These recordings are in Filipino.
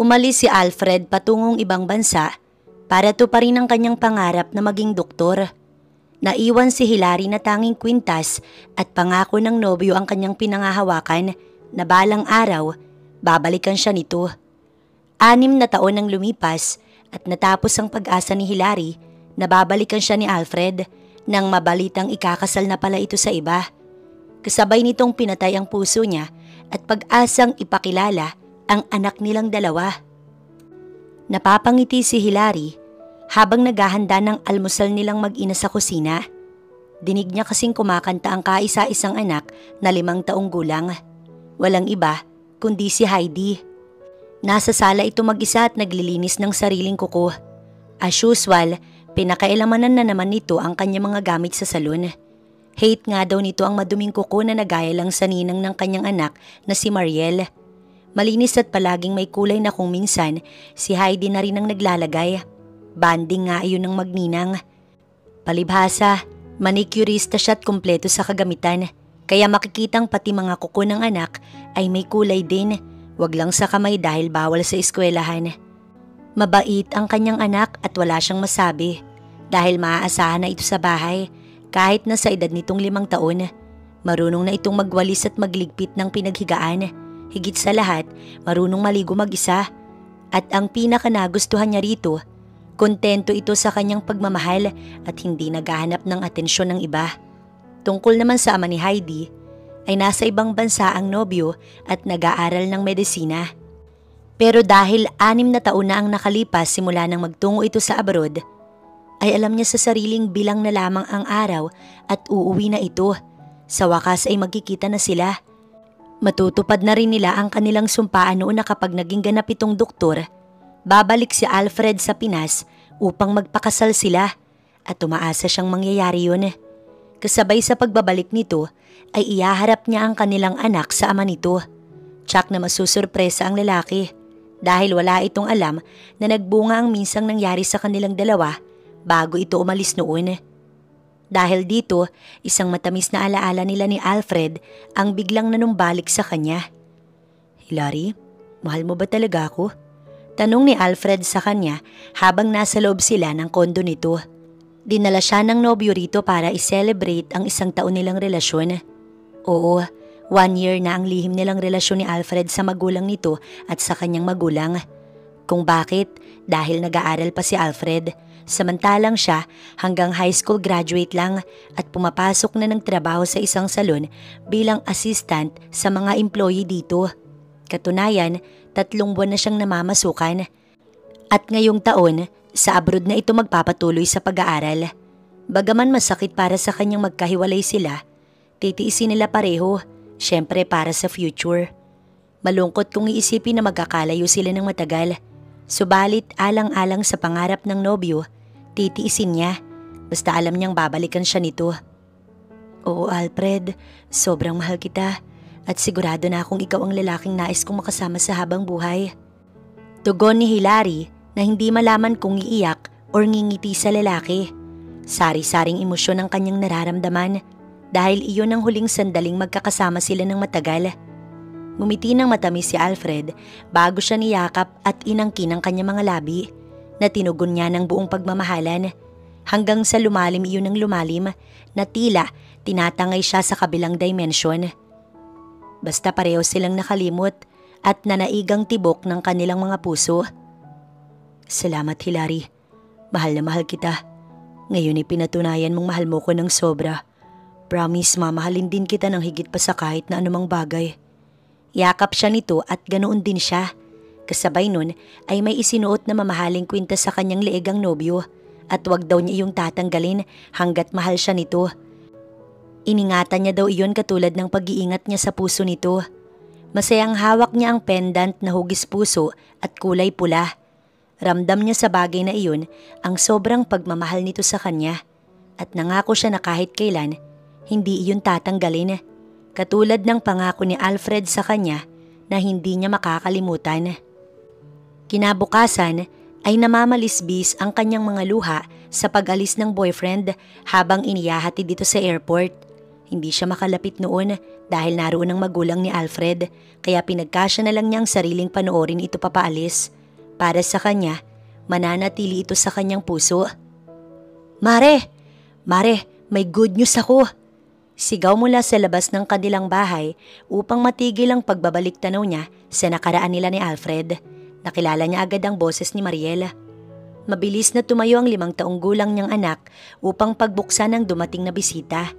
Umalis si Alfred patungong ibang bansa para tuparin ang kanyang pangarap na maging doktor. Naiwan si Hilary na tanging kwintas at pangako ng nobyo ang kanyang pinangahawakan na balang araw, babalikan siya nito. 6 na taon ang lumipas at natapos ang pag-asa ni Hilary na babalikan siya ni Alfred nang mabalitang ikakasal na pala ito sa iba. Kasabay nitong pinatay ang puso niya at pag-asang ipakilala ang anak nilang dalawa. Napapangiti si Hilary habang naghahanda ng almusal nilang mag-ina sa kusina. Dinig niya kasing kumakanta ang kaisa-isang anak na 5 taong gulang. Walang iba kundi si Heidi. Nasa sala ito mag-isa at naglilinis ng sariling kuko. As usual, pinakailamanan na naman nito ang kanyang mga gamit sa salon. Hate nga daw nito ang maduming kuko na nagaya lang sa ninang ng kanyang anak na si Mariel. Malinis at palaging may kulay na kung minsan si Heidi na rin ang naglalagay. Banding nga iyon ng magninang. Palibhasa, manicurista siya at kumpleto sa kagamitan. Kaya makikitang pati mga kuko ng anak ay may kulay din. Wag lang sa kamay dahil bawal sa eskwelahan. Mabait ang kanyang anak at wala siyang masabi dahil maaasahan na ito sa bahay kahit na sa edad nitong 5 taon. Marunong na itong magwalis at magligpit ng pinaghigaan. Higit sa lahat, marunong maligo mag-isa. At ang pinaka nagustuhan niya rito, kontento ito sa kanyang pagmamahal at hindi naghahanap ng atensyon ng iba. Tungkol naman sa ama ni Heidi, ay nasa ibang bansa ang nobyo at nag-aaral ng medisina. Pero dahil 6 na taon na ang nakalipas simula nang magtungo ito sa abroad, ay alam niya sa sariling bilang na lamang ang araw at uuwi na ito. Sa wakas ay magkikita na sila. Matutupad na rin nila ang kanilang sumpaan noon na kapag naging ganap itong doktor, babalik si Alfred sa Pinas upang magpakasal sila at umaasa siyang mangyayari yun. Kasabay sa pagbabalik nito ay iyaharap niya ang kanilang anak sa ama nito. Tsak na masusurpresa ang lalaki dahil wala itong alam na nagbunga ang minsang nangyari sa kanilang dalawa bago ito umalis noon. Dahil dito, isang matamis na alaala nila ni Alfred ang biglang nanumbalik sa kanya. Hilary, mahal mo ba talaga ako? Tanong ni Alfred sa kanya habang nasa loob sila ng kondo nito. Dinala siya ng nobyo rito para i-celebrate ang 1 taon nilang relasyon. Oo, 1 year na ang lihim nilang relasyon ni Alfred sa magulang nito at sa kanyang magulang. Kung bakit? Dahil nag-aaral pa si Alfred. Samantalang siya hanggang high school graduate lang at pumapasok na ng trabaho sa isang salon bilang assistant sa mga employee dito. Katunayan, 3 buwan na siyang namamasukan. At ngayong taon, sa abroad na ito magpapatuloy sa pag-aaral. Bagaman masakit para sa kanyang magkahiwalay sila, titiisin nila pareho, syempre para sa future. Malungkot kung iisipin na magkakalayo sila ng matagal. Subalit alang-alang sa pangarap ng nobyo, titiisin niya. Basta alam niyang babalikan siya nito. Oo Alfred, sobrang mahal kita at sigurado na akong ikaw ang lalaking nais kong makasama sa habang buhay. Tugon ni Hilary na hindi malaman kung iiyak o ngingiti sa lalaki. Sari-saring emosyon ang kanyang nararamdaman dahil iyon ang huling sandaling magkakasama sila ng matagal. Ngumiti ng matamis si Alfred bago siya niyakap at inangkin ang kanyang mga labi na tinugon niya ng buong pagmamahalan hanggang sa lumalim iyon ng lumalim na tila tinatangay siya sa kabilang dimensyon. Basta pareho silang nakalimot at nanaigang tibok ng kanilang mga puso. Salamat Hilary, mahal na mahal kita. Ngayon ay pinatunayan mong mahal mo ko ng sobra. Promise mamahalin din kita ng higit pa sa kahit na anumang bagay. Yakap siya nito at ganoon din siya. Kasabay nun ay may isinuot na mamahaling kwintas sa kanyang leegang nobyo at wag daw niya iyong tatanggalin hanggat mahal siya nito. Iningatan niya daw iyon katulad ng pag-iingat niya sa puso nito. Masayang hawak niya ang pendant na hugis puso at kulay pula. Ramdam niya sa bagay na iyon ang sobrang pagmamahal nito sa kanya at nangako siya na kahit kailan hindi iyon tatanggalin. Katulad ng pangako ni Alfred sa kanya na hindi niya makakalimutan. Kinabukasan ay namamalisbis ang kanyang mga luha sa pag-alis ng boyfriend habang iniyahatid dito sa airport. Hindi siya makalapit noon dahil naroon ang magulang ni Alfred, kaya pinagkasya na lang niya ang sariling panoorin ito papaalis. Para sa kanya, mananatili ito sa kanyang puso. Mare! Mare, may good news ako! Sigaw mula sa labas ng kanilang bahay upang matigil ang pagbabalik tanaw niya sa nakaraan nila ni Alfred. Nakilala niya agad ang boses ni Mariel. Mabilis na tumayo ang 5 taong gulang niyang anak upang pagbuksan ang dumating na bisita.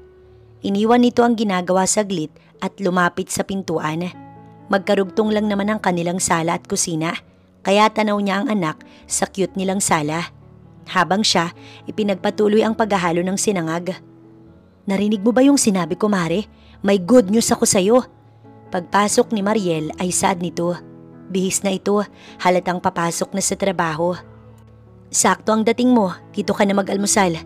Iniwan nito ang ginagawa saglit at lumapit sa pintuan. Magkarugtong lang naman ang kanilang sala at kusina, kaya tanaw niya ang anak sa cute nilang sala. Habang siya, ipinagpatuloy ang paghahalo ng sinangag. Narinig mo ba yung sinabi ko, Mare? May good news ako sa'yo. Pagpasok ni Mariel ay saad nito. Bihis na ito, halatang papasok na sa trabaho. Sakto ang dating mo, dito ka na mag-almusal.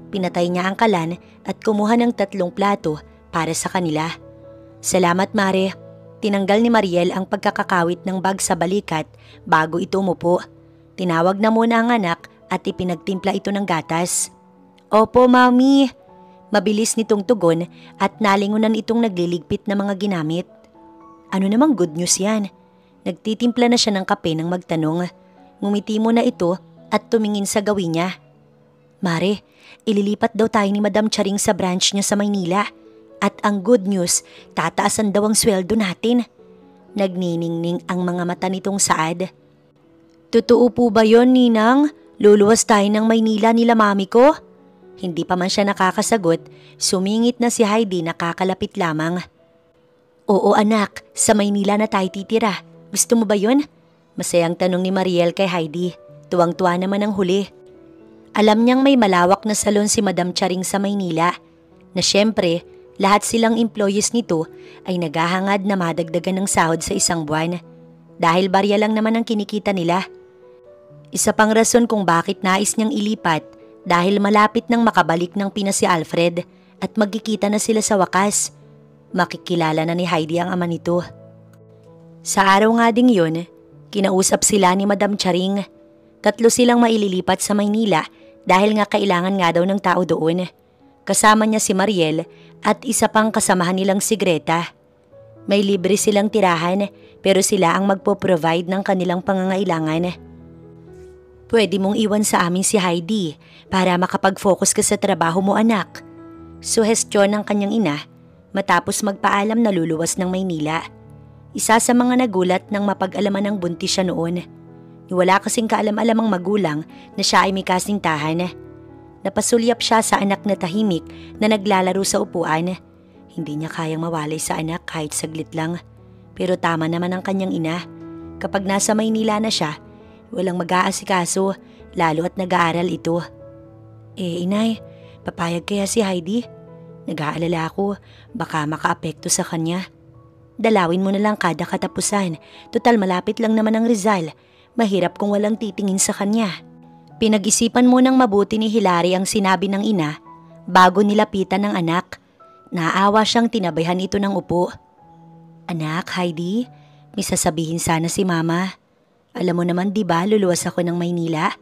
Pinatay niya ang kalan at kumuha ng 3 plato para sa kanila. Salamat, Mare. Tinanggal ni Mariel ang pagkakakawit ng bag sa balikat bago ito umupo. Tinawag na muna ang anak at ipinagtimpla ito ng gatas. Opo, Mami. Mabilis nitong tugon at nalingunan itong nagliligpit na mga ginamit. Ano namang good news yan? Nagtitimpla na siya ng kape nang magtanong. Ngumiti muna ito at tumingin sa gawin niya. Mare, ililipat daw tayo ni Madam Charing sa branch niya sa Maynila. At ang good news, tataasan daw ang sweldo natin. Nagniningning ang mga mata nitong saad. Totoo po ba yon, Ninang? Luluwas tayo ng Maynila nila mami ko? Hindi pa man siya nakakasagot, sumingit na si Heidi na kakalapit lamang. Oo anak, sa Maynila na tayo titira. Gusto mo ba yon? Masayang tanong ni Mariel kay Heidi. Tuwang-tuwa naman ang huli. Alam niyang may malawak na salon si Madam Charing sa Maynila, na syempre, lahat silang employees nito ay naghahangad na madagdagan ng sahod sa isang buwan. Dahil barya lang naman ang kinikita nila. Isa pang rason kung bakit nais niyang ilipat dahil malapit nang makabalik ng Pinas si Alfred at magkikita na sila sa wakas. Makikilala na ni Heidi ang ama nito. Sa araw nga ding yun, kinausap sila ni Madam Charing. 3 silang maililipat sa Maynila dahil nga kailangan nga daw ng tao doon. Kasama niya si Mariel at isa pang kasamahan nilang si Greta. May libre silang tirahan pero sila ang magpo-provide ng kanilang pangangailangan. Pwede mong iwan sa amin si Heidi para makapag-focus ka sa trabaho mo, anak. Suhestyon ng kanyang ina matapos magpaalam na luluwas ng Maynila. Isa sa mga nagulat nang mapag-alaman ng buntis siya noon. Wala kasing kaalam-alam ang magulang na siya ay may kasintahan. Napasulyap siya sa anak na tahimik na naglalaro sa upuan. Hindi niya kayang mawalay sa anak kahit saglit lang. Pero tama naman ang kanyang ina. Kapag nasa Maynila na siya, walang mag-aasikaso, lalo at nag-aaral ito. Inay, papayag kaya si Heidi? Nag-aalala ako, baka makaapekto sa kanya. Dalawin mo na lang kada katapusan, total malapit lang naman ang Rizal. Mahirap kung walang titingin sa kanya. Pinag-isipan mo nang mabuti ni Hilary ang sinabi ng ina bago nilapitan ng anak. Naawa siyang tinabayhan ito ng upo. Anak, Heidi, may sasabihin sana si Mama. Alam mo naman 'di ba, luluwas ako ng Maynila.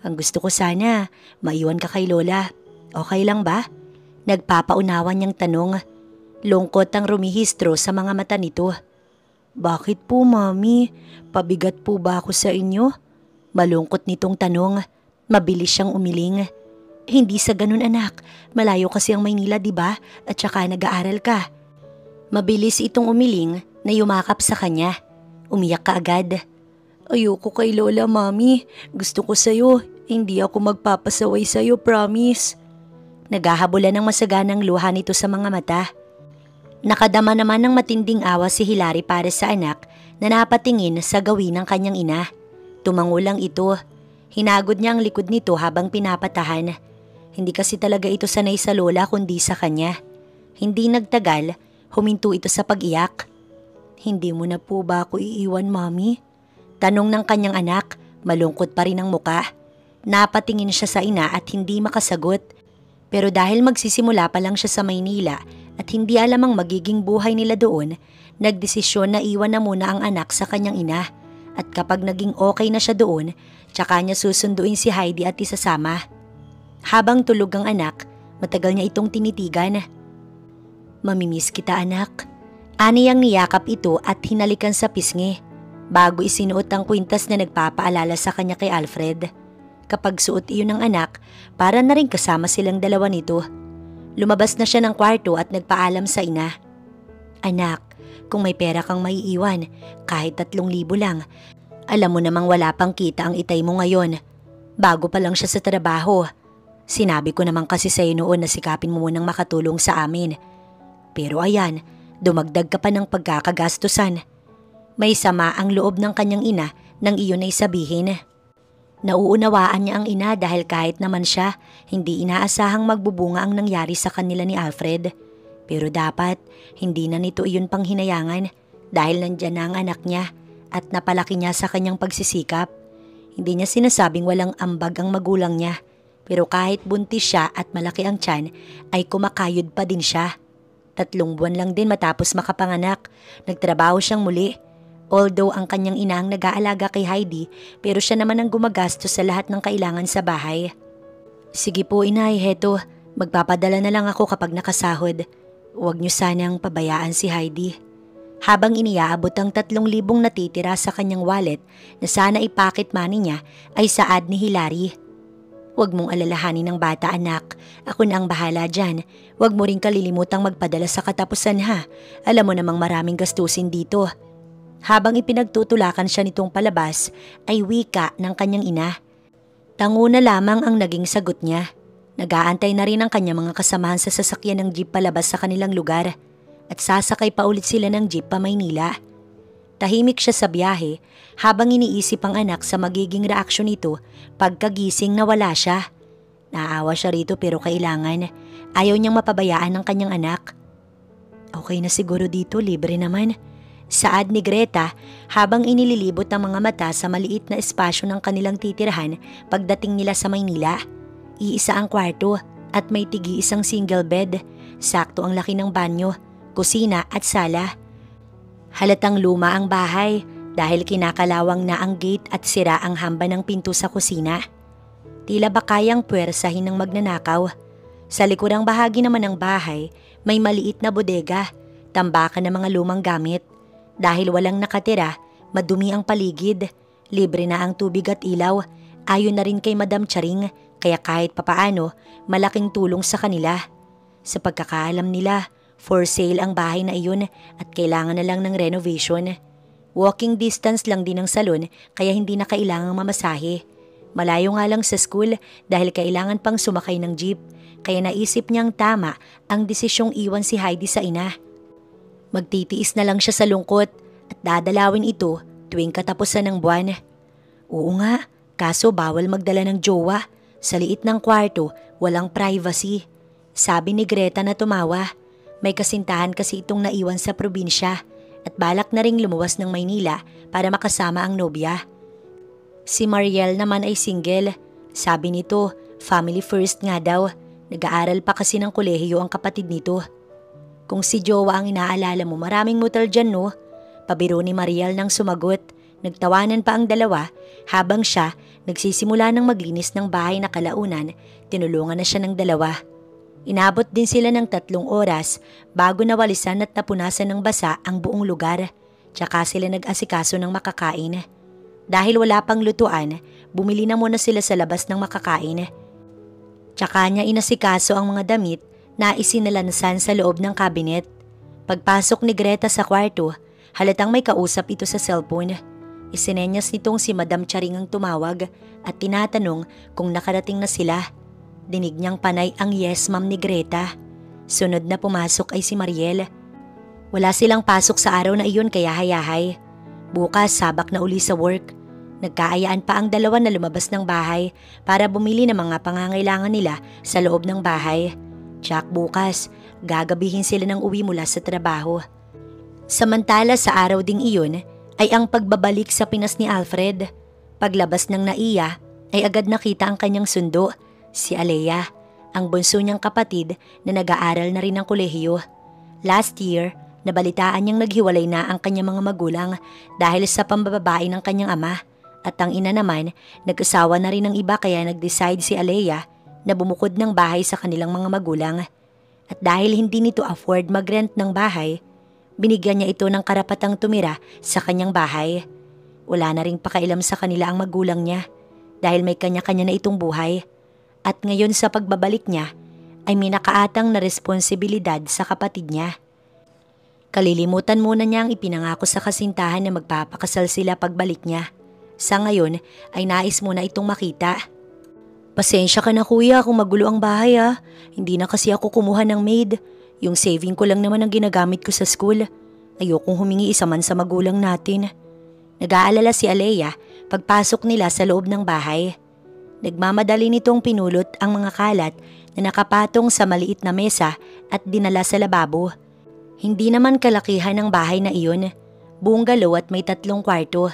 Ang gusto ko sana, maiwan ka kay Lola. Okay lang ba? Nagpapaunawan niyang tanong. Lungkot ang rumihistro sa mga mata nito. Bakit po, Mami? Pabigat po ba ako sa inyo? Malungkot nitong tanong. Mabilis siyang umiling. Hindi sa ganun, anak. Malayo kasi ang Maynila, 'di ba? At saka nag-aaral ka. Mabilis itong umiling na yumakap sa kanya. Umiyak ka agad. Ayoko kay Lola, Mami. Gusto ko sa'yo. Hindi ako magpapasaway sa'yo, promise. Naghahabulan ng masaganang luha nito sa mga mata. Nakadama naman ng matinding awa si Hilary para sa anak na napatingin sa gawin ng kanyang ina. Tumango lang ito. Hinagod niya ang likod nito habang pinapatahan. Hindi kasi talaga ito sanay sa lola kundi sa kanya. Hindi nagtagal, huminto ito sa pag-iyak. Hindi mo na po ba ako iiwan, Mami? Tanong ng kanyang anak, malungkot pa rin ang muka. Napatingin siya sa ina at hindi makasagot. Pero dahil magsisimula pa lang siya sa Maynila at hindi alam ang magiging buhay nila doon, nagdesisyon na iwan na muna ang anak sa kanyang ina. At kapag naging okay na siya doon, tsaka niya susunduin si Heidi at isasama. Habang tulog ang anak, matagal niya itong tinitigan. Mamimiss kita anak. Aniyang niyakap ito at hinalikan sa pisngi bago isinuot ang kwintas na nagpapaalala sa kanya kay Alfred. Kapag suot iyon ng anak, para na rin kasama silang dalawa nito. Lumabas na siya ng kwarto at nagpaalam sa ina. Anak, kung may pera kang maiiwan, kahit 3,000 lang, alam mo namang wala pang kita ang itay mo ngayon. Bago pa lang siya sa trabaho. Sinabi ko naman kasi sa'yo noon na sikapin mo munang makatulong sa amin. Pero ayan, dumagdag ka pa ng pagkakagastusan. May sama ang loob ng kanyang ina nang iyon ay sabihin. Nauunawaan niya ang ina dahil kahit naman siya, hindi inaasahang magbubunga ang nangyari sa kanila ni Alfred. Pero dapat, hindi na nito iyon pang hinayangan dahil nandyan na ang anak niya at napalaki niya sa kanyang pagsisikap. Hindi niya sinasabing walang ambag ang magulang niya, pero kahit buntis siya at malaki ang tiyan, ay kumakayod pa din siya. 3 buwan lang din matapos makapanganak, nagtrabaho siyang muli. Although ang kanyang ina ang nag-aalaga kay Heidi, pero siya naman ang gumagastos sa lahat ng kailangan sa bahay. Sige po inay, heto, magpapadala na lang ako kapag nakasahod. Huwag niyo sanang pabayaan si Heidi. Habang iniaabot ang 3,000 natitira sa kanyang wallet na sana i-pocket money niya, ay saad ni Hilary. Huwag mong alalahanin ng bata anak, ako na ang bahala dyan. Huwag mo rin kalilimutang magpadala sa katapusan ha, alam mo namang maraming gastusin dito. Habang ipinagtutulakan siya nitong palabas, ay wika ng kanyang ina. Tango na lamang ang naging sagot niya. Nag-aantay na rin ang kanyang mga kasamahan sa sasakyan ng jeep palabas sa kanilang lugar at sasakay pa ulit sila ng jeep pa Maynila. Tahimik siya sa biyahe habang iniisip ang anak sa magiging reaksyon nito pagkagising na wala siya. Naawa siya rito pero kailangan. Ayaw niyang mapabayaan ng kanyang anak. Okay na siguro dito, libre naman. Saad ni Greta habang inililibot ang mga mata sa maliit na espasyo ng kanilang titirahan pagdating nila sa Maynila. Iisa ang kwarto at may tigi-isang single bed. Sakto ang laki ng banyo, kusina at sala. Halatang luma ang bahay dahil kinakalawang na ang gate at sira ang hamba ng pinto sa kusina. Tila ba kayang puwersahin ng magnanakaw. Sa likurang bahagi naman ng bahay, may maliit na bodega, tambakan ng mga lumang gamit. Dahil walang nakatira, madumi ang paligid. Libre na ang tubig at ilaw. Ayon na rin kay Madam Charing, kaya kahit papaano, malaking tulong sa kanila. Sa pagkakaalam nila, for sale ang bahay na iyon at kailangan na lang ng renovation. Walking distance lang din ang salon kaya hindi na kailangang mamasahe. Malayo nga lang sa school dahil kailangan pang sumakay ng jeep, kaya naisip niyang tama ang desisyong iwan si Heidi sa ina. Magtitiis na lang siya sa lungkot at dadalawin ito tuwing katapusan ng buwan. Oo nga, kaso bawal magdala ng jowa. Sa liit ng kwarto, walang privacy. Sabi ni Greta na tumawa. May kasintahan kasi itong naiwan sa probinsya at balak na ring lumuwas ng Maynila para makasama ang nobya. Si Mariel naman ay single. Sabi nito, family first nga daw. Nag-aaral pa kasi ng kolehiyo ang kapatid nito. Kung si Jowa ang inaalala mo, maraming mutal dyan no? Pabiro ni Mariel nang sumagot. Nagtawanan pa ang dalawa habang siya nagsisimula ng maglinis ng bahay na kalaunan, tinulungan na siya ng dalawa. Inabot din sila ng 3 oras bago nawalisan at napunasan ng basa ang buong lugar. Tsaka sila nag-asikaso ng makakain. Dahil wala pang lutuan, bumili na muna sila sa labas ng makakain. Tsaka niya inasikaso ang mga damit na isinalansan sa loob ng kabinet. Pagpasok ni Greta sa kwarto, halatang may kausap ito sa cellphone. Isinenyas nitong si Madam Charing ang tumawag at tinatanong kung nakarating na sila. Dinig niyang panay ang yes ma'am ni Greta. Sunod na pumasok ay si Mariel. Wala silang pasok sa araw na iyon kaya hayahay. Bukas sabak na uli sa work. Nagkaayaan pa ang dalawa na lumabas ng bahay para bumili ng mga pangangailangan nila sa loob ng bahay. Tsak bukas, gagabihin sila ng uwi mula sa trabaho. Samantala sa araw ding iyon ay ang pagbabalik sa Pinas ni Alfred. Paglabas ng NAIA ay agad nakita ang kanyang sundo, si Alea, ang bunso niyang kapatid na nag-aaral na rin ng kolehiyo. Last year, nabalitaan niyang naghiwalay na ang kanyang mga magulang dahil sa pambababae ng kanyang ama at ang ina naman nag-asawa na rin ng iba kaya nag-decide si Alea na bumukod ng bahay sa kanilang mga magulang. At dahil hindi nito afford mag-rent ng bahay, binigyan niya ito ng karapatang tumira sa kanyang bahay. Wala na ring pakailam sa kanila ang magulang niya dahil may kanya-kanya na itong buhay. At ngayon sa pagbabalik niya ay may nakaatang na responsibilidad sa kapatid niya. Kalilimutan muna niya ang ipinangako sa kasintahan na magpapakasal sila pagbalik niya. Sa ngayon ay nais mo na itong makita. Pasensya ka na kuya kung magulo ang bahay ah. Hindi na kasi ako kumuha ng maid. Yung saving ko lang naman ang ginagamit ko sa school. Ayokong humingi isa man sa magulang natin. Nag-aalala si Alea pagpasok nila sa loob ng bahay. Nagmamadali nitong pinulot ang mga kalat na nakapatong sa maliit na mesa at dinala sa lababo. Hindi naman kalakihan ng bahay na iyon. Bungalow at may 3 kwarto.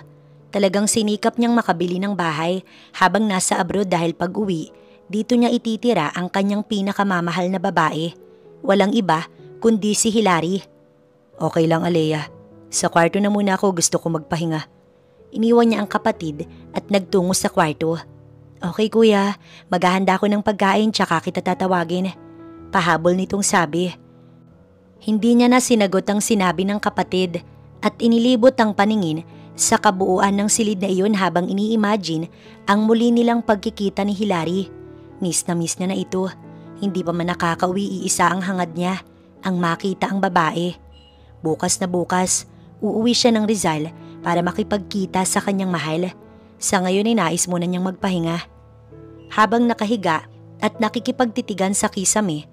Talagang sinikap niyang makabili ng bahay habang nasa abroad dahil pag-uwi, dito niya ititira ang kanyang pinakamamahal na babae. Walang iba kundi si Hilary. Okay lang Alea, sa kwarto na muna ako, gusto ko magpahinga. Iniwan niya ang kapatid at nagtungo sa kwarto. Okay kuya, maghahanda ko ng pagkain tsaka kita tatawagin. Pahabol nitong sabi. Hindi niya na sinagot ang sinabi ng kapatid at inilibot ang paningin sa kabuuan ng silid na iyon habang ini-imagine ang muli nilang pagkikita ni Hilary. Miss na miss niya na ito. Hindi pa man nakakauwi, iisa ang hangad niya, ang makita ang babae. Bukas na bukas, uuwi siya ng Rizal para makipagkita sa kanyang mahal. Sa ngayon ay nais muna niyang magpahinga. Habang nakahiga at nakikipagtitigan sa kisame,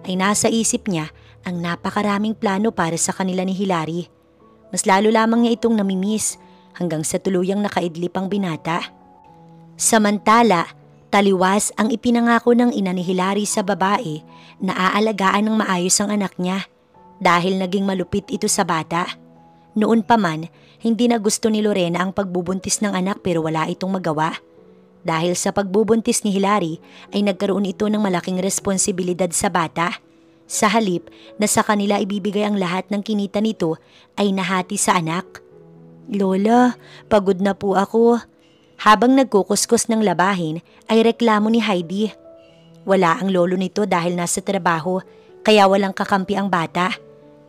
ay nasa isip niya ang napakaraming plano para sa kanila ni Hilary. Mas lalo lamang niya itong namimiss hanggang sa tuluyang nakaidlip ang binata. Samantala, taliwas ang ipinangako ng ina ni Hilary sa babae na aalagaan ng maayos ang anak niya dahil naging malupit ito sa bata. Noon pa man, hindi na gusto ni Lorena ang pagbubuntis ng anak pero wala itong magawa. Dahil sa pagbubuntis ni Hilary ay nagkaroon ito ng malaking responsibilidad sa bata. Sa halip na sa kanila ibibigay ang lahat ng kinita nito ay nahati sa anak. Lola, pagod na po ako. Habang nagkukuskus ng labahin ay reklamo ni Heidi. Wala ang lolo nito dahil nasa trabaho kaya walang kakampi ang bata.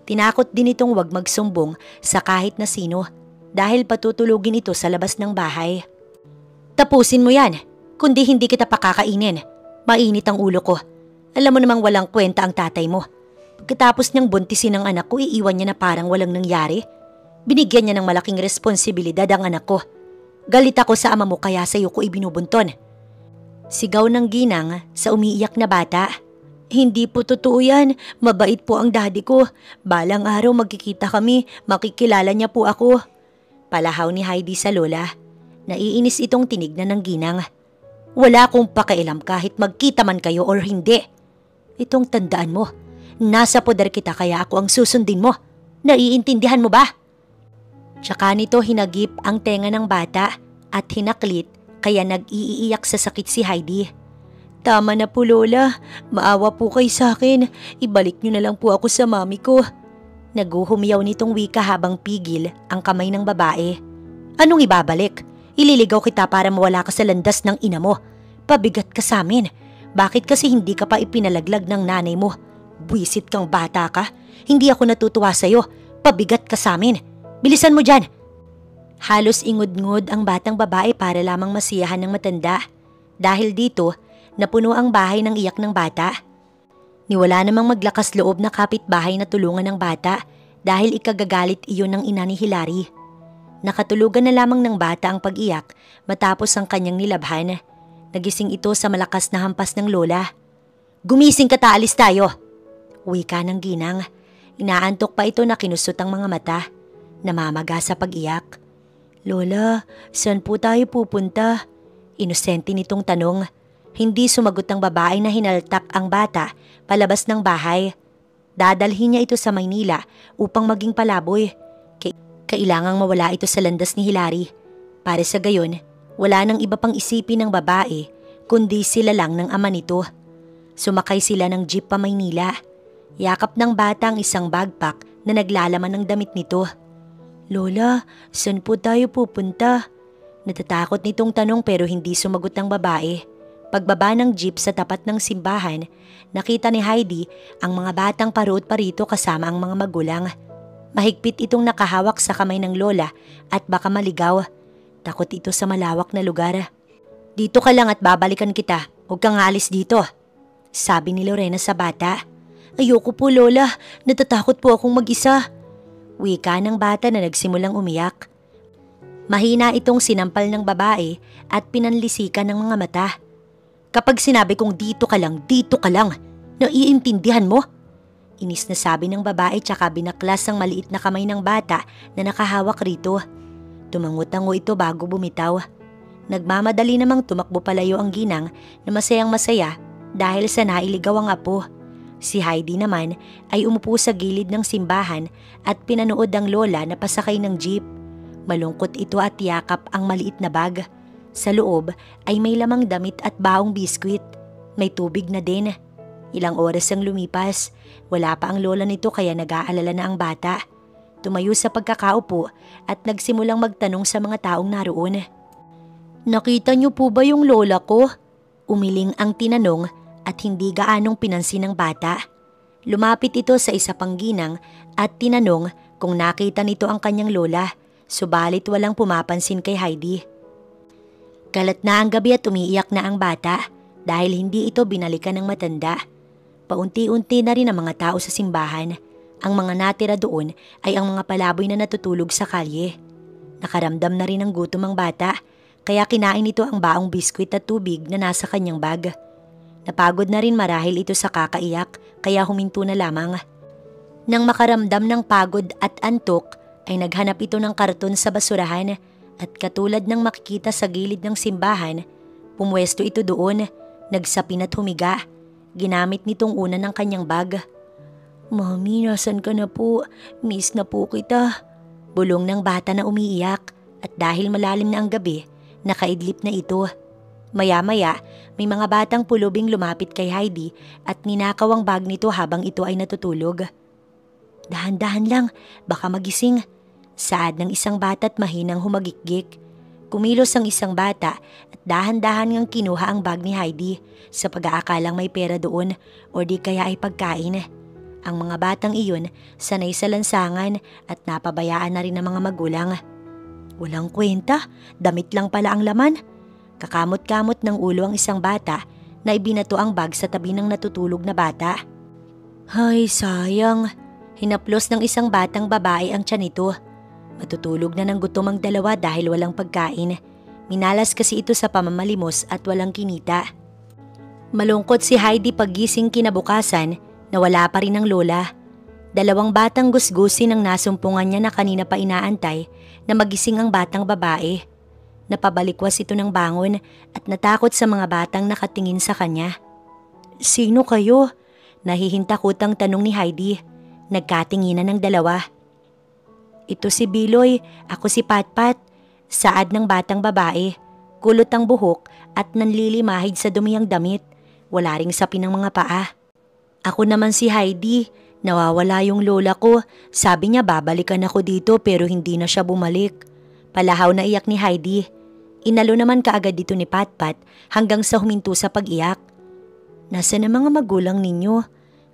Tinakot din itong wag magsumbong sa kahit na sino dahil patutulugin ito sa labas ng bahay. Tapusin mo yan, kundi hindi kita pakakainin. Mainit ang ulo ko. Alam mo namang walang kwenta ang tatay mo. Pagkatapos niyang buntisin ang anak ko, iiwan niya na parang walang nangyari. Binigyan niya ng malaking responsibilidad ang anak ko. Galit ako sa ama mo kaya sa'yo ko ibinubunton. Sigaw ng ginang sa umiiyak na bata. Hindi po totoo yan. Mabait po ang daddy ko. Balang araw magkikita kami. Makikilala niya po ako. Palahaw ni Heidi sa lola. Naiinis itong tinignan ng ginang. Wala akong pakialam kahit magkita man kayo or hindi. Itong tandaan mo. Nasa poder kita kaya ako ang susundin mo. Naiintindihan mo ba? Tsaka nito hinagip ang tenga ng bata at hinaklit kaya nag-iiyak sa sakit si Heidi. Tama na po lola, maawa po kayo sa akin. Ibalik niyo na lang po ako sa mami ko. Naguhumiyaw nitong wika habang pigil ang kamay ng babae. Anong ibabalik? Ililigaw kita para mawala ka sa landas ng ina mo. Pabigat ka sa amin. Bakit kasi hindi ka pa ipinalaglag ng nanay mo? Buwisit kang bata ka. Hindi ako natutuwa sa'yo. Pabigat ka sa amin. Bilisan mo dyan. Halos ingod-ngod ang batang babae para lamang masiyahan ng matanda. Dahil dito, napuno ang bahay ng iyak ng bata. Niwala namang maglakas loob na kapitbahay na tulungan ng bata dahil ikagagalit iyon ng ina ni Hilary. Nakatulugan na lamang ng bata ang pag-iyak matapos ang kanyang nilabhan. Nagising ito sa malakas na hampas ng lola. Gumising ka, taalis tayo. Wika ng ginang. Inaantok pa ito na kinusot ang mga mata. Namamaga sa pag-iyak. Lola, saan po tayo pupunta? Inosente nitong tanong. Hindi sumagot ng babae na hinaltak ang bata palabas ng bahay. Dadalhin niya ito sa Maynila upang maging palaboy. Kailangang mawala ito sa landas ni Hilary. Para sa gayon, wala nang iba pang isipin ng babae kundi sila lang ng ama nito. Sumakay sila ng jeep pa Maynila. Yakap ng bata ang isang backpack na naglalaman ng damit nito. Lola, saan po tayo pupunta? Natatakot nitong tanong pero hindi sumagot ng babae. Pagbaba ng jeep sa tapat ng simbahan, nakita ni Heidi ang mga batang paruot parito kasama ang mga magulang. Mahigpit itong nakahawak sa kamay ng lola at baka maligaw. Takot ito sa malawak na lugar. "Dito ka lang at babalikan kita. Huwag kang aalis dito," sabi ni Lorena sa bata. "Ayoko po, lola. Natatakot po akong mag-isa," wika ng bata na nagsimulang umiyak. Mahina itong sinampal ng babae at pinanlisikan ng mga mata. "Kapag sinabi kong dito ka lang, naiintindihan mo?" Inis na sabi ng babae tsaka binaklas ang maliit na kamay ng bata na nakahawak rito. Tumango-tango ito bago bumitaw. Nagmamadali namang tumakbo palayo ang ginang na masayang masaya dahil sa nailigaw ang apo. Si Heidi naman ay umupo sa gilid ng simbahan at pinanood ang lola na pasakay ng jeep. Malungkot ito at yakap ang maliit na bag. Sa loob ay may lamang damit at baong biskwit. May tubig na din. Ilang oras ang lumipas. Wala pa ang lola nito kaya nag-aalala na ang bata. Tumayo sa pagkakaupo at nagsimulang magtanong sa mga taong naroon. "Nakita niyo po ba yung lola ko?" Umiling ang tinanong at hindi gaanong pinansin ng bata. Lumapit ito sa isa pang ginang at tinanong kung nakita nito ang kanyang lola, subalit walang pumapansin kay Heidi. Kalat na ang gabi at umiiyak na ang bata dahil hindi ito binalikan ng matanda. Paunti-unti na rin ang mga tao sa simbahan. Ang mga natira doon ay ang mga palaboy na natutulog sa kalye. Nakaramdam na rin ng gutom ang bata, kaya kinain ito ang baong biskwit at tubig na nasa kanyang bag. Napagod na rin marahil ito sa kakaiyak, kaya huminto na lamang. Nang makaramdam ng pagod at antok, ay naghanap ito ng karton sa basurahan at katulad ng makikita sa gilid ng simbahan, pumwesto ito doon, nagsapin at humiga. Ginamit nitong una ng kanyang bag. "Mami, nasan ka na po? Miss na po kita," bulong ng bata na umiiyak at dahil malalim na ang gabi, nakaidlip na ito. Maya-maya, may mga batang pulubing lumapit kay Heidi at ninakaw ang bag nito habang ito ay natutulog. "Dahan-dahan lang, baka magising," saad ng isang bata at mahinang humagikgik. Kumilos ang isang bata at dahan-dahan ngang kinuha ang bag ni Heidi sa pag-aakalang may pera doon o di kaya ay pagkain. Ang mga batang iyon sanay sa lansangan at napabayaan na rin ng mga magulang. Walang kwenta, damit lang pala ang laman. Kakamot-kamot ng ulo ang isang bata na ibinato ang bag sa tabi ng natutulog na bata. "Ay, sayang." Hinaplos ng isang batang babae ang tiyan nito. Matutulog na ng gutom ang dalawa dahil walang pagkain. Minalas kasi ito sa pamamalimos at walang kinita. Malungkot si Heidi paggising kinabukasan na wala pa rin ang lola. Dalawang batang gusgusin ang nasumpungan niya na kanina pa inaantay na magising ang batang babae. Napabalikwas ito ng bangon at natakot sa mga batang nakatingin sa kanya. "Sino kayo?" Nahihintakotang tanong ni Heidi. Nagkatinginan ng dalawa. "Ito si Biloy, ako si Patpat," saad ng batang babae. Kulot ang buhok at nanlilimahid sa dumi ang damit. Wala ring sapin ng mga paa. "Ako naman si Heidi. Nawawala yung lola ko. Sabi niya babalikan ako dito pero hindi na siya bumalik." Palahaw na iyak ni Heidi. Inalo naman kaagad dito ni Patpat hanggang sa huminto sa pag-iyak. "Nasaan ang mga magulang ninyo?"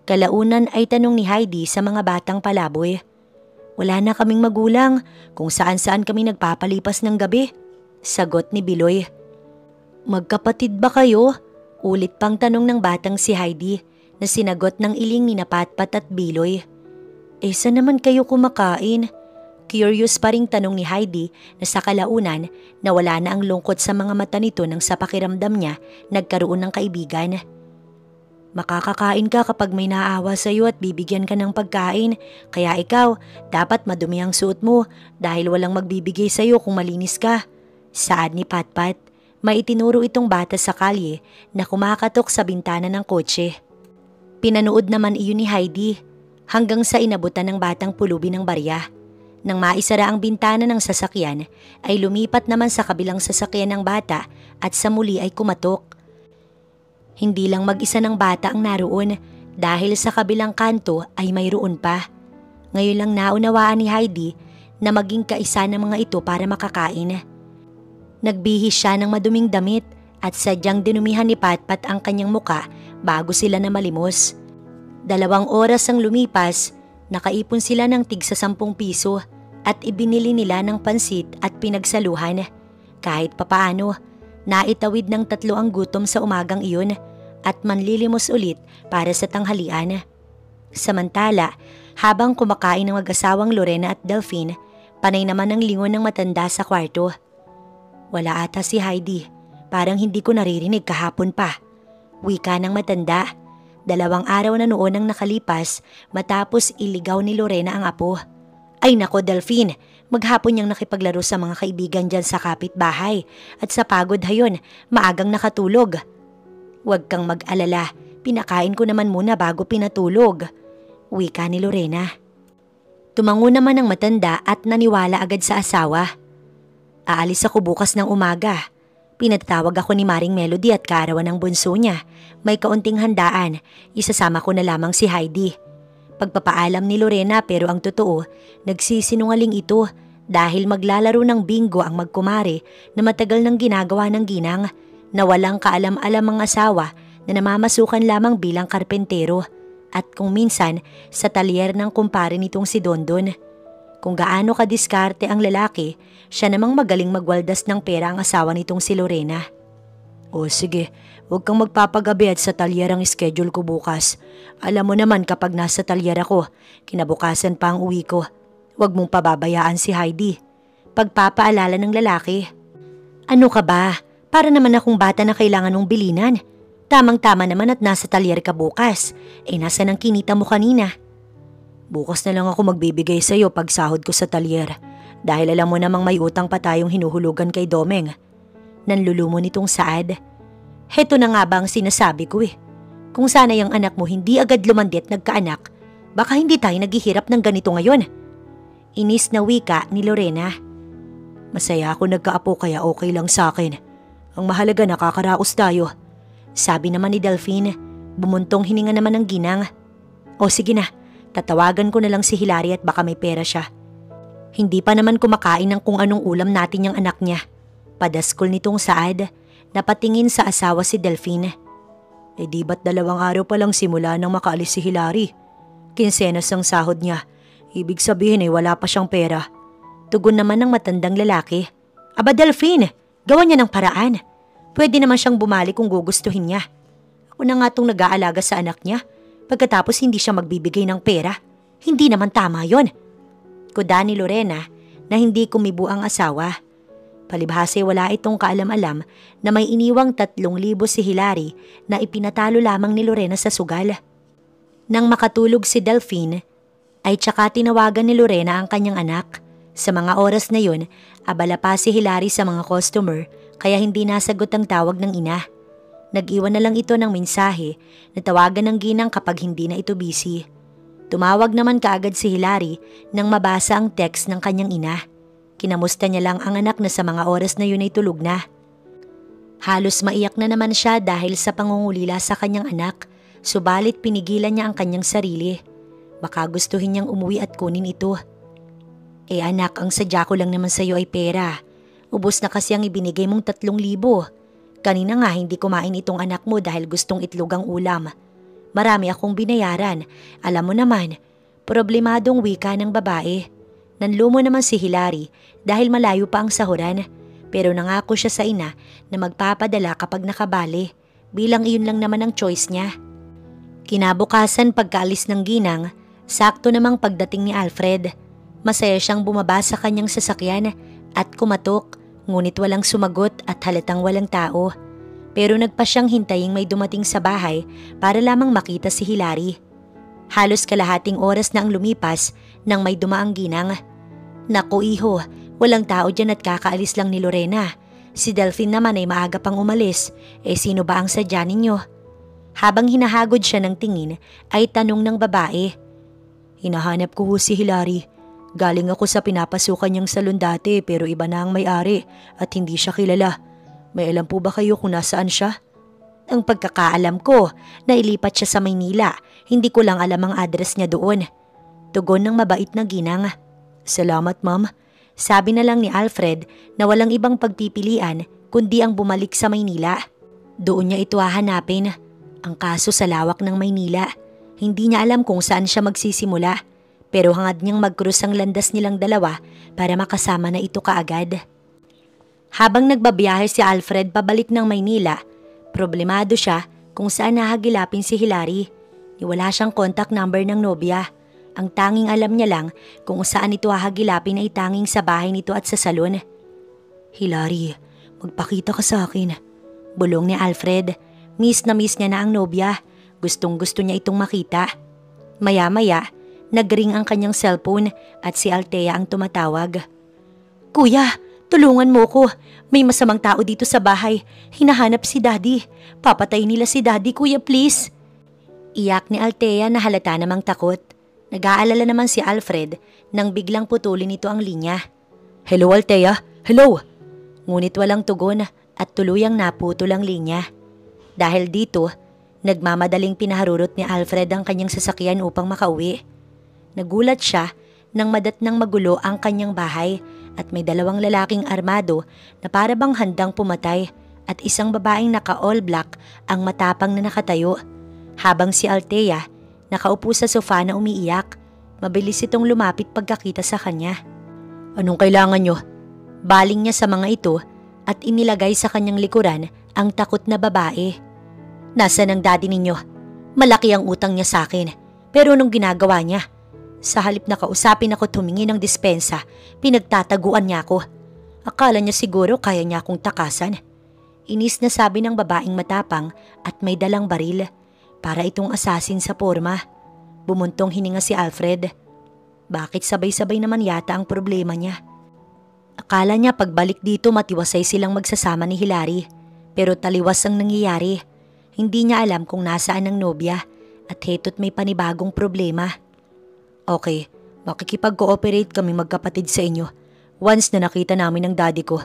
Kalaunan ay tanong ni Heidi sa mga batang palaboy. "Wala na kaming magulang, kung saan-saan kami nagpapalipas ng gabi," sagot ni Biloy. "Magkapatid ba kayo?" Ulit pang tanong ng batang si Heidi na sinagot ng iling ni Patpat at Biloy. "Saan naman kayo kumakain?" Curious pa ring tanong ni Heidi na sa kalaunan nawala na ang lungkot sa mga mata nito nang sa pakiramdam niya nagkaroon ng kaibigan. "Makakakain ka kapag may naawa sa iyo at bibigyan ka ng pagkain. Kaya ikaw, dapat madumi ang suot mo dahil walang magbibigay sa iyo kung malinis ka," saad ni Patpat. May itinuro itong bata sa kalye na kumakatok sa bintana ng kotse. Pinanood naman iyon ni Heidi hanggang sa inabutan ng batang pulubi ng barya. Nang maisara ang bintana ng sasakyan, ay lumipat naman sa kabilang sasakyan ng bata at sa muli ay kumatok. Hindi lang mag-isa ng bata ang naroon dahil sa kabilang kanto ay mayroon pa. Ngayon lang naunawaan ni Heidi na maging kaisa ng mga ito para makakain. Nagbihis siya ng maduming damit at sadyang dinumihan ni Patpat ang kanyang muka bago sila na malimos. 2 oras ang lumipas, nakaipon sila ng tig sa 10 piso at ibinili nila ng pansit at pinagsaluhan. Kahit papaano, naitawid ng 3 ang gutom sa umagang iyon at manlilimos ulit para sa tanghalian. Samantala, habang kumakain ng mag-asawang Lorena at Delphine, panay naman ang lingon ng matanda sa kwarto. Wala ata si Heidi, parang hindi ko naririnig kahapon pa. Wika ng matanda. 2 araw na noon ang nakalipas matapos iligaw ni Lorena ang apo. Ay nako Delphine, maghapon niyang nakipaglaro sa mga kaibigan dyan sa kapitbahay at sa pagod hayon, maagang nakatulog. Huwag kang mag-alala, pinakain ko naman muna bago pinatulog. Wika ni Lorena. Tumango naman ang matanda at naniwala agad sa asawa. Aalis ako bukas ng umaga. Pinatawag ako ni Maring Melody at kaarawan ng bunso niya. May kaunting handaan, isasama ko na lamang si Heidi. Pagpapaalam ni Lorena pero ang totoo, nagsisinungaling ito dahil maglalaro ng bingo ang magkumare na matagal nang ginagawa ng ginang na walang kaalam-alam ang asawa na namamasukan lamang bilang karpentero at kung minsan sa talyer ng kumpare nitong si Dondon. Kung gaano kadiskarte ang lalaki, siya namang magaling magwaldas ng pera ang asawa nitong si Lorena. O sige, huwag kang magpapagabi at sa talyer ang schedule ko bukas. Alam mo naman kapag nasa talyer ako, kinabukasan pa ang uwi ko. Huwag mong pababayaan si Heidi. Pagpapaalala ng lalaki. Ano ka ba? Para naman akong bata na kailangan mong bilinan. Tamang-tama naman at nasa talyer ka bukas. Nasa nang kinita mo kanina? Bukas na lang ako magbibigay sa iyo pag sahod ko sa talyer. Dahil alam mo namang may utang pa tayong hinuhulugan kay Domeng. Nanlulumo nitong Saad. Heto na nga ba ang sinasabi ko eh. Kung sana yung anak mo hindi agad lumandi at nagkaanak, baka hindi tayo naghihirap ng ganito ngayon. Inis na wika ni Lorena. Masaya ako nagkaapo kaya okay lang sa akin. Ang mahalaga nakakaraos tayo. Sabi naman ni Delphine, bumuntong hininga naman ng ginang. O sige na. Tatawagan ko na lang si Hilary at baka may pera siya. Hindi pa naman kumakain ng kung anong ulam natin yung anak niya. Padaskol nitong Saad, napatingin sa asawa si Delphine. Di ba't 2 araw pa lang simula nang makaalis si Hilary? Kinsenas ang sahod niya. Ibig sabihin wala pa siyang pera. Tugon naman ng matandang lalaki. Aba Delphine, gawan niya ng paraan. Pwede naman siyang bumalik kung gugustuhin niya. Ako na nga tong nag-aalaga sa anak niya. Pagkatapos hindi siya magbibigay ng pera, hindi naman tama yon. Kuda ni Lorena na hindi kumibo ang asawa. Palibhasa wala itong kaalam-alam na may iniwang 3,000 si Hilary na ipinatalo lamang ni Lorena sa sugal. Nang makatulog si Delphine, ay tsaka tinawagan ni Lorena ang kanyang anak. Sa mga oras na yun, abala pa si Hilary sa mga customer kaya hindi nasagot ang tawag ng ina. Nag-iwan na lang ito ng mensahe na tawagan ng ginang kapag hindi na ito busy. Tumawag naman kaagad si Hilary nang mabasa ang text ng kanyang ina. Kinamusta niya lang ang anak na sa mga oras na yun ay tulog na. Halos maiyak na naman siya dahil sa pangungulila sa kanyang anak, subalit pinigilan niya ang kanyang sarili. Baka gustuhin niyang umuwi at kunin ito. Anak, ang sadya ko lang naman sa iyo ay pera. Ubos na kasi ang ibinigay mong 3,000. Kanina nga hindi kumain itong anak mo dahil gustong itlog ang ulam. Marami akong binayaran. Alam mo naman, problemadong wika ng babae. Nanlumo naman si Hilary dahil malayo pa ang sahuran. Pero nangako siya sa ina na magpapadala kapag nakabali. Bilang iyon lang naman ang choice niya. Kinabukasan pagkaalis ng ginang, sakto namang pagdating ni Alfred. Masaya siyang bumaba sa kanyang sasakyan at kumatok. Ngunit walang sumagot at halatang walang tao. Pero nagpa siyang hintaying may dumating sa bahay para lamang makita si Hilary. Halos kalahating oras na ang lumipas nang may dumaang ginang. Naku iho, walang tao dyan at kakaalis lang ni Lorena. Si Delphine naman ay maaga pang umalis. Sino ba ang sadya ninyo? Habang hinahagod siya ng tingin ay tanong ng babae. Hinahanap ko ho si Hilary. Galing ako sa pinapasukan niyang salon dati pero iba na ang may-ari at hindi siya kilala. May alam po ba kayo kung nasaan siya? Ang pagkakaalam ko, nailipat siya sa Maynila. Hindi ko lang alam ang address niya doon. Tugon ng mabait na ginang. Salamat ma'am. Sabi na lang ni Alfred na walang ibang pagpipilian kundi ang bumalik sa Maynila. Doon niya ito hahanapin. Ang kaso sa lawak ng Maynila. Hindi niya alam kung saan siya magsisimula. Pero hangad niyang mag-cross ang landas nilang dalawa para makasama na ito kaagad. Habang nagbabiyahe si Alfred pabalik ng Maynila, problemado siya kung saan nahagilapin si Hilary. Wala siyang contact number ng nobya. Ang tanging alam niya lang kung saan ito hahagilapin ay tanging sa bahay nito at sa salon. Hilary, magpakita ka sa akin. Bulong ni Alfred. Miss na miss niya na ang nobya. Gustong gusto niya itong makita. Maya-maya, nagring ang kanyang cellphone at si Althea ang tumatawag. Kuya, tulungan mo ko. May masamang tao dito sa bahay. Hinahanap si Daddy. Papatay nila si Daddy, kuya, please. Iyak ni Althea na halata namang takot. Nag-aalala naman si Alfred nang biglang putulin nito ang linya. Hello, Althea? Hello? Ngunit walang tugon at tuluyang naputol ang linya. Dahil dito, nagmamadaling pinaharurot ni Alfred ang kanyang sasakyan upang makauwi. Nagulat siya nang madatnang magulo ang kanyang bahay at may dalawang lalaking armado na para bang handang pumatay at isang babaeng naka-all black ang matapang na nakatayo. Habang si Althea nakaupo sa sofa na umiiyak, mabilis itong lumapit pagkakita sa kanya. Anong kailangan nyo? Baling niya sa mga ito at inilagay sa kanyang likuran ang takot na babae. Nasaan ang daddy ninyo? Malaki ang utang niya sa akin, pero anong ginagawa niya? Sa halip na kausapin ako tumingi ng dispensa, pinagtataguan niya ako. Akala niya siguro kaya niya akong takasan. Inis na sabi ng babaeng matapang at may dalang baril. Para itong asasin sa porma. Bumuntong hininga si Alfred. Bakit sabay-sabay naman yata ang problema niya? Akala niya pagbalik dito matiwasay silang magsasama ni Hilary. Pero taliwas ang nangyayari. Hindi niya alam kung nasaan ang nobya at heto't may panibagong problema. Okay, makikipag-cooperate kami magkapatid sa inyo. Once na nakita namin ang daddy ko,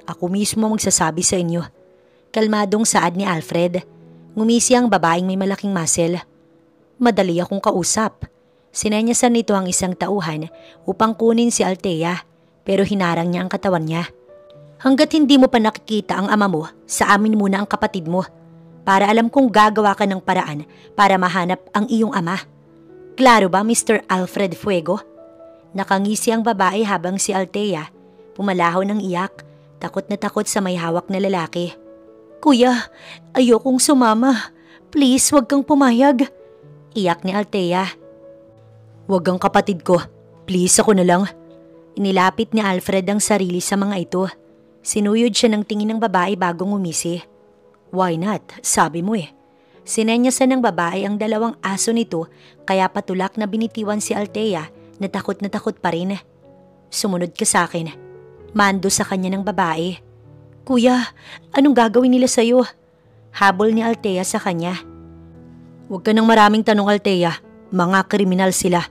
ako mismo magsasabi sa inyo. Kalmadong saad ni Alfred. Ngumisi ang babaeng may malaking muscle. Madali akong kausap. Sinenyasan nito ang isang tauhan upang kunin si Althea pero hinarang niya ang katawan niya. Hanggat hindi mo pa nakikita ang ama mo, sa amin muna ang kapatid mo. Para alam kong gagawa ka ng paraan para mahanap ang iyong ama. Klaro ba, Mr. Alfred Fuego? Nakangisi ang babae habang si Althea pumalaho ng iyak, takot na takot sa may hawak na lalaki. Kuya, ayokong sumama. Please, wag kang pumayag. Iyak ni Althea. Wag ang kapatid ko. Please, ako na lang. Inilapit ni Alfred ang sarili sa mga ito. Sinuyod siya ng tingin ng babae bago ngumisi. Why not? Sabi mo eh. Sinenyasan ng babae ang dalawang aso nito kaya patulak na binitiwan si Althea na takot pa rin. Sumunod ka sa akin. Mando sa kanya ng babae. Kuya, anong gagawin nila sa'yo? Habol ni Althea sa kanya. Huwag ka nang maraming tanong, Althea. Mga kriminal sila.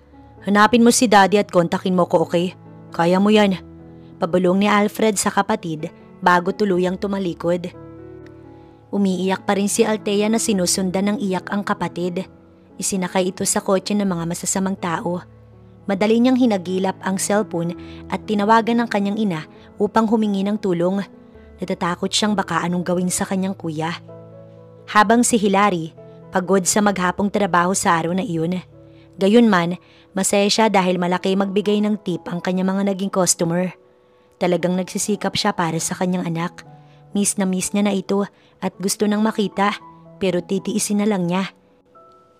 Hanapin mo si Daddy at kontakin mo ko, okay? Kaya mo yan. Pabulong ni Alfred sa kapatid bago tuluyang tumalikod. Umiiyak pa rin si Althea na sinusundan ng iyak ang kapatid. Isinakay ito sa kotse ng mga masasamang tao. Madali niyang hinagilap ang cellphone at tinawagan ng kanyang ina upang humingi ng tulong. Natatakot siyang baka anong gawin sa kanyang kuya. Habang si Hilary, pagod sa maghapong trabaho sa araw na iyon. Gayunman, masaya siya dahil malaki magbigay ng tip ang kanyang mga naging customer. Talagang nagsisikap siya para sa kanyang anak. Miss na miss niya na ito at gusto nang makita pero titiisin na lang niya.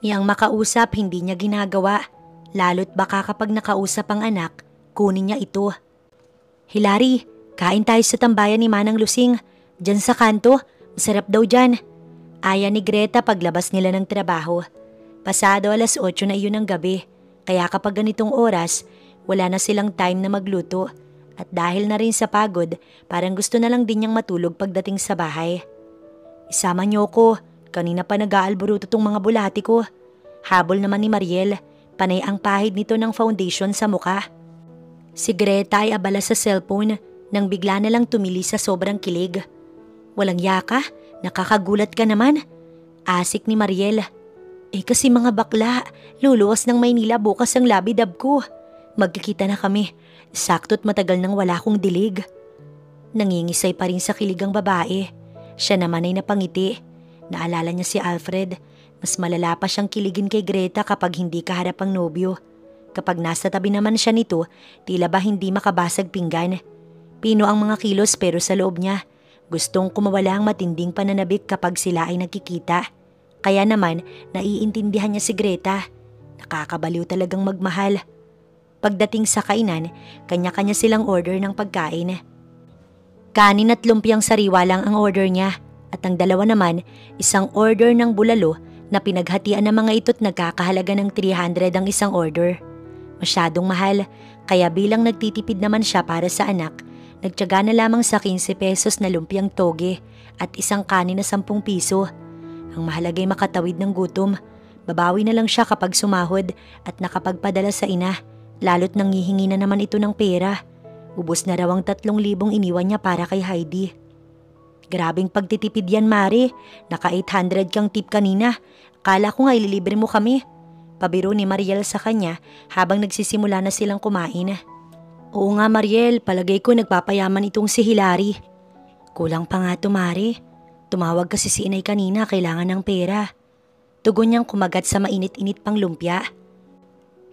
Yang makausap hindi niya ginagawa, lalo't baka kapag nakausap ang anak, kunin niya ito. Hilary, kain tayo sa tambayan ni Manang Lusing. Diyan sa kanto, masarap daw dyan. Aya ni Greta paglabas nila ng trabaho. Pasado 8:00 na iyon ng gabi, kaya kapag ganitong oras, wala na silang time na magluto. At dahil na rin sa pagod, parang gusto na lang din niyang matulog pagdating sa bahay. Isama niyo ko, kanina pa nag-aalburuto tong mga bulati ko. Habol naman ni Mariel, panay ang pahid nito ng foundation sa muka. Si Greta ay abala sa cellphone nang bigla na lang tumili sa sobrang kilig. Walang yaka, nakakagulat ka naman. Asik ni Mariel. Kasi mga bakla, luluwas ng Maynila bukas ang labidab ko. Magkikita na kami. Sakto't matagal nang wala akong dilig. Nangingisay pa rin sa kilig ang babae. Siya naman ay napangiti. Naalala niya si Alfred. Mas malala pa siyang kiligin kay Greta kapag hindi kaharap ang nobyo. Kapag nasa tabi naman siya nito, tila ba hindi makabasag pinggan. Pino ang mga kilos pero sa loob niya, gustong kumawala ang matinding pananabik kapag sila ay nagkikita. Kaya naman, naiintindihan niya si Greta. Nakakabaliw talagang magmahal. Pagdating sa kainan, kanya-kanya silang order ng pagkain. Kanin at lumpiang sariwa lang ang order niya at ang dalawa naman, isang order ng bulalo na pinaghatian ng mga ito't nagkakahalaga ng 300 ang isang order. Masyadong mahal, kaya bilang nagtitipid naman siya para sa anak, nagtiyaga na lamang sa 15 pesos na lumpiang toge at isang kanin na 10 piso. Ang mahalagay makatawid ng gutom. Babawi na lang siya kapag sumahod at nakapagpadala sa ina, lalo't nanghihingi na naman ito ng pera. Ubos na raw ang 3,000 iniwan niya para kay Heidi. Grabing pagtitipid yan, Mari. Naka 800 kang tip kanina. Kala ko nga ililibre mo kami. Pabiro ni Mariel sa kanya habang nagsisimula na silang kumain. Oo nga, Mariel, palagay ko nagpapayaman itong si Hilary. Kulang pa nga to, Mari. Tumawag kasi si inay kanina, kailangan ng pera. Tugon niyang kumagat sa mainit-init pang lumpia.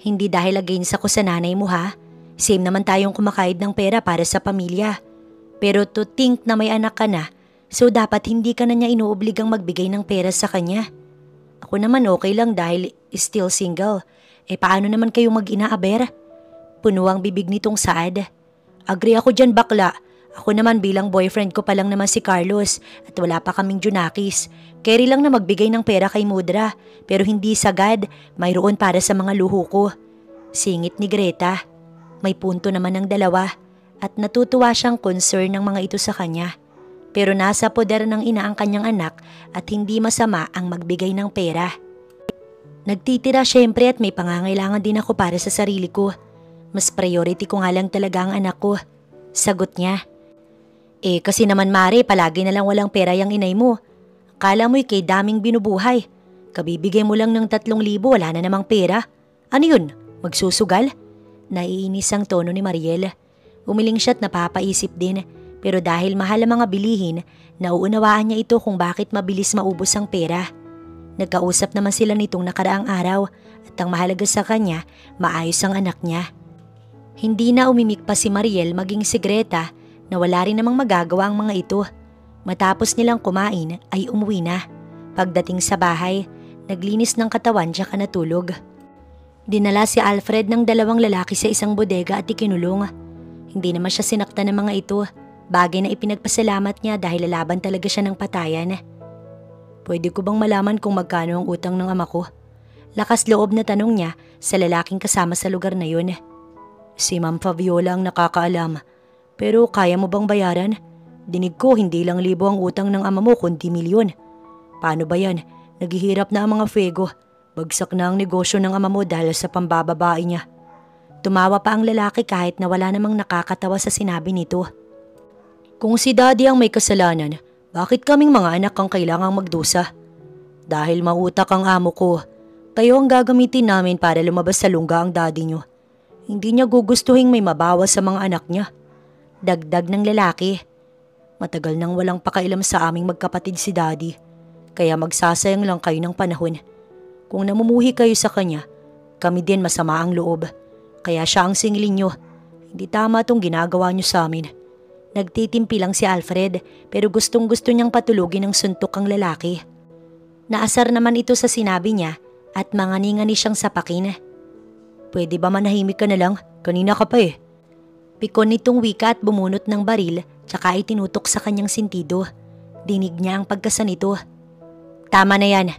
Hindi dahil against ako sa nanay mo, ha? Same naman tayong kumakayod ng pera para sa pamilya. Pero to think na may anak ka na, so dapat hindi ka na niya inuobligang magbigay ng pera sa kanya. Ako naman okay lang dahil still single. Paano naman kayo mag-ina, Aber? Puno ang bibig nitong Saad. Agree ako dyan, bakla. Ako naman bilang boyfriend ko pa lang naman si Carlos at wala pa kaming Junakis. Carry lang na magbigay ng pera kay Mudra pero hindi sagad, mayroon para sa mga luho ko. Singit ni Greta. May punto naman ng dalawa at natutuwa siyang concern ng mga ito sa kanya. Pero nasa poder ng ina ang kanyang anak at hindi masama ang magbigay ng pera. Nagtitira syempre at may pangangailangan din ako para sa sarili ko. Mas priority ko nga lang talaga ang anak ko. Sagot niya. Kasi naman Mare, palagi na lang walang pera yung inay mo. Akala mo'y kay daming binubuhay. Kabibigay mo lang ng 3,000, wala na namang pera. Ano yun? Magsusugal? Naiinis ang tono ni Mariel. Umiling siya't napapaisip din. Pero dahil mahal ang mga bilihin, nauunawaan niya ito kung bakit mabilis maubos ang pera. Nagkausap naman sila nitong nakaraang araw at ang mahalaga sa kanya, maayos ang anak niya. Hindi na umimik pa si Mariel maging si Greta na wala rin namang magagawa ang mga ito. Matapos nilang kumain ay umuwi na. Pagdating sa bahay, naglinis ng katawan tsaka natulog. Dinala si Alfred ng 2 lalaki sa isang bodega at ikinulong. Hindi naman siya sinaktan ng mga ito, bagay na ipinagpasalamat niya dahil lalaban talaga siya ng patayan. Pwede ko bang malaman kung magkano ang utang ng ama ko? Lakas loob na tanong niya sa lalaking kasama sa lugar na yun. Si Ma'am Fabiola ang nakakaalam. Pero kaya mo bang bayaran? Dinig ko hindi lang 1,000 ang utang ng ama mo kundi milyon. Paano ba yan? Naghihirap na ang mga fego. Bagsak na ang negosyo ng ama mo dahil sa pambababae niya. Tumawa pa ang lalaki kahit na wala namang nakakatawa sa sinabi nito. Kung si Daddy ang may kasalanan, bakit kaming mga anak ang kailangang magdusa? Dahil mautak ang amo ko, kayo ang gagamitin namin para lumabas sa lungga ang daddy nyo. Hindi niya gugustuhin may mabawas sa mga anak niya. Dagdag ng lalaki. Matagal nang walang pakailam sa aming magkapatid si Daddy, kaya magsasayang lang kayo ng panahon. Kung namumuhi kayo sa kanya, kami din masama ang loob. Kaya siya ang singilin nyo. Hindi tama tong ginagawa nyo sa amin. Nagtitimpi lang si Alfred pero gustong gusto niyang patulugin ng suntok ang lalaki. Naasar naman ito sa sinabi niya at mangani-ngani siyang sapakin. Pwede ba manahimik ka na lang? Kanina ka pa eh. Pikon nitong wika at bumunot ng baril tsaka ay tinutok sa kanyang sentido. Dinig niya ang pagkasanito. Tama na yan.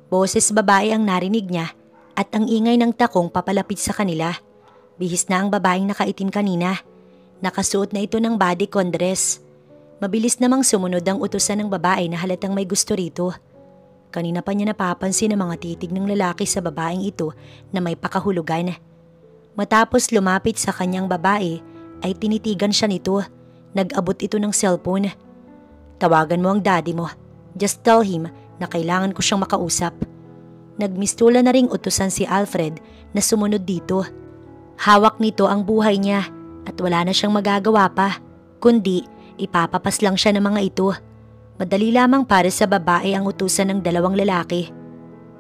Boses babae ang narinig niya at ang ingay ng takong papalapit sa kanila. Bihis na ang babaeng nakaitim kanina. Nakasuot na ito ng bodycon dress. Mabilis namang sumunod ang utusan ng babae na halatang may gusto rito. Kanina pa niya napapansin ang mga titig ng lalaki sa babaeng ito na may pakahulugan. Matapos lumapit sa kanyang babae ay tinitigan siya nito. Nag-abot ito ng cellphone. Tawagan mo ang daddy mo. Just tell him na kailangan ko siyang makausap. Nagmistula na ring utusan si Alfred na sumunod dito. Hawak nito ang buhay niya at wala na siyang magagawa pa, kundi ipapapas lang siya ng mga ito. Madali lamang para sa babae ang utusan ng dalawang lalaki.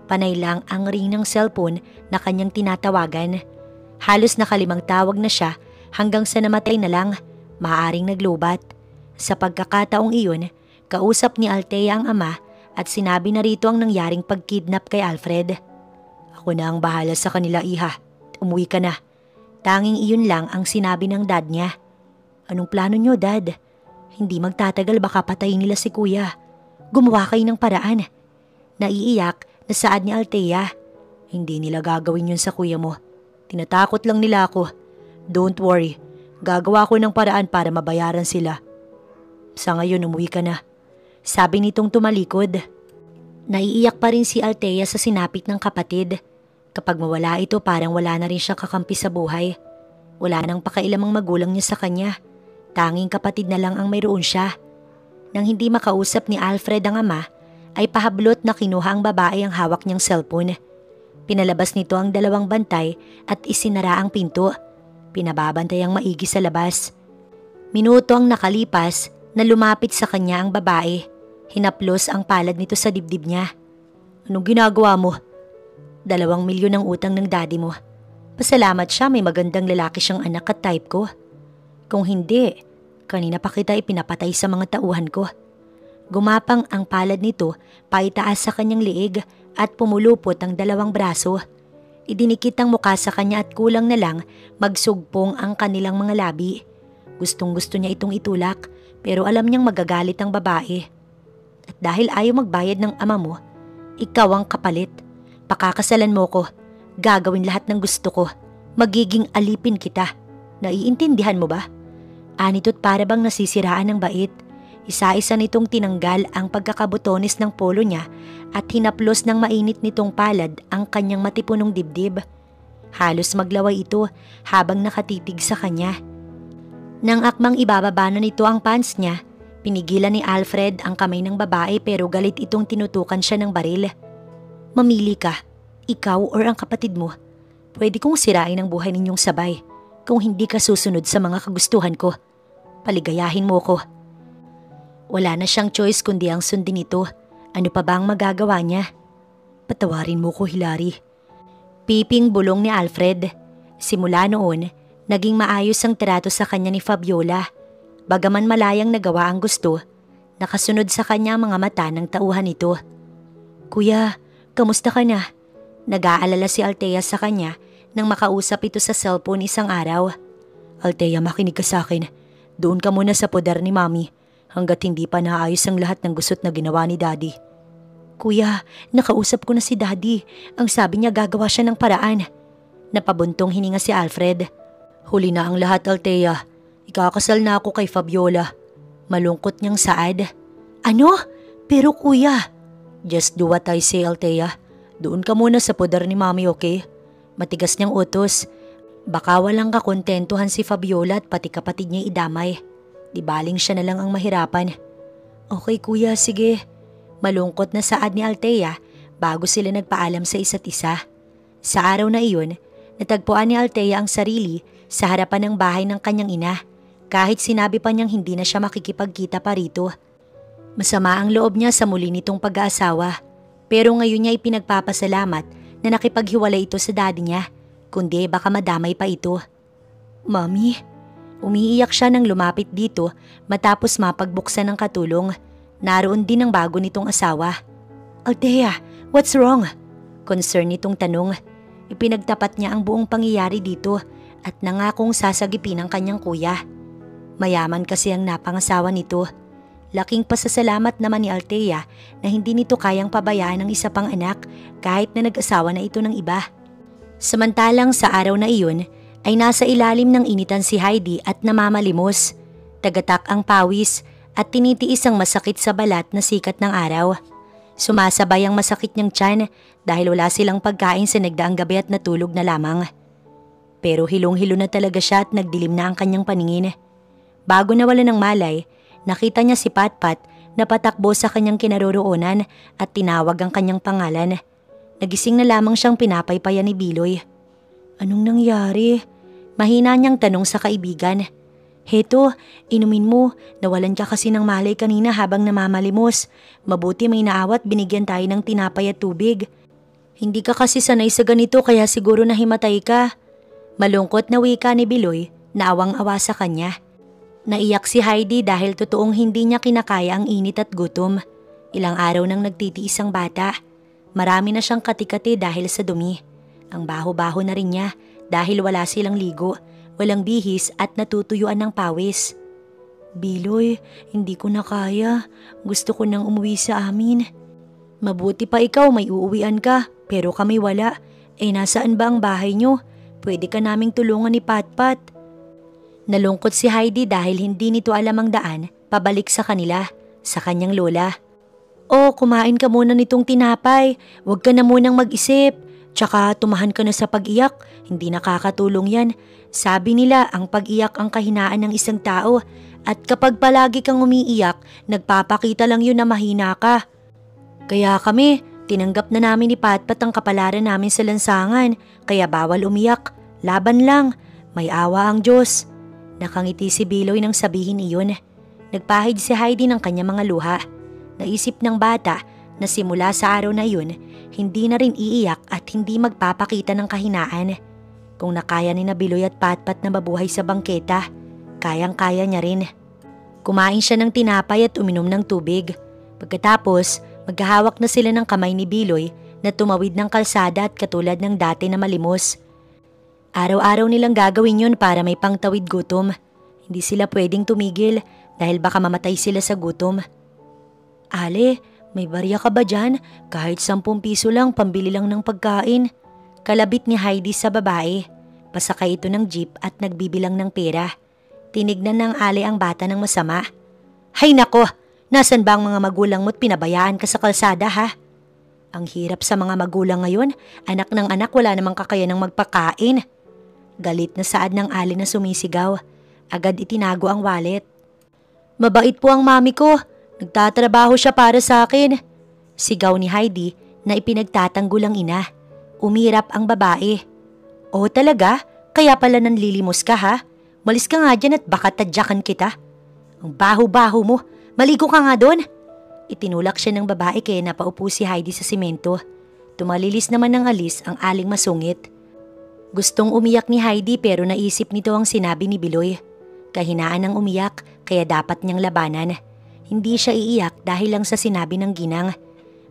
Panay lang ang ring ng cellphone na kanyang tinatawagan. Halos nakalimang tawag na siya hanggang sa namatay na lang, maaaring naglubat. Sa pagkakataong iyon, kausap ni Althea ang ama at sinabi na rito ang nangyaring pagkidnap kay Alfred. Ako na ang bahala sa kanila, iha. Umuwi ka na. Tanging iyon lang ang sinabi ng dad niya. Anong plano niyo, dad? Hindi magtatagal baka patayin nila si kuya. Gumawa kayo ng paraan. Naiiyak na saad ni Althea. Hindi nila gagawin yun sa kuya mo. Tinatakot lang nila ako. Don't worry. Gagawa ko ng paraan para mabayaran sila. Sa ngayon umuwi ka na. Sabi nitong tumalikod. Naiiyak pa rin si Althea sa sinapit ng kapatid. Kapag mawala ito parang wala na rin siya kakampi sa buhay. Wala nang pakailamang magulang niya sa kanya. Tanging kapatid na lang ang mayroon siya. Nang hindi makausap ni Alfred ang ama, ay pahablot na kinuha ang babae ang hawak niyang cellphone. Pinalabas nito ang dalawang bantay at isinara ang pinto. Pinababantay ang maigi sa labas. Minuto ang nakalipas na lumapit sa kanya ang babae. Hinaplos ang palad nito sa dibdib niya. Anong ginagawa mo? 2 milyon ang utang ng daddy mo. Pasalamat siya, may magandang lalaki siyang anak at type ko. Kung hindi, kanina pa kita ipinapatay sa mga tauhan ko. Gumapang ang palad nito paitaas sa kanyang liig at pumulupot ang 2 braso. Idinikit ang mukha sa kanya at kulang na lang magsugpong ang kanilang mga labi. Gustong gusto niya itong itulak pero alam niyang magagalit ang babae. At dahil ayaw magbayad ng ama mo, ikaw ang kapalit. Pakakasalan mo ko. Gagawin lahat ng gusto ko. Magiging alipin kita. Naiintindihan mo ba? Anito't para bang nasisiraan ng bait. Isa-isa nitong tinanggal ang pagkakabutones ng polo niya at hinaplos ng mainit nitong palad ang kanyang matipunong dibdib. Halos maglaway ito habang nakatitig sa kanya. Nang akmang ibababa na nito ang pants niya, pinigilan ni Alfred ang kamay ng babae pero galit itong tinutukan siya ng baril. Mamili ka, ikaw or ang kapatid mo. Pwede kong sirain ang buhay ninyong sabay kung hindi ka susunod sa mga kagustuhan ko. Paligayahin mo ko. Wala na siyang choice kundi ang sundin ito. Ano pa ba ang magagawa niya? Patawarin mo ko, Hilary. Piping bulong ni Alfred. Simula noon, naging maayos ang trato sa kanya ni Fabiola. Bagaman malayang nagawa ang gusto, nakasunod sa kanya ang mga mata ng tauhan nito. Kuya, kamusta ka na? Nag-aalala si Althea sa kanya nang makausap ito sa cellphone isang araw. Althea, makinig ka sa akin. Doon ka muna sa poder ni Mami hanggat hindi pa naayos ang lahat ng gusot na ginawa ni Daddy. Kuya, nakausap ko na si Daddy. Ang sabi niya gagawa siya ng paraan. Napabuntong hininga si Alfred. Huli na ang lahat, Althea. Ikakasal na ako kay Fabiola. Malungkot niyang saad. Ano? Pero kuya. Just do what I say, Althea. Doon ka muna sa poder ni Mami, okay? Matigas niyang utos. Baka walang kakontentuhan si Fabiola at pati kapatid niya idamay. Di baling siya na lang ang mahirapan. Okay kuya, sige. Malungkot na saad ni Althea bago sila nagpaalam sa isa't isa. Sa araw na iyon, natagpuan ni Althea ang sarili sa harapan ng bahay ng kanyang ina kahit sinabi pa niyang hindi na siya makikipagkita pa rito. Masama ang loob niya sa muli nitong pag-aasawa pero ngayon niya ipinagpapasalamat na nakipaghiwalay ito sa daddy niya kundi baka madamay pa ito. Mami, umiiyak siya nang lumapit dito matapos mapagbuksan ng katulong. Naroon din ang bago nitong asawa. Althea, what's wrong? Concern nitong tanong. Ipinagtapat niya ang buong pangyayari dito at nangakong sasagipin ang kanyang kuya. Mayaman kasi ang napangasawa nito. Laking pasasalamat naman ni Althea na hindi nito kayang pabayaan ang isa pang anak kahit na nag-asawa na ito ng iba. Samantalang sa araw na iyon ay nasa ilalim ng initan si Heidi at namamalimos. Tagatak ang pawis at tinitiis ang masakit sa balat na sikat ng araw. Sumasabay ang masakit niyang tiyan dahil wala silang pagkain sa nagdaang gabi at natulog na lamang. Pero hilong-hilo na talaga siya at nagdilim na ang kanyang paningin. Bago nawala ng malay, nakita niya si Patpat na patakbo sa kanyang kinaroroonan at tinawag ang kanyang pangalan. Nagising na lamang siyang pinapaypayan ni Biloy. Anong nangyari? Mahina niyang tanong sa kaibigan. Heto, inumin mo. Nawalan ka kasi ng malay kanina habang namamalimos. Mabuti may naawat binigyan tayo ng tinapay at tubig. Hindi ka kasi sanay sa ganito kaya siguro nahimatay ka. Malungkot na wika ni Biloy na awang-awa sa kanya. Naiyak si Heidi dahil totoong hindi niya kinakaya ang init at gutom. Ilang araw nang nagtitiis ang bata. Marami na siyang katikati dahil sa dumi. Ang baho-baho na rin niya dahil wala silang ligo. Walang bihis at natutuyuan ng pawis. Biloy, hindi ko na kaya. Gusto ko nang umuwi sa amin. Mabuti pa ikaw may uuwian ka, pero kami wala. Nasaan ba ang bahay nyo? Pwede ka naming tulungan ni Patpat. Nalungkot si Heidi dahil hindi nito alam ang daan pabalik sa kanila, sa kanyang lola. Kumain ka muna nitong tinapay. Huwag ka na munang mag-isip. Tsaka tumahan ka na sa pag-iyak. Hindi nakakatulong yan. Sabi nila ang pag-iyak ang kahinaan ng isang tao at kapag palagi kang umiiyak, nagpapakita lang yun na mahina ka. Kaya kami, tinanggap na namin ni Patpat ang kapalaran namin sa lansangan kaya bawal umiyak. Laban lang, may awa ang Diyos. Nakangiti si Biloy nang sabihin iyon. Nagpahid si Heidi ng kanyang mga luha. Naisip ng bata na simula sa araw na yun, hindi na rin iiyak at hindi magpapakita ng kahinaan. Kung nakaya ni na Biloy at Patpat na mabuhay sa bangketa, kayang-kaya niya rin. Kumain siya ng tinapay at uminom ng tubig. Pagkatapos, magkahawak na sila ng kamay ni Biloy na tumawid ng kalsada at katulad ng dati na malimos. Araw-araw nilang gagawin yun para may pangtawid gutom. Hindi sila pwedeng tumigil dahil baka mamatay sila sa gutom. Ale, may barya ka ba dyan? Kahit 10 piso lang, pambili lang ng pagkain. Kalabit ni Heidi sa babae. Pasakay ito ng jeep at nagbibilang ng pera. Tinignan ng Ale ang bata ng masama. Hay nako, nasan ba ang mga magulang mo't pinabayaan ka sa kalsada ha? Ang hirap sa mga magulang ngayon, anak ng anak wala namang kakayanang magpakain. Galit na saad ng Ale na sumisigaw. Agad itinago ang wallet. Mabait po ang mami ko. Nagtatrabaho siya para sa akin. Sigaw ni Heidi na ipinagtatanggol ang ina. Umirap ang babae. Talaga? Kaya pala nanlilimos ka ha? Malis ka nga dyan at baka tadyakan kita. Ang baho-baho mo. Maligo ka nga doon. Itinulak siya ng babae kaya napaupo si Heidi sa simento. Tumalilis naman ng alis ang aling masungit. Gustong umiyak ni Heidi pero naisip nito ang sinabi ni Biloy. Kahinaan ang umiyak kaya dapat niyang labanan. Hindi siya iiyak dahil lang sa sinabi ng ginang.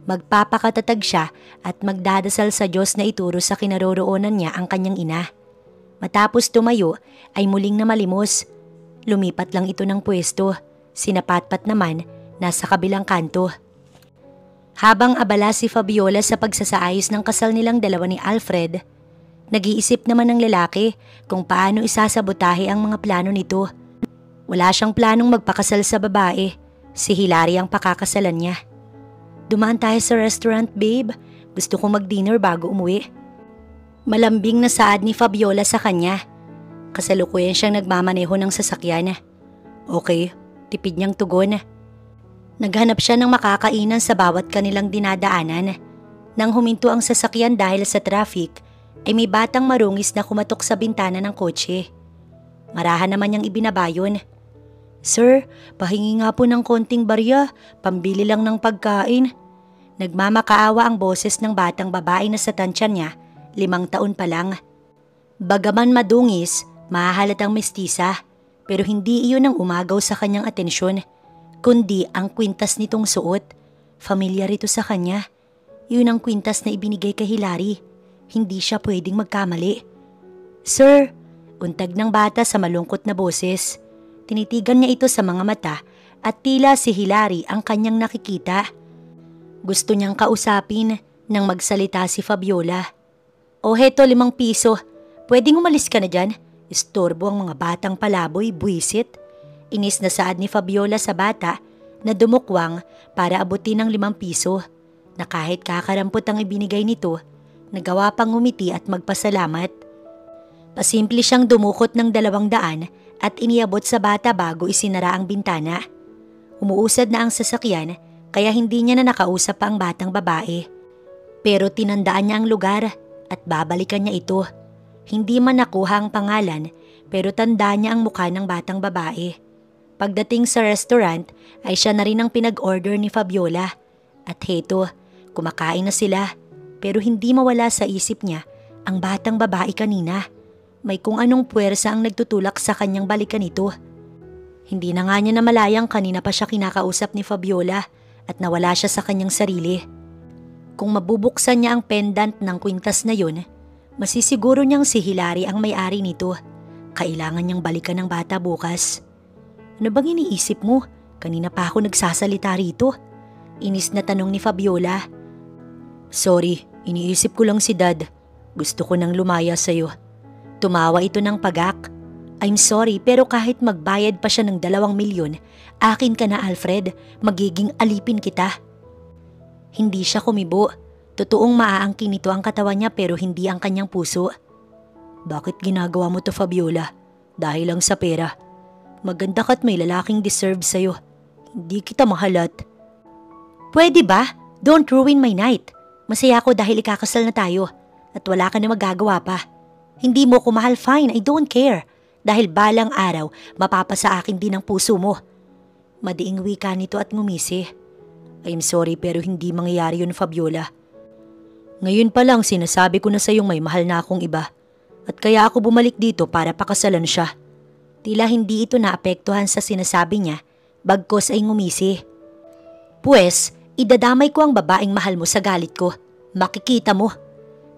Magpapakatatag siya at magdadasal sa Diyos na ituro sa kinaroroonan niya ang kanyang ina. Matapos tumayo ay muling na malimos. Lumipat lang ito ng pwesto. Sina Patpat naman nasa kabilang kanto. Habang abala si Fabiola sa pagsasaayos ng kasal nilang dalawa ni Alfred, nag-iisip naman ng lalaki kung paano isasabotahe ang mga plano nito. Wala siyang planong magpakasal sa babae. Si Hilary ang pakakasalan niya. Dumaan tayo sa restaurant, babe. Gusto kong mag-dinner bago umuwi. Malambing na saad ni Fabiola sa kanya. Kasalukuyan siyang nagmamaneho ng sasakyan. Okay, tipid niyang tugon. Naghanap siya ng makakainan sa bawat kanilang dinadaanan. Nang huminto ang sasakyan dahil sa traffic, ay may batang marungis na kumatok sa bintana ng kotse. Marahan naman niyang ibinabayon. Sir, pahingi nga po ng konting barya, pambili lang ng pagkain. Nagmamakaawa ang boses ng batang babae na sa tansya niya, 5 taon pa lang. Bagaman madungis, mahahalatang mestisa, pero hindi iyon ang umagaw sa kanyang atensyon, kundi ang kwintas nitong suot. Familiar ito sa kanya. Yun ang kwintas na ibinigay kay Hilary. Hindi siya pwedeng magkamali. Sir, untag ng bata sa malungkot na boses. Tinitigan niya ito sa mga mata at tila si Hilary ang kanyang nakikita. Gusto niyang kausapin nang magsalita si Fabiola. Heto 5 piso. Pwedeng umalis ka na dyan. Istorbo ang mga batang palaboy, buwisit. Inis na saad ni Fabiola sa bata na dumukwang para abutin ng 5 piso. Na kahit kakarampot ang ibinigay nito, nagawa pang ngumiti at magpasalamat. Pasimple siyang dumukot ng 200 at iniabot sa bata bago isinara ang bintana. Umuusad na ang sasakyan kaya hindi niya na nakausap pa ang batang babae. Pero tinandaan niya ang lugar at babalikan niya ito. Hindi man nakuha ang pangalan pero tanda niya ang mukha ng batang babae. Pagdating sa restaurant ay siya na rin ang pinag-order ni Fabiola. At heto, kumakain na sila pero hindi mawala sa isip niya ang batang babae kanina. May kung anong puwersa ang nagtutulak sa kanyang balikan ito. Hindi na nga niya namalayang kanina pa siya kinakausap ni Fabiola at nawala siya sa kanyang sarili. Kung mabubuksan niya ang pendant ng kwintas na yun, masisiguro niyang si Hilary ang may-ari nito. Kailangan niyang balikan ng bata bukas. Ano bang iniisip mo? Kanina pa ako nagsasalita rito. Inis na tanong ni Fabiola. Sorry, iniisip ko lang si Dad. Gusto ko nang lumaya sa'yo. Tumawa ito ng pagak. I'm sorry pero kahit magbayad pa siya ng 2 milyon, akin ka na Alfred, magiging alipin kita. Hindi siya kumibo. Totoong maaangkin nito ang katawan niya pero hindi ang kanyang puso. Bakit ginagawa mo to Fabiola? Dahil lang sa pera. Maganda ka't may lalaking deserve sa'yo. Hindi kita mahalat. Pwede ba? Don't ruin my night. Masaya ako dahil ikakasal na tayo. At wala ka na magagawa pa. Hindi mo ko mahal, fine, I don't care. Dahil balang araw, mapapasa akin din ang puso mo. Madiing wika nito at ngumisi. I'm sorry pero hindi mangyayari yun Fabiola. Ngayon pa lang sinasabi ko na sa'yong may mahal na akong iba. At kaya ako bumalik dito para pakasalan siya. Tila hindi ito naapektuhan sa sinasabi niya, bagkos ay ngumisi. Pues, idadamay ko ang babaeng mahal mo sa galit ko. Makikita mo.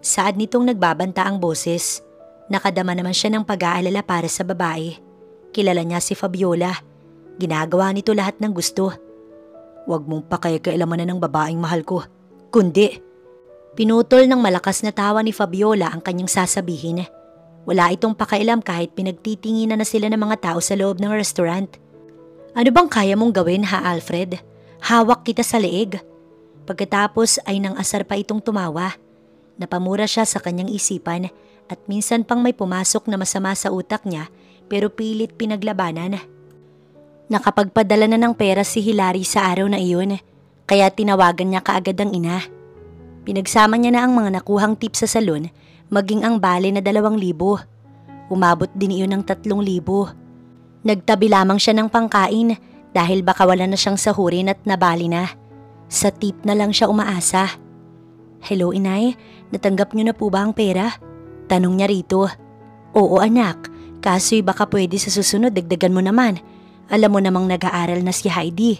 Saad nitong nagbabanta ang boses. Nakadama naman siya ng pag-aalala para sa babae. Kilala niya si Fabiola. Ginagawa nito lahat ng gusto. Huwag mong pakikialaman ng babaeng mahal ko. Kundi, pinutol ng malakas na tawa ni Fabiola ang kanyang sasabihin. Wala itong pakailam kahit pinagtitinginan na sila ng mga tao sa loob ng restaurant. Ano bang kaya mong gawin ha Alfred? Hawak kita sa leeg. Pagkatapos ay nang asar pa itong tumawa. Napamura siya sa kanyang isipan at minsan pang may pumasok na masama sa utak niya pero pilit pinaglabanan. Nakapagpadala na ng pera si Hilary sa araw na iyon kaya tinawagan niya kaagad ang ina. Pinagsama niya na ang mga nakuhang tip sa salon maging ang bale na 2,000. Umabot din iyon ng 3,000. Nagtabi lamang siya ng pangkain dahil baka wala na siyang sahurin at nabali na. Sa tip na lang siya umaasa. Hello inay, natanggap niyo na po ba ang pera? Tanong niya rito. Oo anak, kaso'y baka pwede sa susunod dagdagan mo naman. Alam mo namang nag-aaral na si Heidi.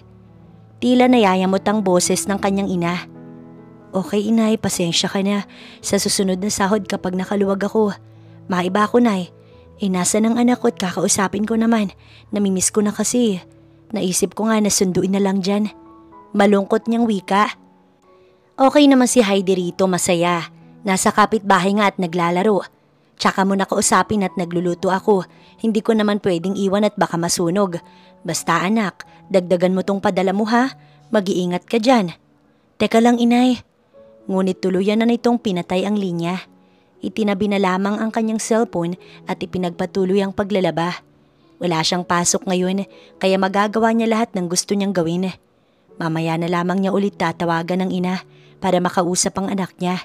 Tila nayayamot ang boses ng kanyang ina. Okay inay, pasensya ka na. Sa susunod na sahod kapag nakaluwag ako. Maiba ako nay. Nasa ng anak ko at kakausapin ko naman. Namimiss ko na kasi. Naisip ko nga na sunduin na lang dyan. Malungkot niyang wika. Okay naman si Heidi rito, masaya. Nasa kapitbahay nga at naglalaro. Tsaka mo nakausapin at nagluluto ako. Hindi ko naman pwedeng iwan at baka masunog. Basta anak, dagdagan mo tong padala mo ha. Mag-iingat ka dyan. Teka lang inay. Ngunit tuluyan na nitong pinatay ang linya. Itinabi na lamang ang kanyang cellphone at ipinagpatuloy ang paglalaba. Wala siyang pasok ngayon kaya magagawa niya lahat ng gusto niyang gawin. Mamaya na lamang niya ulit tatawagan ng ina para makausap ang anak niya.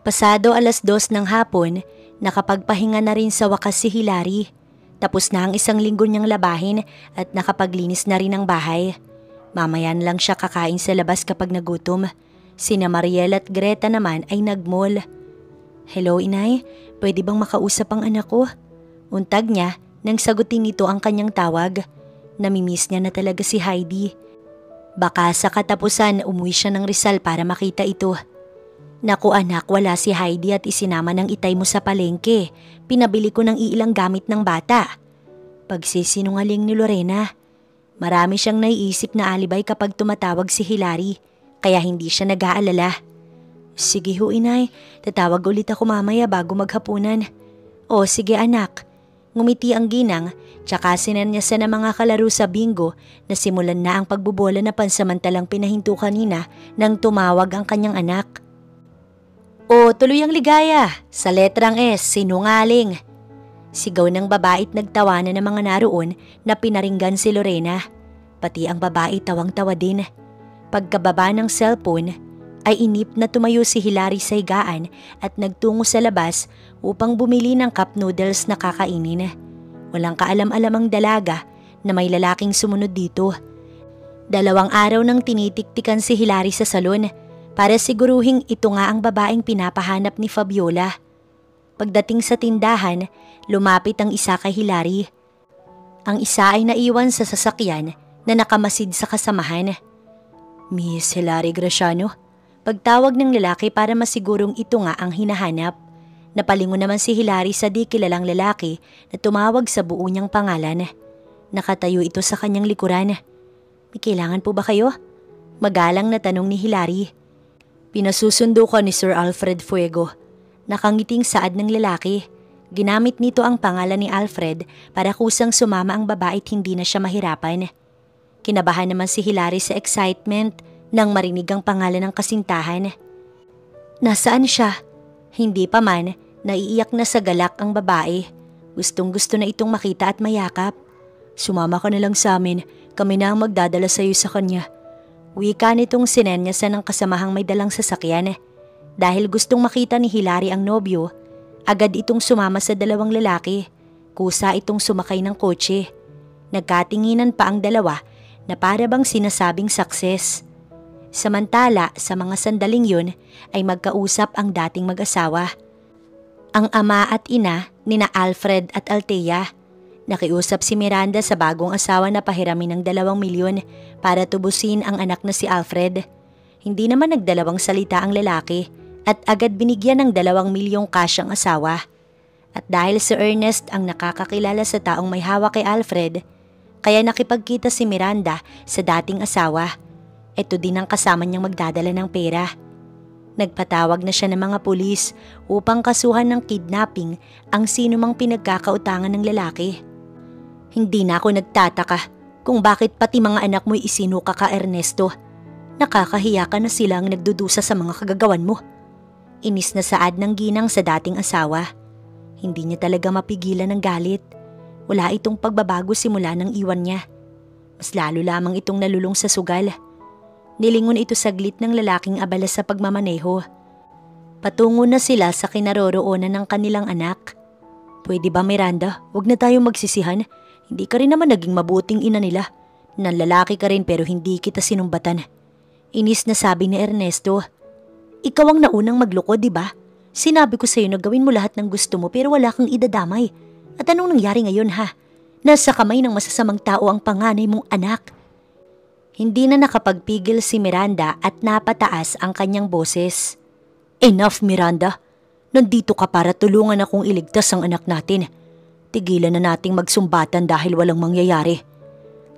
Pasado 2:00 ng hapon, nakapagpahinga na rin sa wakas si Hilary. Tapos na ang 1 linggo niyang labahin at nakapaglinis na rin ang bahay. Mamaya na lang siya kakain sa labas kapag nagutom. Sina Mariel at Greta naman ay nag-mall. Hello inay, pwede bang makausap ang anak ko? Untag niya nang sagutin nito ang kanyang tawag. Namimiss niya na talaga si Heidi. Baka sa katapusan umuwi siya ng Rizal para makita ito. Naku anak, wala si Heidi at isinama ng itay mo sa palengke. Pinabili ko ng iilang gamit ng bata. Pagsisinungaling ni Lorena. Marami siyang naiisip na alibay kapag tumatawag si Hilary. Kaya hindi siya nag-aalala. Sige ho inay, tatawag ulit ako mamaya bago maghapunan. O sige anak. Ngumiti ang ginang, tsaka sinanyasan ng mga kalaro sa bingo na simulan na ang pagbubola na pansamantalang pinahinto kanina nang tumawag ang kanyang anak. O tuloy ang ligaya, sa letrang S, sinungaling. Sigaw ng babae at nagtawanan ng mga naroon na pinaringgan si Lorena. Pati ang babae tawang-tawa din. Pagkababa ng cellphone, ay inip na tumayo si Hilary sa higaan at nagtungo sa labas upang bumili ng cup noodles na kakainin. Walang kaalam-alamang dalaga na may lalaking sumunod dito. 2 araw nang tinitiktikan si Hilary sa salon para siguruhing ito nga ang babaeng pinapahanap ni Fabiola. Pagdating sa tindahan, lumapit ang isa kay Hilary. Ang isa ay naiwan sa sasakyan na nakamasid sa kasamahan. Miss Hilary Graciano, pagtawag ng lalaki para masigurong ito nga ang hinahanap. Napalingon naman si Hilary sa di kilalang lalaki na tumawag sa buo niyang pangalan. Nakatayo ito sa kanyang likuran. May kailangan po ba kayo? Magalang na tanong ni Hilary. Pinasusundo ka ni Sir Alfred Fuego. Nakangiting saad ng lalaki. Ginamit nito ang pangalan ni Alfred para kusang sumama ang babae at hindi na siya mahirapan. Kinabahan naman si Hilary sa excitement nang marinig ang pangalan ng kasintahan. Nasaan siya? Hindi pa man, naiiyak na sa galak ang babae. Gustong-gusto na itong makita at mayakap. Sumama ka na lang sa amin, kami na ang magdadala sa iyo sa kanya. Wika nitong sinenyasan ng kasamahang may dalang sasakyan. Dahil gustong makita ni Hilary ang nobyo, agad itong sumama sa 2 lalaki. Kusa itong sumakay ng kotse. Nagkatinginan pa ang dalawa na para bang sinasabing success. Samantala, sa mga sandaling yun ay magkausap ang dating mag-asawa. Ang ama at ina nina Alfred at Althea. Nakiusap si Miranda sa bagong asawa na pahiramin ng 2 milyon para tubusin ang anak na si Alfred. Hindi naman nagdalawang salita ang lalaki at agad binigyan ng 2 milyong cash ang asawa. At dahil si Ernest ang nakakakilala sa taong may hawak kay Alfred, kaya nakipagkita si Miranda sa dating asawa. Ito din ang kasama niyang magdadala ng pera. Nagpatawag na siya ng mga pulis upang kasuhan ng kidnapping ang sinumang pinagkakautangan ng lalaki. Hindi na ako nagtataka kung bakit pati mga anak mo'y isinuka ka, Ernesto. Nakakahiya ka na sila ang nagdudusa sa mga kagagawan mo. Inis na saad ng ginang sa dating asawa. Hindi niya talaga mapigilan ng galit. Wala itong pagbabago simula ng iwan niya. Mas lalo lamang itong nalulong sa sugal. Nilingon ito saglit ng lalaking abala sa pagmamaneho. Patungo na sila sa kinaroroonan ng kanilang anak. Pwede ba, Miranda? Huwag na tayong magsisihan. Hindi ka rin naman naging mabuting ina nila. Nanlalaki ka rin pero hindi kita sinumbatan. Inis na sabi ni Ernesto. Ikaw ang naunang magloko, di ba? Sinabi ko sa'yo na gawin mo lahat ng gusto mo pero wala kang idadamay. At anong nangyari ngayon, ha? Nasa kamay ng masasamang tao ang panganay mong anak. Hindi na nakapagpigil si Miranda at napataas ang kanyang boses. Enough, Miranda. Nandito ka para tulungan akong iligtas ang anak natin. Tigilan na nating magsumbatan dahil walang mangyayari.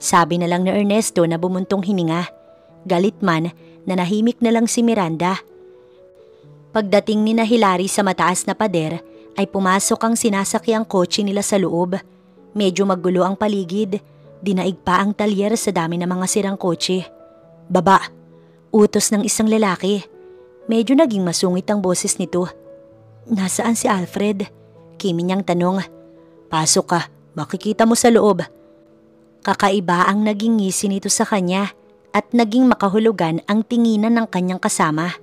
Sabi na lang ni Ernesto na bumuntong hininga. Galit man, nanahimik na lang si Miranda. Pagdating ni Hilary sa mataas na pader, ay pumasok ang sinasakyang kotse nila sa loob. Medyo magulo ang paligid. Dinaig pa ang talyer sa dami ng mga sirang kotse. Baba, utos ng isang lalaki. Medyo naging masungit ang boses nito. Nasaan si Alfred? Kimi niyang tanong. Pasok ka, makikita mo sa loob. Kakaiba ang naging ngisi nito sa kanya at naging makahulugan ang tinginan ng kanyang kasama.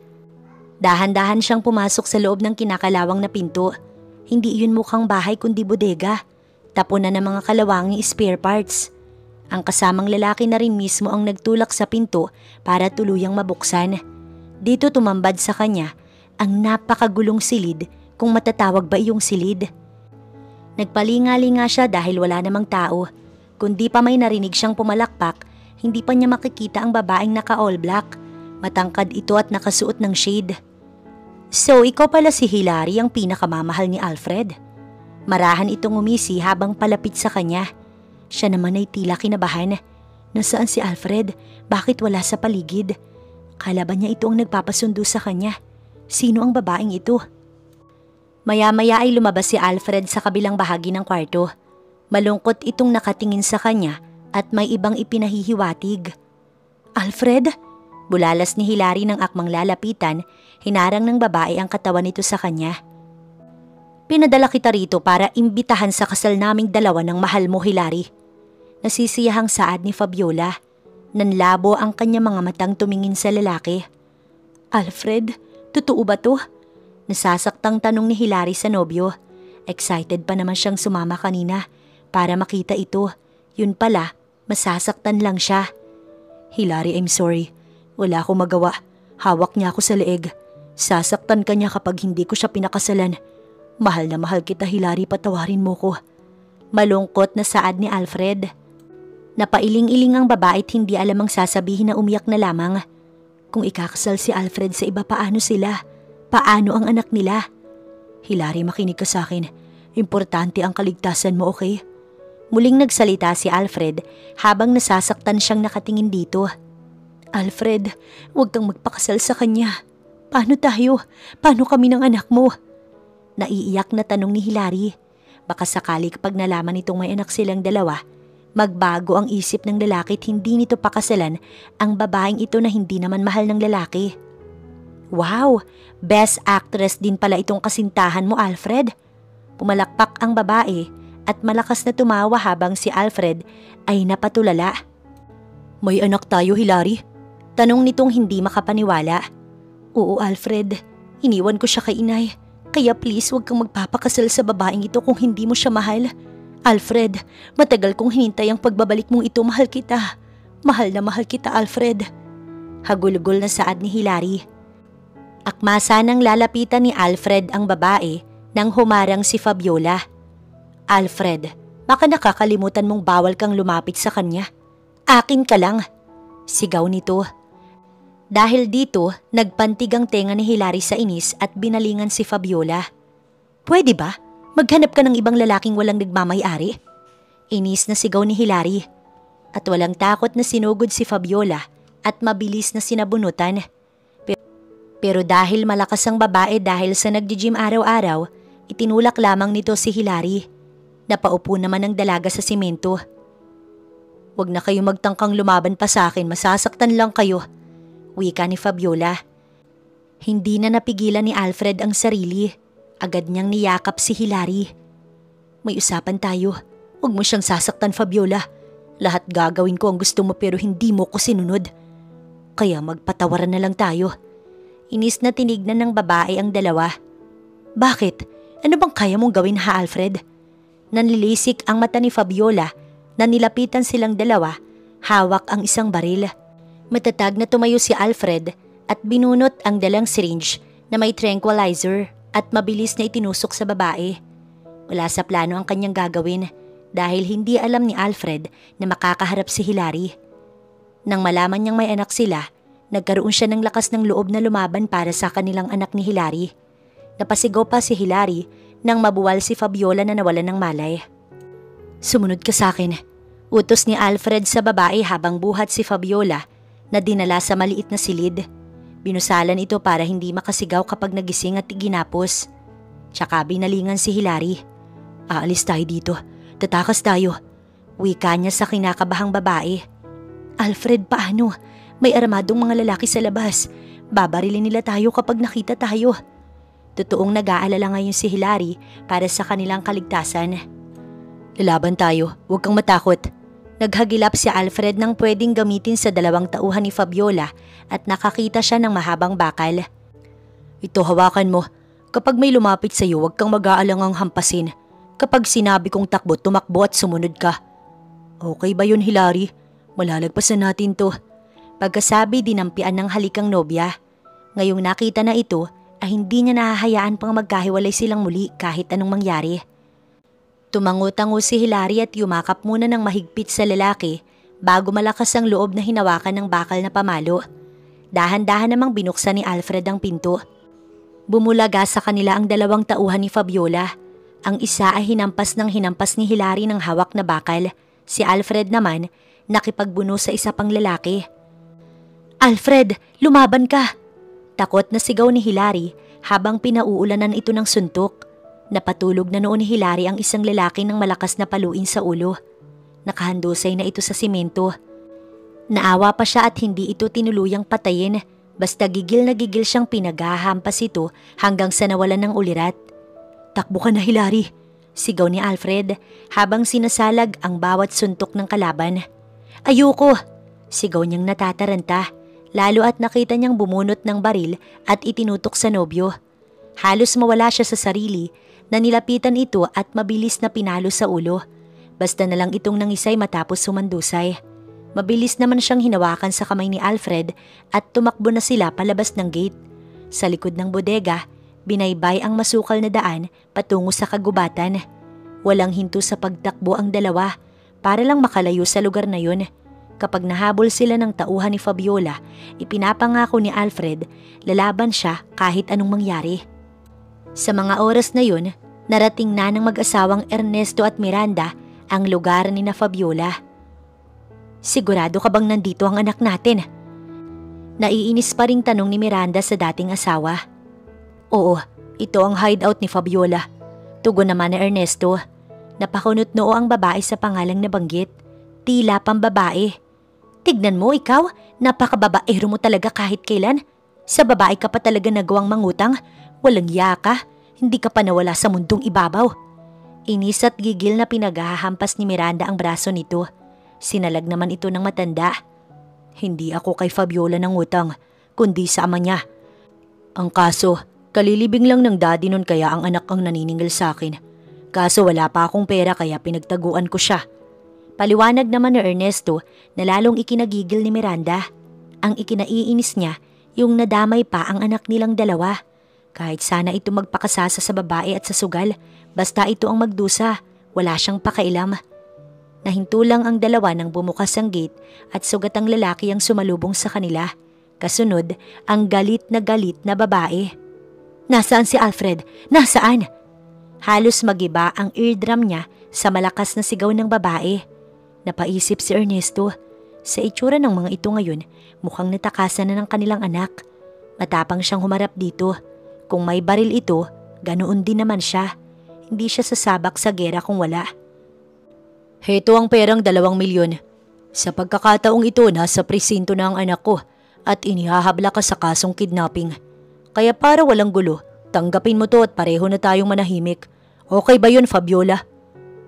Dahan-dahan siyang pumasok sa loob ng kinakalawang na pinto. Hindi iyon mukhang bahay kundi bodega. Tapunan ng mga kalawanging spare parts. Ang kasamang lalaki na rin mismo ang nagtulak sa pinto para tuluyang mabuksan. Dito tumambad sa kanya ang napakagulong silid, kung matatawag ba iyong silid. Nagpalingali nga siya dahil wala namang tao. Kundi pa may narinig siyang pumalakpak, hindi pa niya makikita ang babaeng naka-all black. Matangkad ito at nakasuot ng shade. So ikaw pala si Hilary, ang pinakamamahal ni Alfred? Marahan itong umisi habang palapit sa kanya. Siya naman ay tila kinabahan. Nasaan si Alfred? Bakit wala sa paligid? Kala ba niya ito ang nagpapasundo sa kanya? Sino ang babaeng ito? Maya-maya ay lumabas si Alfred sa kabilang bahagi ng kwarto. Malungkot itong nakatingin sa kanya at may ibang ipinahihiwatig. Alfred? Bulalas ni Hilary ng akmang lalapitan, hinarang ng babae ang katawan nito sa kanya. Pinadala kita rito para imbitahan sa kasal naming dalawa ng mahal mo, Hilary. Nasisiyahang saad ni Fabiola. Nanlabo ang kanyang mga matang tumingin sa lalaki. Alfred, totoo ba to? Nasasaktang tanong ni Hilary sa nobyo. Excited pa naman siyang sumama kanina para makita ito. Yun pala, masasaktan lang siya. Hilary, I'm sorry. Wala akong magawa. Hawak niya ako sa leeg. Sasaktan ka niya kapag hindi ko siya pinakasalan. Mahal na mahal kita, Hilary, patawarin mo ko. Malungkot na saad ni Alfred. Napailing-iling ang babae at hindi alam ang sasabihin na umiyak na lamang. Kung ikakasal si Alfred sa iba, paano sila? Paano ang anak nila? Hilary, makinig ka sa akin. Importante ang kaligtasan mo, okay? Muling nagsalita si Alfred habang nasasaktan siyang nakatingin dito. Alfred, huwag kang magpakasal sa kanya. Paano tayo? Paano kami ng anak mo? Naiiyak na tanong ni Hilary. Baka sakali kapag nalaman nitong may anak silang dalawa, magbago ang isip ng lalaki at hindi nito pakasalan ang babaeng ito na hindi naman mahal ng lalaki. Wow! Best actress din pala itong kasintahan mo, Alfred. Pumalakpak ang babae at malakas na tumawa habang si Alfred ay napatulala. May anak tayo, Hilary? Tanong nitong hindi makapaniwala. Oo, Alfred. Iniwan ko siya kay inay. Kaya please huwag kang magpapakasal sa babaeng ito kung hindi mo siya mahal. Alfred, matagal kong hinintay ang pagbabalik mong ito. Mahal kita. Mahal na mahal kita, Alfred. Hagulgol na saad ni Hilary. Akmasa nang lalapitan ni Alfred ang babae nang humarang si Fabiola. Alfred, baka nakakalimutan mong bawal kang lumapit sa kanya. Akin ka lang. Sigaw nito. Dahil dito, nagpantig ang tenga ni Hilary sa inis at binalingan si Fabiola. Pwede ba? Maghanap ka ng ibang lalaking walang nagmamay-ari? Inis na sigaw ni Hilary. At walang takot na sinugod si Fabiola at mabilis na sinabunutan. Pero dahil malakas ang babae dahil sa nagdi-gym araw-araw, itinulak lamang nito si Hilary. Napaupo naman ang dalaga sa simento. Huwag na kayo magtangkang lumaban pa sa akin, masasaktan lang kayo. Wika ni Fabiola. Hindi na napigilan ni Alfred ang sarili. Agad niyang niyakap si Hilary. May usapan tayo. Huwag mo siyang sasaktan, Fabiola. Lahat gagawin ko ang gusto mo pero hindi mo ko sinunod. Kaya magpatawaran na lang tayo. Inis na tinignan ng babae ang dalawa. Bakit? Ano bang kaya mong gawin, ha, Alfred? Nanlilisik ang mata ni Fabiola na nilapitan silang dalawa, hawak ang isang baril. Matatag na tumayo si Alfred at binunot ang dalang syringe na may tranquilizer at mabilis na itinusok sa babae. Wala sa plano ang kanyang gagawin dahil hindi alam ni Alfred na makakaharap si Hilary. Nang malaman niyang may anak sila, nagkaroon siya ng lakas ng loob na lumaban para sa kanilang anak ni Hilary. Napasigaw pa si Hilary nang mabuwal si Fabiola na nawalan ng malay. Sumunod ka sa akin. Utos ni Alfred sa babae habang buhat si Fabiola na dinala sa maliit na silid. Binusalan ito para hindi makasigaw kapag nagising at ginapos. Tsaka binalingan si Hilary. Aalis tayo dito. Tatakas tayo. Wika niya sa kinakabahang babae. Alfred, paano? May armadong mga lalaki sa labas. Babarilin nila tayo kapag nakita tayo. Totoong nag-aalala ngayon si Hilary para sa kanilang kaligtasan. Lalaban tayo, huwag kang matakot. Naghagilap si Alfred nang pwedeng gamitin sa 2 tauhan ni Fabiola at nakakita siya ng mahabang bakal. Ito, hawakan mo. Kapag may lumapit sa iyo, huwag kang mag-aalangang hampasin. Kapag sinabi kong takbo, tumakbo at sumunod ka. Okay ba yun, Hilary? Malalagpasan natin to. Pagkasabi, dinampian ng halikang nobya. Ngayong nakita na ito, ay hindi niya nahahayaan pang magkahiwalay silang muli kahit anong mangyari. Tumango-tango si Hilary at yumakap muna ng mahigpit sa lalaki bago malakas ang loob na hinawakan ng bakal na pamalo. Dahan-dahan namang binuksan ni Alfred ang pinto. Bumulaga sa kanila ang 2 tauhan ni Fabiola. Ang isa ay hinampas ni Hilary ng hawak na bakal. Si Alfred naman nakipagbuno sa isa pang lalaki. Alfred, lumaban ka! Takot na sigaw ni Hilary habang pinauulanan ito ng suntok. Napatulog na noon ni Hilary ang isang lalaki ng malakas na paluin sa ulo. Nakahandusay na ito sa simento. Naawa pa siya at hindi ito tinuluyang patayin, basta gigil na gigil siyang pinaghahampas ito hanggang sa nawalan ng ulirat. Takbo ka na, Hilary, sigaw ni Alfred habang sinasalag ang bawat suntok ng kalaban. Ayoko, sigaw niyang natataranta. lalo at nakita niyang bumunot ng baril at itinutok sa nobyo. Halos mawala siya sa sarili na nilapitan ito at mabilis na pinalo sa ulo. Basta na lang itong nangisay matapos sumandusay. Mabilis naman siyang hinawakan sa kamay ni Alfred at tumakbo na sila palabas ng gate. Sa likod ng bodega, binaybay ang masukal na daan patungo sa kagubatan. Walang hinto sa pagtakbo ang dalawa para lang makalayo sa lugar na yun. Kapag nahabol sila ng tauhan ni Fabiola, ipinapangako ni Alfred lalaban siya kahit anong mangyari. Sa mga oras na yun, narating na ng mag-asawang Ernesto at Miranda ang lugar ni na Fabiola. Sigurado ka bang nandito ang anak natin? Naiinis pa ring tanong ni Miranda sa dating asawa. Oo, ito ang hideout ni Fabiola. Tugon naman ni Ernesto. Napakunot noo ang babae sa pangalang nabanggit. Tila pambabae. Tignan mo ikaw, napakababaero mo talaga kahit kailan. Sa babae ka pa talaga nagawang mangutang. Walang iya ka, hindi ka pa nawala sa mundong ibabaw. Inis at gigil na pinaghahampas ni Miranda ang braso nito. Sinalag naman ito ng matanda. Hindi ako kay Fabiola nangutang, kundi sa ama niya. Ang kaso, kalilibing lang ng daddy nun kaya ang anak ang naniningil sa akin. Kaso wala pa akong pera kaya pinagtaguan ko siya. Paliwanag naman ni Ernesto na lalong ikinagigil ni Miranda. Ang ikinaiinis niya, yung nadamay pa ang anak nilang dalawa. Kahit sana ito magpakasasa sa babae at sa sugal, basta ito ang magdusa, wala siyang pakailam. Nahinto lang ang dalawa nang bumukas ang gate at sugat ang lalaki ang sumalubong sa kanila. Kasunod, ang galit na babae. Nasaan si Alfred? Nasaan? Halos magiba ang eardrum niya sa malakas na sigaw ng babae. Napaisip si Ernesto. Sa itsura ng mga ito ngayon, mukhang natakasan na ng kanilang anak. Matapang siyang humarap dito. Kung may baril ito, ganoon din naman siya. Hindi siya sasabak sa gera kung wala. Heto ang perang 2 milyon. Sa pagkakataong ito, nasa presinto na ang anak ko at inihahabla ka sa kasong kidnapping. Kaya para walang gulo, tanggapin mo to at pareho na tayong manahimik. Okay ba yun, Fabiola?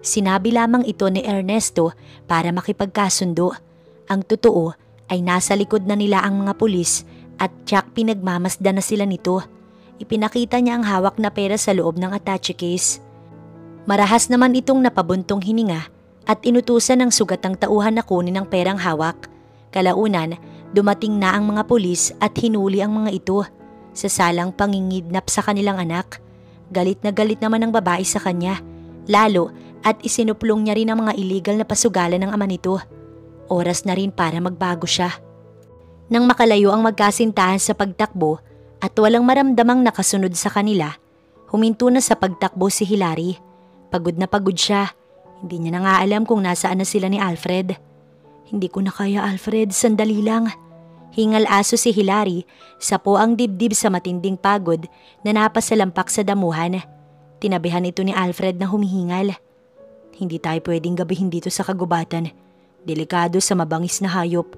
Sinabi lamang ito ni Ernesto para makipagkasundo. Ang totoo ay nasa likod na nila ang mga pulis at tsak pinagmamasdan na sila nito. Ipinakita niya ang hawak na pera sa loob ng attache case. Marahas naman itong napabuntong hininga at inutusan ng sugatang tauhan na kunin ang perang hawak. Kalaunan, dumating na ang mga pulis at hinuli ang mga ito sa salang pangingidnap sa kanilang anak. Galit naman ang babae sa kanya, lalo at isinuplong niya rin ang mga illegal na pasugalan ng ama nito. Oras na rin para magbago siya. Nang makalayo ang magkasintahan sa pagtakbo, at walang maramdamang nakasunod sa kanila, huminto na sa pagtakbo si Hilary. Pagod na pagod siya. Hindi niya na nga alam kung nasaan na sila ni Alfred. Hindi ko na kaya, Alfred, sandali lang. Hingal aso si Hilary, sapo ang dibdib sa matinding pagod na napasalampak sa damuhan. Tinabihan ito ni Alfred na humihingal. Hindi tayo pwedeng gabihin dito sa kagubatan. Delikado sa mabangis na hayop.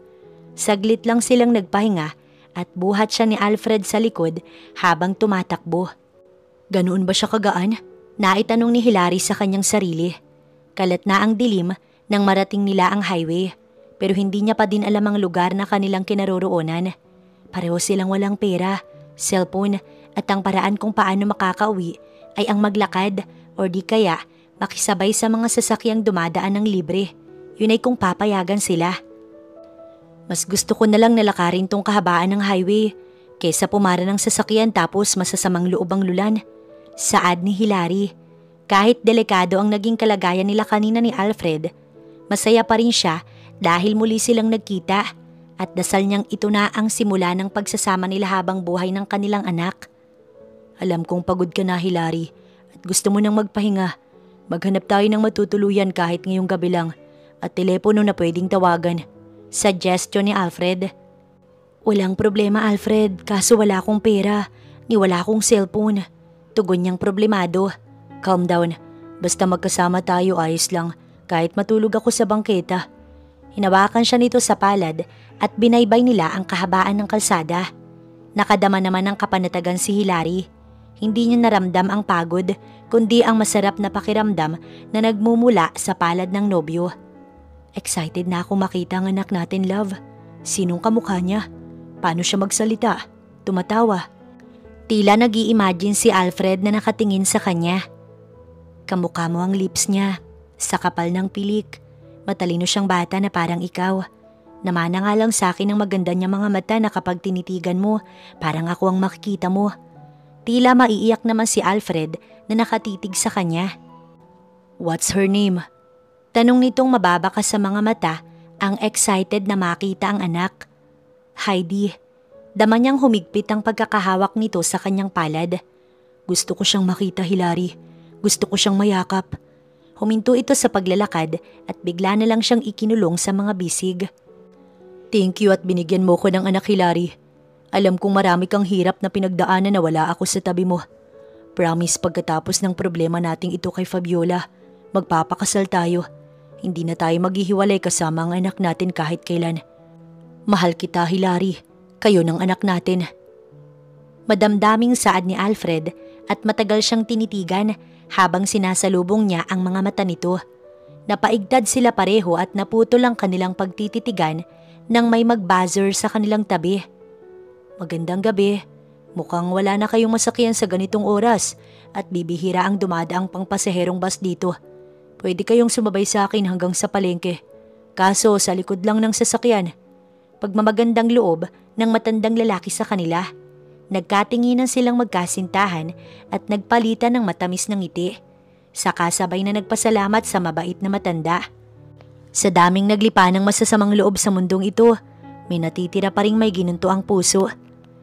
Saglit lang silang nagpahinga at buhat siya ni Alfred sa likod habang tumatakbo. Ganoon ba siya kagaan? Naitanong ni Hilary sa kanyang sarili. Kalat na ang dilim nang marating nila ang highway, pero hindi niya pa din alam ang lugar na kanilang kinaroroonan. Pareho silang walang pera, cellphone at ang paraan kung paano makakauwi ay ang maglakad o di kaya makisabay sa mga sasakyang dumadaan ng libre. Yun ay kung papayagan sila. Mas gusto ko na lang nalakarin tong kahabaan ng highway kaysa pumara ng sasakyan tapos masasamang loob ang lulan. Saad ni Hilary. Kahit delikado ang naging kalagayan nila kanina ni Alfred, masaya pa rin siya dahil muli silang nagkita at dasal niyang ito na ang simula ng pagsasama nila habang buhay ng kanilang anak. Alam kong pagod ka na, Hilary, at gusto mo nang magpahinga. Maghanap tayo ng matutuluyan kahit ngayong gabi lang at telepono na pwedeng tawagan. Suggestion ni Alfred. Walang problema, Alfred, kaso wala akong pera, ni wala akong cellphone. Tugon niyang problemado. Calm down, basta magkasama tayo ayos lang kahit matulog ako sa bangketa. Hinawakan siya nito sa palad at binaybay nila ang kahabaan ng kalsada. Nakadama naman ng kapanatagan si Hilary. Hindi niya naramdam ang pagod kundi ang masarap na pakiramdam na nagmumula sa palad ng nobyo. Excited na ako makita ang anak natin, love. Sinong kamukha niya? Paano siya magsalita? Tumatawa. Tila nag-i-imagine si Alfred na nakatingin sa kanya. Kamukha mo ang lips niya, sa kapal ng pilik. Matalino siyang bata na parang ikaw. Namana nga lang sa akin ang maganda niya mga mata na kapag tinitigan mo, parang ako ang makikita mo. Tila maiiyak naman si Alfred na nakatitig sa kanya. What's her name? Tanong nitong mababakas sa mga mata, ang excited na makita ang anak. Heidi. Dama niyang humigpit ang pagkakahawak nito sa kanyang palad. Gusto ko siyang makita, Hilary. Gusto ko siyang mayakap. Huminto ito sa paglalakad at bigla na lang siyang ikinulong sa mga bisig. Thank you at binigyan mo ko ng anak, Hilary. Alam kong marami kang hirap na pinagdaanan na wala ako sa tabi mo. Promise pagkatapos ng problema nating ito kay Fabiola, magpapakasal tayo. Hindi na tayo maghihiwalay kasama ang anak natin kahit kailan. Mahal kita, Hilary. Kayo ng anak natin. Madamdaming saad ni Alfred at matagal siyang tinitigan habang sinasalubong niya ang mga mata nito. Napaigtad sila pareho at naputol ang kanilang pagtititigan nang may mag-buzzer sa kanilang tabi. Magandang gabi. Mukhang wala na kayong masakyan sa ganitong oras at bibihira ang dumadaang pangpasaherong bus dito. Pwede kayong sumabay sa akin hanggang sa palengke. Kaso sa likod lang ng sasakyan. Pagmamagandang loob ng matandang lalaki sa kanila. Nagkatinginan silang magkasintahan at nagpalitan ng matamis ng ngiti. Saka sabay na nagpasalamat sa mabait na matanda. Sa daming naglipa ng masasamang loob sa mundong ito, may natitira pa ring may ginunto ang puso.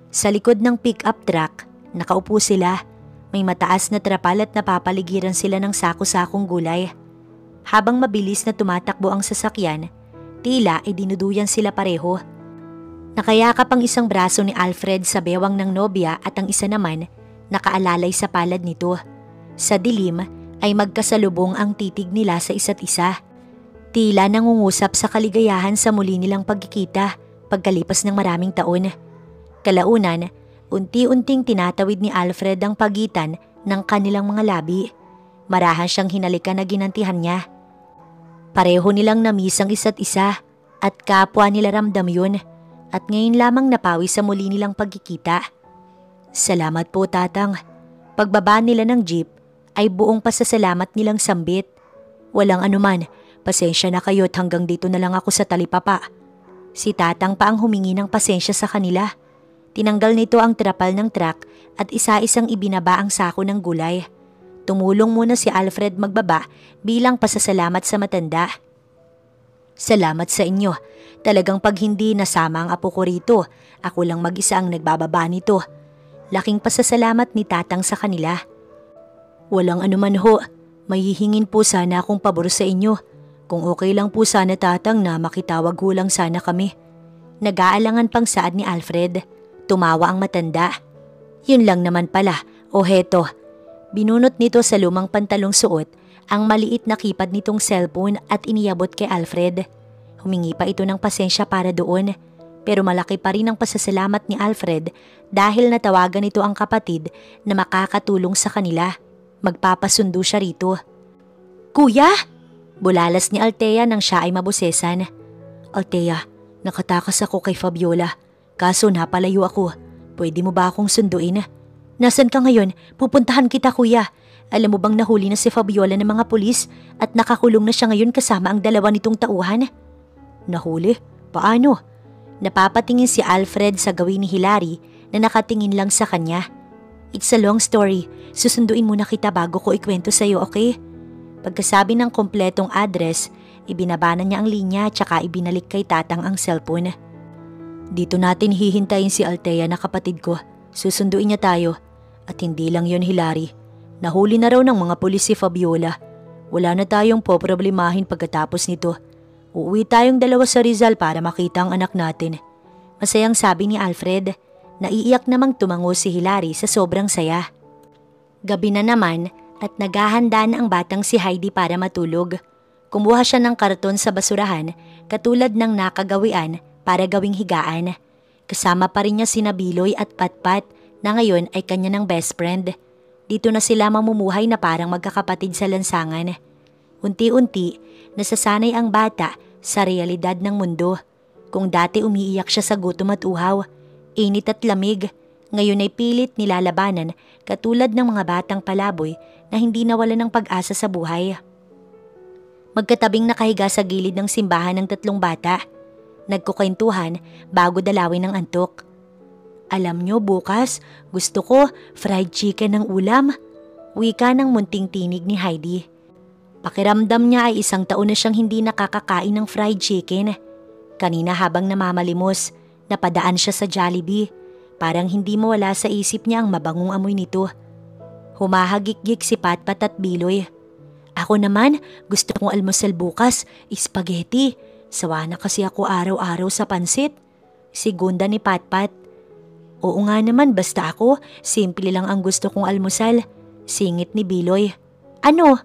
Sa likod ng pick-up truck, nakaupo sila. May mataas na trapal at napapaligiran sila ng sako-sakong gulay. Habang mabilis na tumatakbo ang sasakyan, tila ay dinuduyan sila pareho. Nakayakap ang isang braso ni Alfred sa bewang ng nobya at ang isa naman nakaalalay sa palad nito. Sa dilim ay magkasalubong ang titig nila sa isa't isa. Tila nangungusap sa kaligayahan sa muli nilang pagkikita pagkalipas ng maraming taon. Kalaunan, unti-unting tinatawid ni Alfred ang pagitan ng kanilang mga labi. Marahan siyang hinalikan na ginantihan niya. Pareho nilang namiss ang isa't isa at kapwa nila ramdam yun at ngayon lamang napawi sa muli nilang pagkikita. Salamat po, Tatang. Pagbaba nila ng jeep ay buong pasasalamat nilang sambit. Walang anuman, pasensya na kayo at hanggang dito na lang ako sa talipapa. Si Tatang pa ang humingi ng pasensya sa kanila. Tinanggal nito ang trapal ng truck at isa-isang ibinaba ang sako ng gulay. Tumulong muna si Alfred magbaba bilang pasasalamat sa matanda. Salamat sa inyo. Talagang pag hindi nasama ang apo ko rito, ako lang mag-isa ang nagbababa nito. Laking pasasalamat ni Tatang sa kanila. Walang anuman ho. Mahihingin po sana akong pabor sa inyo. Kung okay lang po sana, Tatang, na makitawag ho lang sana kami. Nag-aalangan pang saad ni Alfred. Tumawa ang matanda. Yun lang naman pala. O heto. Binunot nito sa lumang pantalong suot ang maliit na keypad nitong cellphone at iniyabot kay Alfred. Humingi pa ito ng pasensya para doon. Pero malaki pa rin ang pasasalamat ni Alfred dahil natawagan nito ang kapatid na makakatulong sa kanila. Magpapasundo siya rito. Kuya! Bulalas ni Althea nang siya ay mabusesan. Althea, nakatakas ako kay Fabiola. Kaso napalayo ako. Pwede mo ba akong sunduin? Nasaan ka ngayon? Pupuntahan kita, kuya. Alam mo bang nahuli na si Fabiola ng mga pulis at nakakulong na siya ngayon kasama ang dalawa nitong tauhan? Nahuli? Paano? Napapatingin si Alfred sa gawin ni Hilary na nakatingin lang sa kanya. It's a long story. Susunduin muna kita bago ko ikwento sa'yo, okay? Pagkasabi ng kompletong address, ibinabana niya ang linya at saka ibinalik kay Tatang ang cellphone. Dito natin hihintayin si Althea na kapatid ko. Susunduin niya tayo. At hindi lang yun, Hilary. Nahuli na raw ng mga pulis si Fabiola. Wala na tayong poproblemahin pagkatapos nito. Uuwi tayong dalawa sa Rizal para makita ang anak natin. Masayang sabi ni Alfred. Naiiyak namang tumango si Hilary sa sobrang saya. Gabi na naman at naghahanda na ang batang si Heidi para matulog. Kumuha siya ng karton sa basurahan katulad ng nakagawian para gawing higaan. Kasama pa rin niya sina Biloy at Patpat na ngayon ay kanya ng best friend. Dito na sila mamumuhay na parang magkakapatid sa lansangan. Unti-unti, nasasanay ang bata sa realidad ng mundo. Kung dati umiiyak siya sa gutom at uhaw, Init at lamig, ngayon ay pilit nilalabanan katulad ng mga batang palaboy na hindi nawalan ng pag-asa sa buhay. Magkatabing nakahiga sa gilid ng simbahan ng 3 bata. Nagkukwentuhan bago dalawin ng antok. Alam nyo bukas, gusto ko fried chicken ng ulam. Wika ng munting tinig ni Heidi. Pakiramdam niya ay 1 taon na siyang hindi nakakakain ng fried chicken. Kanina habang namamalimos, napadaan siya sa Jollibee. Parang hindi mawala sa isip niya ang mabangong amoy nito. Humahagik-gik si Patpat at Biloy. Ako naman, gusto kong almusal bukas, spaghetti. Sawa na kasi ako araw-araw sa pansit. Segunda ni Patpat. Oo nga naman, basta ako, simple lang ang gusto kong almusal. Singit ni Biloy. Ano?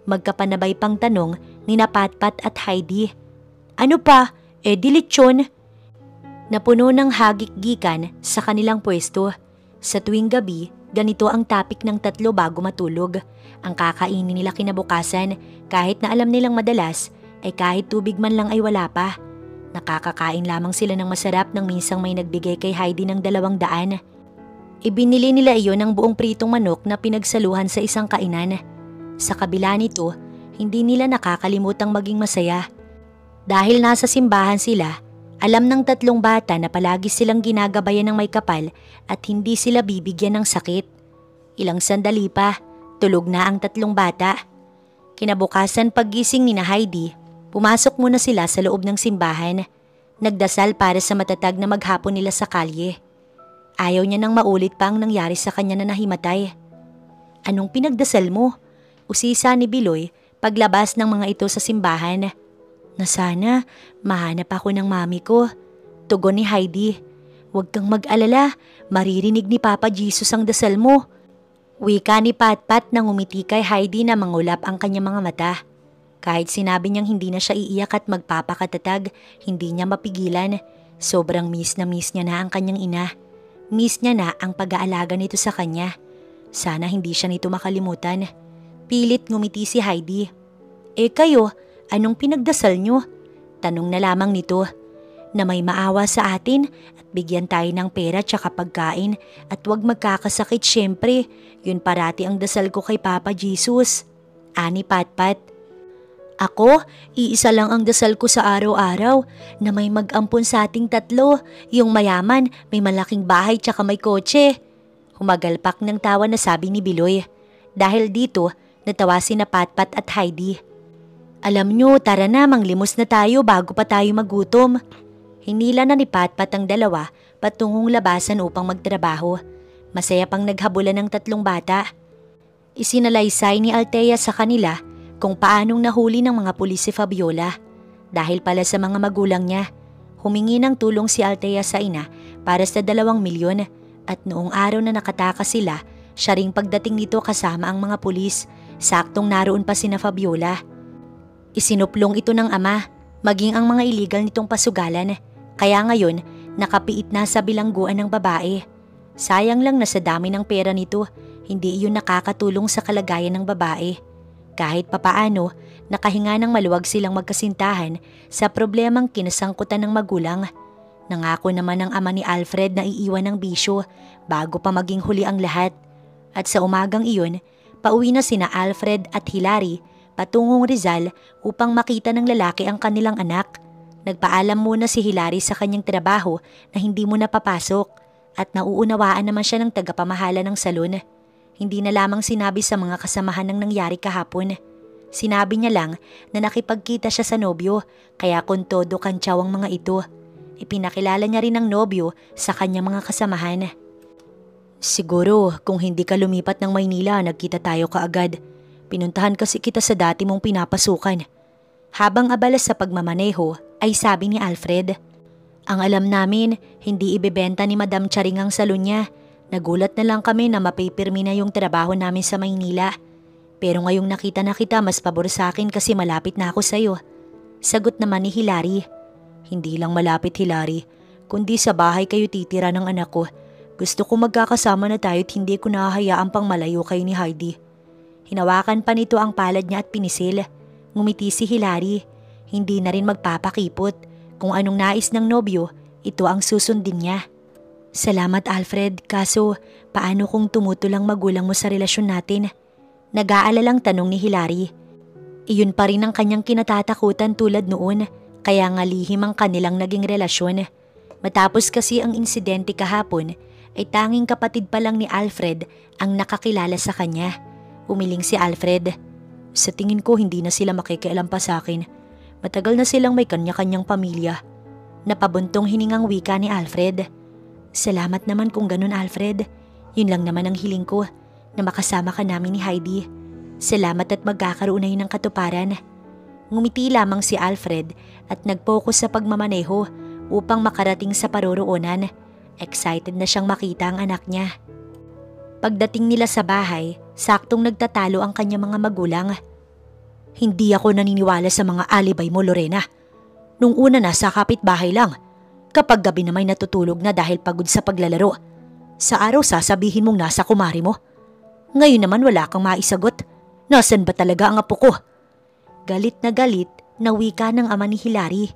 Magkapanabay pang tanong ni na Patpat at Heidi. Ano pa? Di lechon. Napuno ng hagik-gikan sa kanilang pwesto. Sa tuwing gabi, ganito ang topic ng 3 bago matulog. Ang kakainin nila kinabukasan kahit na alam nilang madalas ay kahit tubig man lang ay wala pa. Nakakakain lamang sila ng masarap nang minsang may nagbigay kay Heidi ng 200. Ibinili nila iyon ng buong pritong manok na pinagsaluhan sa isang kainan. Sa kabila nito, hindi nila nakakalimutang maging masaya. Dahil nasa simbahan sila, alam ng 3 bata na palagi silang ginagabayan ng may kapal at hindi sila bibigyan ng sakit. Ilang sandali pa, tulog na ang 3 bata. Kinabukasan paggising ni na Heidi, pumasok muna sila sa loob ng simbahan. Nagdasal para sa matatag na maghapon nila sa kalye. Ayaw niya nang maulit pa ang nangyari sa kanya na nahimatay. Anong pinagdasal mo? Usisa ni Biloy paglabas ng mga ito sa simbahan. Na sana mahanap ako ng mami ko. Tugon ni Heidi. Huwag kang mag-alala, maririnig ni Papa Jesus ang dasal mo. Wika ni Patpat nang umiti kay Heidi na mangulap ang kanyang mga mata. Kahit sinabi niyang hindi na siya iiyak at magpapakatatag, hindi niya mapigilan. Sobrang miss niya na ang kanyang ina. Miss niya na ang pag-aalaga nito sa kanya. Sana hindi siya nito makalimutan. Pilit ngumiti si Heidi. Kayo, anong pinagdasal niyo? Tanong na lamang nito. Na may maawa sa atin at bigyan tayo ng pera tsaka pagkain at huwag magkakasakit syempre. Yun parati ang dasal ko kay Papa Jesus. Ani Patpat. Ako, iisa lang ang dasal ko sa araw-araw na may mag-ampon sa ating 3. Yung mayaman, may malaking bahay tsaka may kotse. Humagalpak ng tawa na sabi ni Biloy. Dahil dito, natawa si na Patpat at Heidi. Alam nyo, tara na, manglimos na tayo bago pa tayo magutom. Hinila na ni Patpat ang 2 patungong labasan upang magtrabaho. Masaya pang naghabulan ng 3 bata. Isinalaysay ni Althea sa kanila kung paanong nahuli ng mga pulis si Fabiola. Dahil pala sa mga magulang niya, humingi ng tulong si Althea sa ina para sa 2 milyon at noong araw na nakatakas sila, siya ring pagdating nito kasama ang mga pulis, saktong naroon pa sina Fabiola. Isinuplong ito ng ama, maging ang mga iligal nitong pasugalan, kaya ngayon nakapiit na sa bilangguan ng babae. Sayang lang na sa dami ng pera nito, hindi iyon nakakatulong sa kalagayan ng babae. Kahit papaano, nakahinga ng maluwag silang magkasintahan sa problemang kinasangkutan ng magulang. Nangako naman ng ama ni Alfred na iiwan ng bisyo bago pa maging huli ang lahat. At sa umagang iyon, pauwi na sina Alfred at Hilary patungong Rizal upang makita ng lalaki ang kanilang anak. Nagpaalam muna si Hilary sa kanyang trabaho na hindi muna papasok at nauunawaan naman siya ng tagapamahala ng salon. Hindi na lamang sinabi sa mga kasamahan ng nangyari kahapon. Sinabi niya lang na nakipagkita siya sa nobyo kaya kung todo kantsaw ang mga ito. Ipinakilala niya rin ang nobyo sa kanyang mga kasamahan. Siguro kung hindi ka lumipat ng Maynila nagkita tayo kaagad. Pinuntahan kasi kita sa dati mong pinapasukan. Habang abala sa pagmamaneho ay sabi ni Alfred. Ang alam namin, hindi ibebenta ni Madam Charing ang salon niya. Nagulat na lang kami na mapipirmi na yung trabaho namin sa Maynila. Pero ngayong nakita na kita mas pabor sa akin kasi malapit na ako sa'yo. Sagot naman ni Hilary. Hindi lang malapit Hilary, kundi sa bahay kayo titira ng anak ko. Gusto ko magkakasama na tayo at hindi ko nahahayaan pang malayo kayo ni Heidi. Hinawakan pa nito ang palad niya at pinisil. Ngumiti si Hilary. Hindi na rin magpapakipot. Kung anong nais ng nobyo, ito ang susundin niya. Salamat Alfred, kaso paano kung tumutulang magulang mo sa relasyon natin? Nag-aalalang tanong ni Hilary. Iyon pa rin ang kanyang kinatatakutan tulad noon, kaya nga lihim ang kanilang naging relasyon. Matapos kasi ang insidente kahapon, ay tanging kapatid pa lang ni Alfred ang nakakilala sa kanya. Umiling si Alfred. Sa tingin ko hindi na sila makikialam pa sa akin. Matagal na silang may kanya-kanyang pamilya. Napabuntong hiningang wika ni Alfred. Salamat naman kung ganun Alfred. Yun lang naman ang hiling ko, na makasama ka namin ni Heidi. Salamat at magkakaroon na yun ng katuparan. Ngumiti lamang si Alfred at nag-focus sa pagmamaneho upang makarating sa paroroonan. Excited na siyang makita ang anak niya. Pagdating nila sa bahay, saktong nagtatalo ang kanyang mga magulang. Hindi ako naniniwala sa mga alibay mo, Lorena. Nung una nasa kapitbahay lang. Kapag gabi na may natutulog na dahil pagod sa paglalaro. Sa araw sasabihin mong nasa kumari mo. Ngayon naman wala kang maisagot. Nasaan ba talaga ang apo ko? Galit na wika ng ama ni Hilary.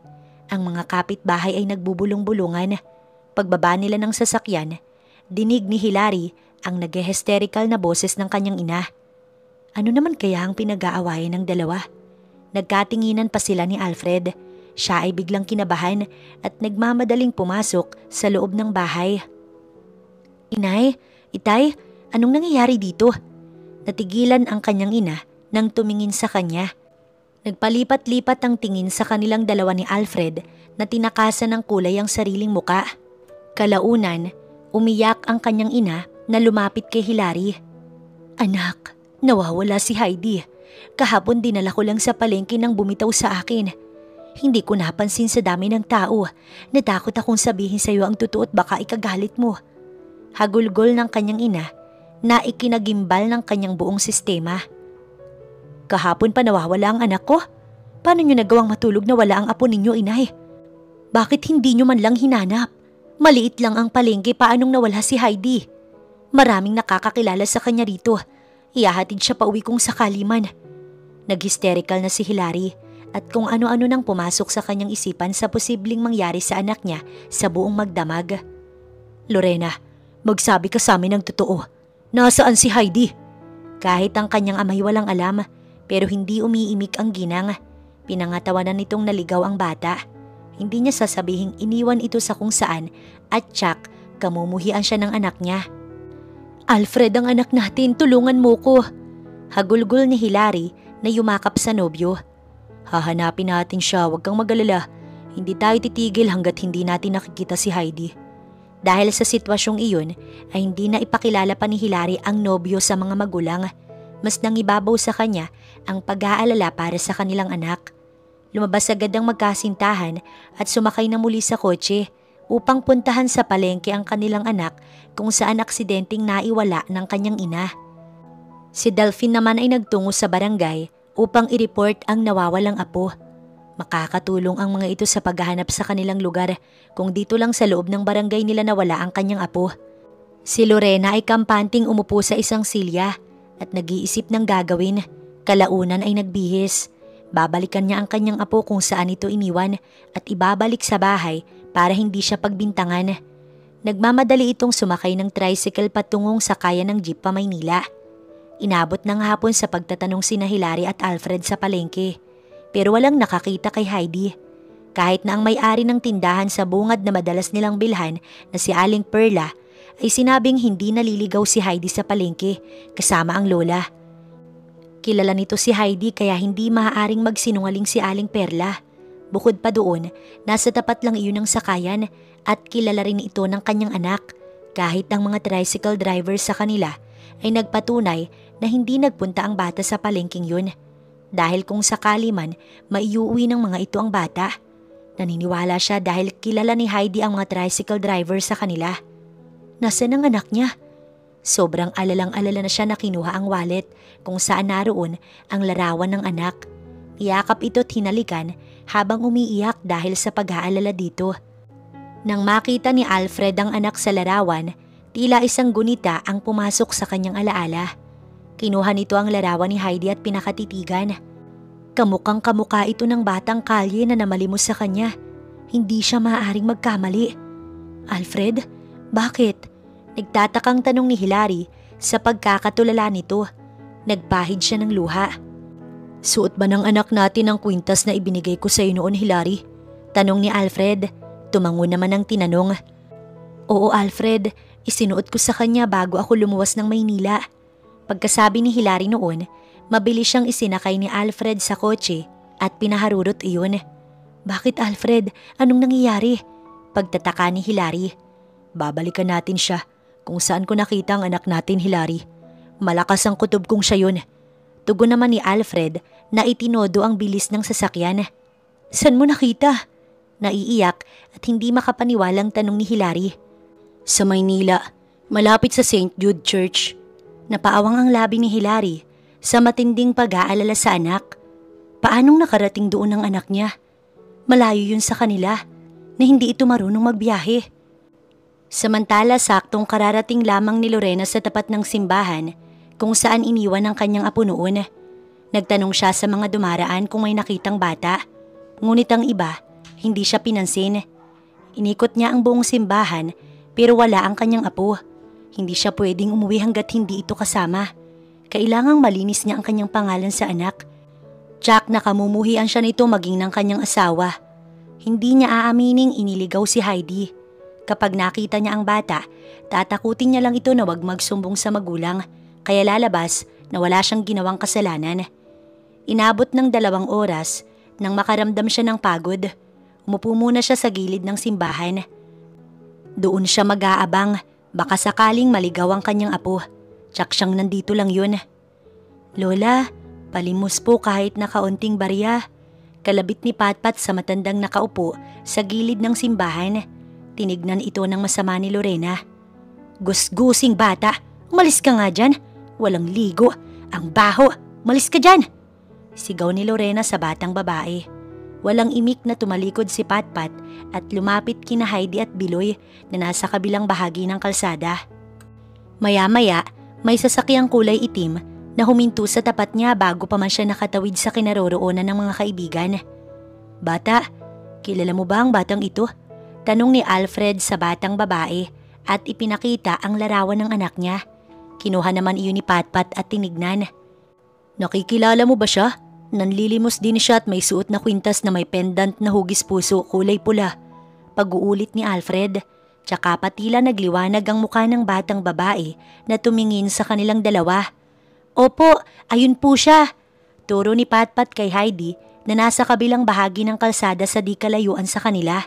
Ang mga kapitbahay ay nagbubulong-bulungan. Pagbaba nila ng sasakyan, dinig ni Hilary ang nag-hysterical na boses ng kanyang ina. Ano naman kaya ang pinag-aawayan ng dalawa? Nagkatinginan pa sila ni Alfred. Siya ay biglang kinabahan at nagmamadaling pumasok sa loob ng bahay. Inay, Itay, anong nangyayari dito? Natigilan ang kanyang ina nang tumingin sa kanya. Nagpalipat-lipat ang tingin sa kanilang dalawa ni Alfred na tinakasan ng kulay ang sariling muka. Kalaunan, umiyak ang kanyang ina na lumapit kay Hilary. Anak, nawawala si Heidi. Kahapon dinala ko lang sa palengke nang bumitaw sa akin. Hindi ko napansin sa dami ng tao. Natakot akong sabihin sa iyo ang totoo at baka ikagalit mo. Hagulgol ng kanyang ina na ikinagimbal ng kanyang buong sistema. Kahapon pa nawawala ang anak ko? Paano niyo nagawang matulog na wala ang apo ninyo, inay? Bakit hindi niyo man lang hinanap? Maliit lang ang palengke, paanong nawala si Heidi? Maraming nakakakilala sa kanya rito. Ihahatid siya pauwi kung sakali man. Nag-hysterical na si Hilary at kung ano-ano nang pumasok sa kanyang isipan sa posibleng mangyari sa anak niya sa buong magdamag. Lorena, magsabi ka sa amin ng totoo. Nasaan si Heidi? Kahit ang kanyang amay walang alam, pero hindi umiimik ang ginang. Pinangatawanan nitong naligaw ang bata. Hindi niya sasabihing iniwan ito sa kung saan at tsak kamumuhian siya ng anak niya. Alfred, ang anak natin, tulungan mo ko. Hagulgol ni Hilary na yumakap sa nobyo. Hahanapin natin siya, huwag kang mag-alala. Hindi tayo titigil hanggat hindi natin nakikita si Heidi. Dahil sa sitwasyong iyon ay hindi na ipakilala pa ni Hilary ang nobyo sa mga magulang. Mas nangibabaw sa kanya ang pag-aalala para sa kanilang anak. Lumabas agad ang magkasintahan at sumakay na muli sa kotse upang puntahan sa palengke ang kanilang anak kung saan aksidenteng naiwala ng kanyang ina. Si Delphine naman ay nagtungo sa barangay upang i-report ang nawawalang apo. Makakatulong ang mga ito sa paghahanap sa kanilang lugar kung dito lang sa loob ng barangay nila nawala ang kanyang apo. Si Lorena ay kampanting umupo sa isang silya at nag-iisip ng gagawin. Kalaunan ay nagbihis. Babalikan niya ang kanyang apo kung saan ito iniwan at ibabalik sa bahay para hindi siya pagbintangan. Nagmamadali itong sumakay ng tricycle patungong sakayan ng jeep pa Maynila. Inabot ng hapon sa pagtatanong sina Hilary at Alfred sa palengke. Pero walang nakakita kay Heidi. Kahit na ang may-ari ng tindahan sa bungad na madalas nilang bilhan na si Aling Perla ay sinabing hindi naliligaw si Heidi sa palengke kasama ang lola. Kilala nito si Heidi kaya hindi maaaring magsinungaling si Aling Perla. Bukod pa doon, nasa tapat lang iyon ng sakayan at kilala rin ito ng kanyang anak kahit ang mga tricycle driver sa kanila ay nagpatunay na hindi nagpunta ang bata sa palengking yun. Dahil kung sakali man maiuwi ng mga ito ang bata. Naniniwala siya dahil kilala ni Heidi ang mga tricycle driver sa kanila. Nasaan ang anak niya? Sobrang alalang-alala na siya na kinuha ang wallet kung saan naroon ang larawan ng anak. Iyakap ito't hinalikan habang umiiyak dahil sa pag-aalala dito. Nang makita ni Alfred ang anak sa larawan, tila isang gunita ang pumasok sa kanyang alaala. Kinuha nito ang larawan ni Heidi at pinakatitigan. Kamukang kamuka ito ng batang kalye na namalimos sa kanya. Hindi siya maaaring magkamali. Alfred, Bakit? Nagtatakang tanong ni Hilary sa pagkakatulala nito. Nagpahid siya ng luha. Suot ba ng anak natin ang kwintas na ibinigay ko sa iyo noon, Hilary? Tanong ni Alfred. Tumango naman ang tinanong. Oo, Alfred. Isinuot ko sa kanya bago ako lumuwas ng Maynila. Pagkasabi ni Hilary noon, mabilis siyang isinakay ni Alfred sa kotse at pinaharurot iyon. Bakit, Alfred? Anong nangyayari? Pagtataka ni Hilary. Babalikan natin siya kung saan ko nakita ang anak natin, Hilary. Malakas ang kutob kong siya yun. Tugon naman ni Alfred na itinodo ang bilis ng sasakyan. Saan mo nakita? Naiiyak at hindi makapaniwalang tanong ni Hilary. Sa Maynila, malapit sa St. Jude Church. Napaawang ang labi ni Hilary sa matinding pag-aalala sa anak. Paanong nakarating doon ang anak niya? Malayo yun sa kanila na hindi ito marunong magbiyahe. Samantala, saktong kararating lamang ni Lorena sa tapat ng simbahan kung saan iniwan ang kanyang apo noon. Nagtanong siya sa mga dumaraan kung may nakitang bata. Ngunit ang iba, hindi siya pinansin. Inikot niya ang buong simbahan pero wala ang kanyang apo. Hindi siya pwedeng umuwi hanggat hindi ito kasama. Kailangang malinis niya ang kanyang pangalan sa anak. Tsak na kamumuhian siya nito maging ng kanyang asawa. Hindi niya aamining iniligaw si Heidi. Kapag nakita niya ang bata, tatakutin niya lang ito na wag magsumbong sa magulang. Kaya lalabas na wala siyang ginawang kasalanan. Inabot ng 2 oras nang makaramdam siya ng pagod. Umupo muna siya sa gilid ng simbahan. Doon siya mag-aabang, baka sakaling maligaw ang kanyang apo. Tsak siyang nandito lang yun. Lola, palimos po kahit na kaunting barya. Kalabit ni Patpat sa matandang nakaupo sa gilid ng simbahan. Tinignan ito ng masama ni Lorena. Gusgusing bata, umalis ka nga dyan. Walang ligo, ang baho, umalis ka dyan. Sigaw ni Lorena sa batang babae. Walang imik na tumalikod si Patpat at lumapit kina Heidi at Biloy na nasa kabilang bahagi ng kalsada. Maya-maya, may sasakyang kulay itim na huminto sa tapat niya bago pa man siya nakatawid sa kinaroroonan ng mga kaibigan. Bata, kilala mo ba ang batang ito? Tanong ni Alfred sa batang babae at ipinakita ang larawan ng anak niya. Kinuha naman iyon ni Patpat at tinignan. Nakikilala mo ba siya? Nanlilimos din siya at may suot na kwintas na may pendant na hugis puso kulay pula. Pag-uulit ni Alfred, tsaka patila nagliwanag ang mukha ng batang babae na tumingin sa kanilang dalawa. Opo, ayun po siya. Turo ni Patpat kay Heidi na nasa kabilang bahagi ng kalsada sa di kalayuan sa kanila.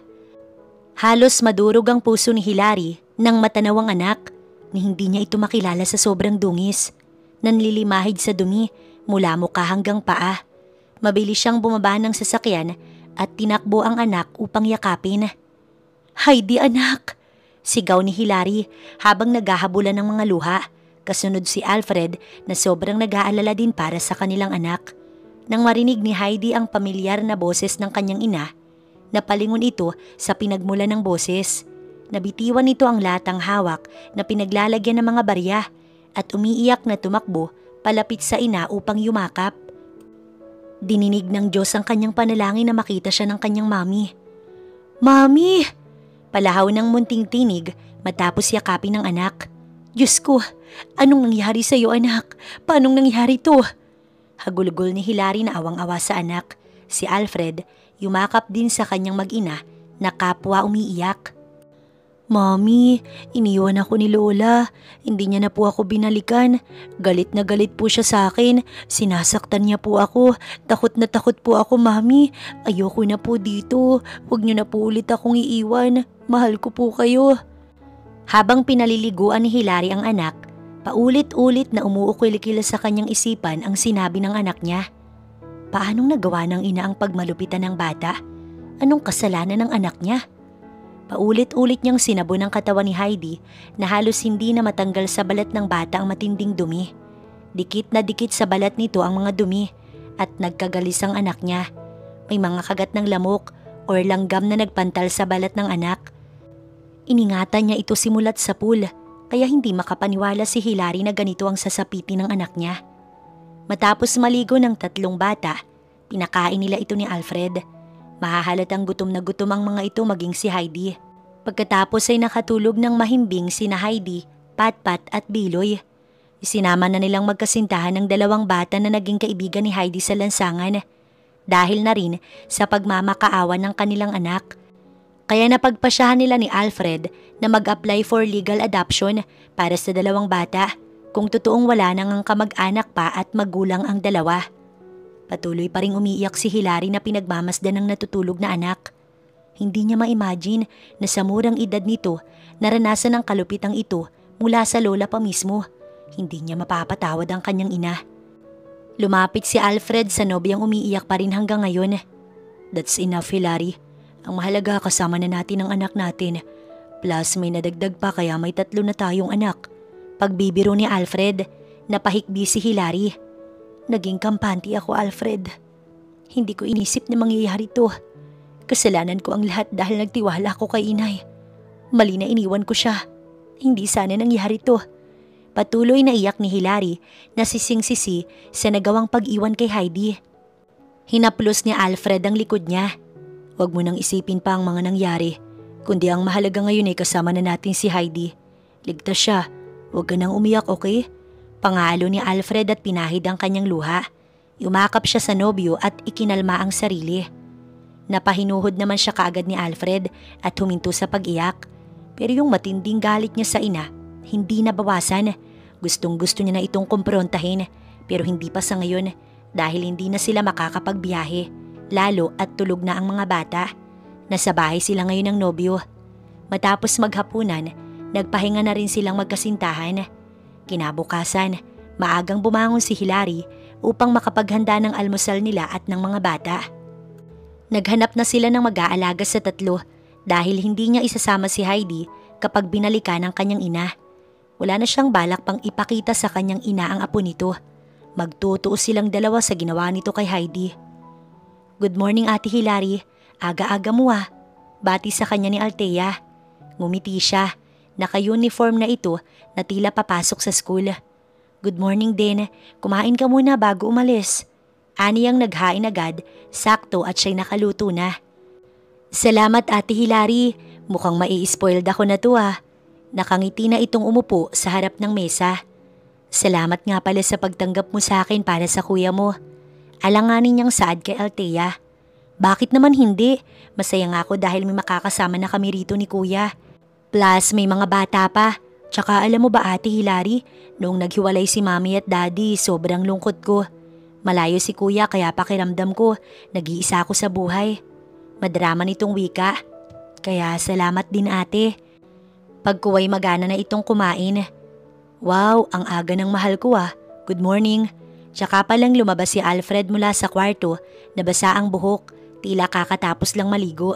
Halos madurog ang puso ni Hilary nang matanaw ang anak ni hindi niya ito makilala sa sobrang dungis. Nanlilimahid sa dumi mula mukha hanggang paa. Mabilis siyang bumaba ng sasakyan at tinakbo ang anak upang yakapin. Heidi, anak! Sigaw ni Hilary habang naghahabulan ng mga luha. Kasunod si Alfred na sobrang nag-aalala din para sa kanilang anak. Nang marinig ni Heidi ang pamilyar na boses ng kanyang ina, napalingon ito sa pinagmulan ng boses. Nabitiwan nito ang latang hawak na pinaglalagyan ng mga barya at umiiyak na tumakbo palapit sa ina upang yumakap. Dininig ng Diyos ang kanyang panalangin na makita siya ng kanyang mami. Mami! Palahaw ng munting tinig matapos yakapin ng anak. Diyos ko, anong nangyari sa iyo anak? Paanong nangyari to? Hagulgol ni Hilary na awang-awa sa anak. Si Alfred, yumakap din sa kanyang mag-ina na kapwa umiiyak. Mami, iniwan ako ni Lola. Hindi niya na po ako binalikan. Galit na galit po siya sa akin. Sinasaktan niya po ako. Takot na takot po ako, Mami. Ayoko na po dito. Huwag niyo na po ulit akong iiwan. Mahal ko po kayo. Habang pinaliliguan ni Hilary ang anak, paulit-ulit na umuukil-kil sa kanyang isipan ang sinabi ng anak niya. Paanong nagawa ng ina ang pagmalupitan ng bata? Anong kasalanan ng anak niya? Paulit-ulit niyang sinabo ng katawan ni Heidi na halos hindi na matanggal sa balat ng bata ang matinding dumi. Dikit na dikit sa balat nito ang mga dumi at nagkagalis ang anak niya. May mga kagat ng lamok o langgam na nagpantal sa balat ng anak. Iningatan niya ito simulat sa pool kaya hindi makapaniwala si Hilary na ganito ang sasapitin ng anak niya. Matapos maligo ng 3 bata, pinakain nila ito ni Alfred. Mahahalatang gutom na gutom ang mga ito maging si Heidi. Pagkatapos ay nakatulog ng mahimbing sina Heidi, Patpat at Biloy. Isinama na nilang magkasintahan ng dalawang bata na naging kaibigan ni Heidi sa lansangan dahil na rin sa pagmamakaawa ng kanilang anak. Kaya napagpasyahan nila ni Alfred na mag-apply for legal adoption para sa dalawang bata kung totoong wala nang ang kamag-anak pa at magulang ang dalawa. Patuloy pa ring umiiyak si Hilary na pinagmamasdan ng natutulog na anak. Hindi niya ma-imagine na sa murang edad nito, naranasan ang kalupitang ito mula sa lola pa mismo. Hindi niya mapapatawad ang kanyang ina. Lumapit si Alfred sa nobyang umiiyak pa rin hanggang ngayon. That's enough, Hilary. Ang mahalaga kasama na natin ang anak natin. Plus may nadagdag pa kaya may 3 na tayong anak. Pagbibiro ni Alfred, napahikbi si Hilary. Naging kampante ako, Alfred. Hindi ko inisip na mangyayari to. Kasalanan ko ang lahat dahil nagtiwala ko kay inay. Mali na iniwan ko siya. Hindi sana nangyari to. Patuloy na iyak ni Hilary na sising-sisi sa nagawang pag-iwan kay Heidi. Hinaplos ni Alfred ang likod niya. Huwag mo nang isipin pa ang mga nangyari. Kundi ang mahalaga ngayon ay kasama na natin si Heidi. Ligtas siya. Huwag ka nang umiyak, okay? Pangalo ni Alfred at pinahid ang kanyang luha. Yumakap siya sa nobyo at ikinalma ang sarili. Napahinuhod naman siya kaagad ni Alfred at huminto sa pag-iyak. Pero yung matinding galit niya sa ina, hindi nabawasan. Gustong-gusto niya na itong kumprontahin pero hindi pa sa ngayon dahil hindi na sila makakapagbiyahe. Lalo at tulog na ang mga bata. Nasa bahay sila ngayon ng nobyo. Matapos maghapunan, nagpahinga na rin silang magkasintahan. Kinabukasan, maagang bumangon si Hilary upang makapaghanda ng almusal nila at ng mga bata. Naghanap na sila ng mag-aalaga sa 3 dahil hindi niya isasama si Heidi kapag binalikan ng kanyang ina. Wala na siyang balak pang ipakita sa kanyang ina ang apo nito. Magtutuos silang dalawa sa ginawa nito kay Heidi. Good morning, Ate Hilary. Aga-aga mo ah. Bati sa kanya ni Althea. Ngumiti siya. Naka-uniform na ito na tila papasok sa school. Good morning din. Kumain ka muna bago umalis. Ani ang naghain agad, sakto at siya'y nakaluto na. Salamat, Ate Hilary. Mukhang mai-spoiled ako na to ah. Nakangiti na itong umupo sa harap ng mesa. Salamat nga pala sa pagtanggap mo sa akin para sa kuya mo. Alanganin niyang saad kay Althea. Bakit naman hindi? Masaya nga ako dahil may makakasama na kami rito ni kuya. Plus may mga bata pa. Tsaka alam mo ba, Ate Hilary, noong naghiwalay si mami at daddy, sobrang lungkot ko. Malayo si kuya kaya pakiramdam ko, nag-iisa ako sa buhay. Madrama nitong wika. Kaya salamat din, ate. Pagkuway magana na itong kumain. Wow, ang aga ng mahal ko ah. Good morning. Tsaka palang lumabas si Alfred mula sa kwarto, nabasa ang buhok, tila kakatapos lang maligo.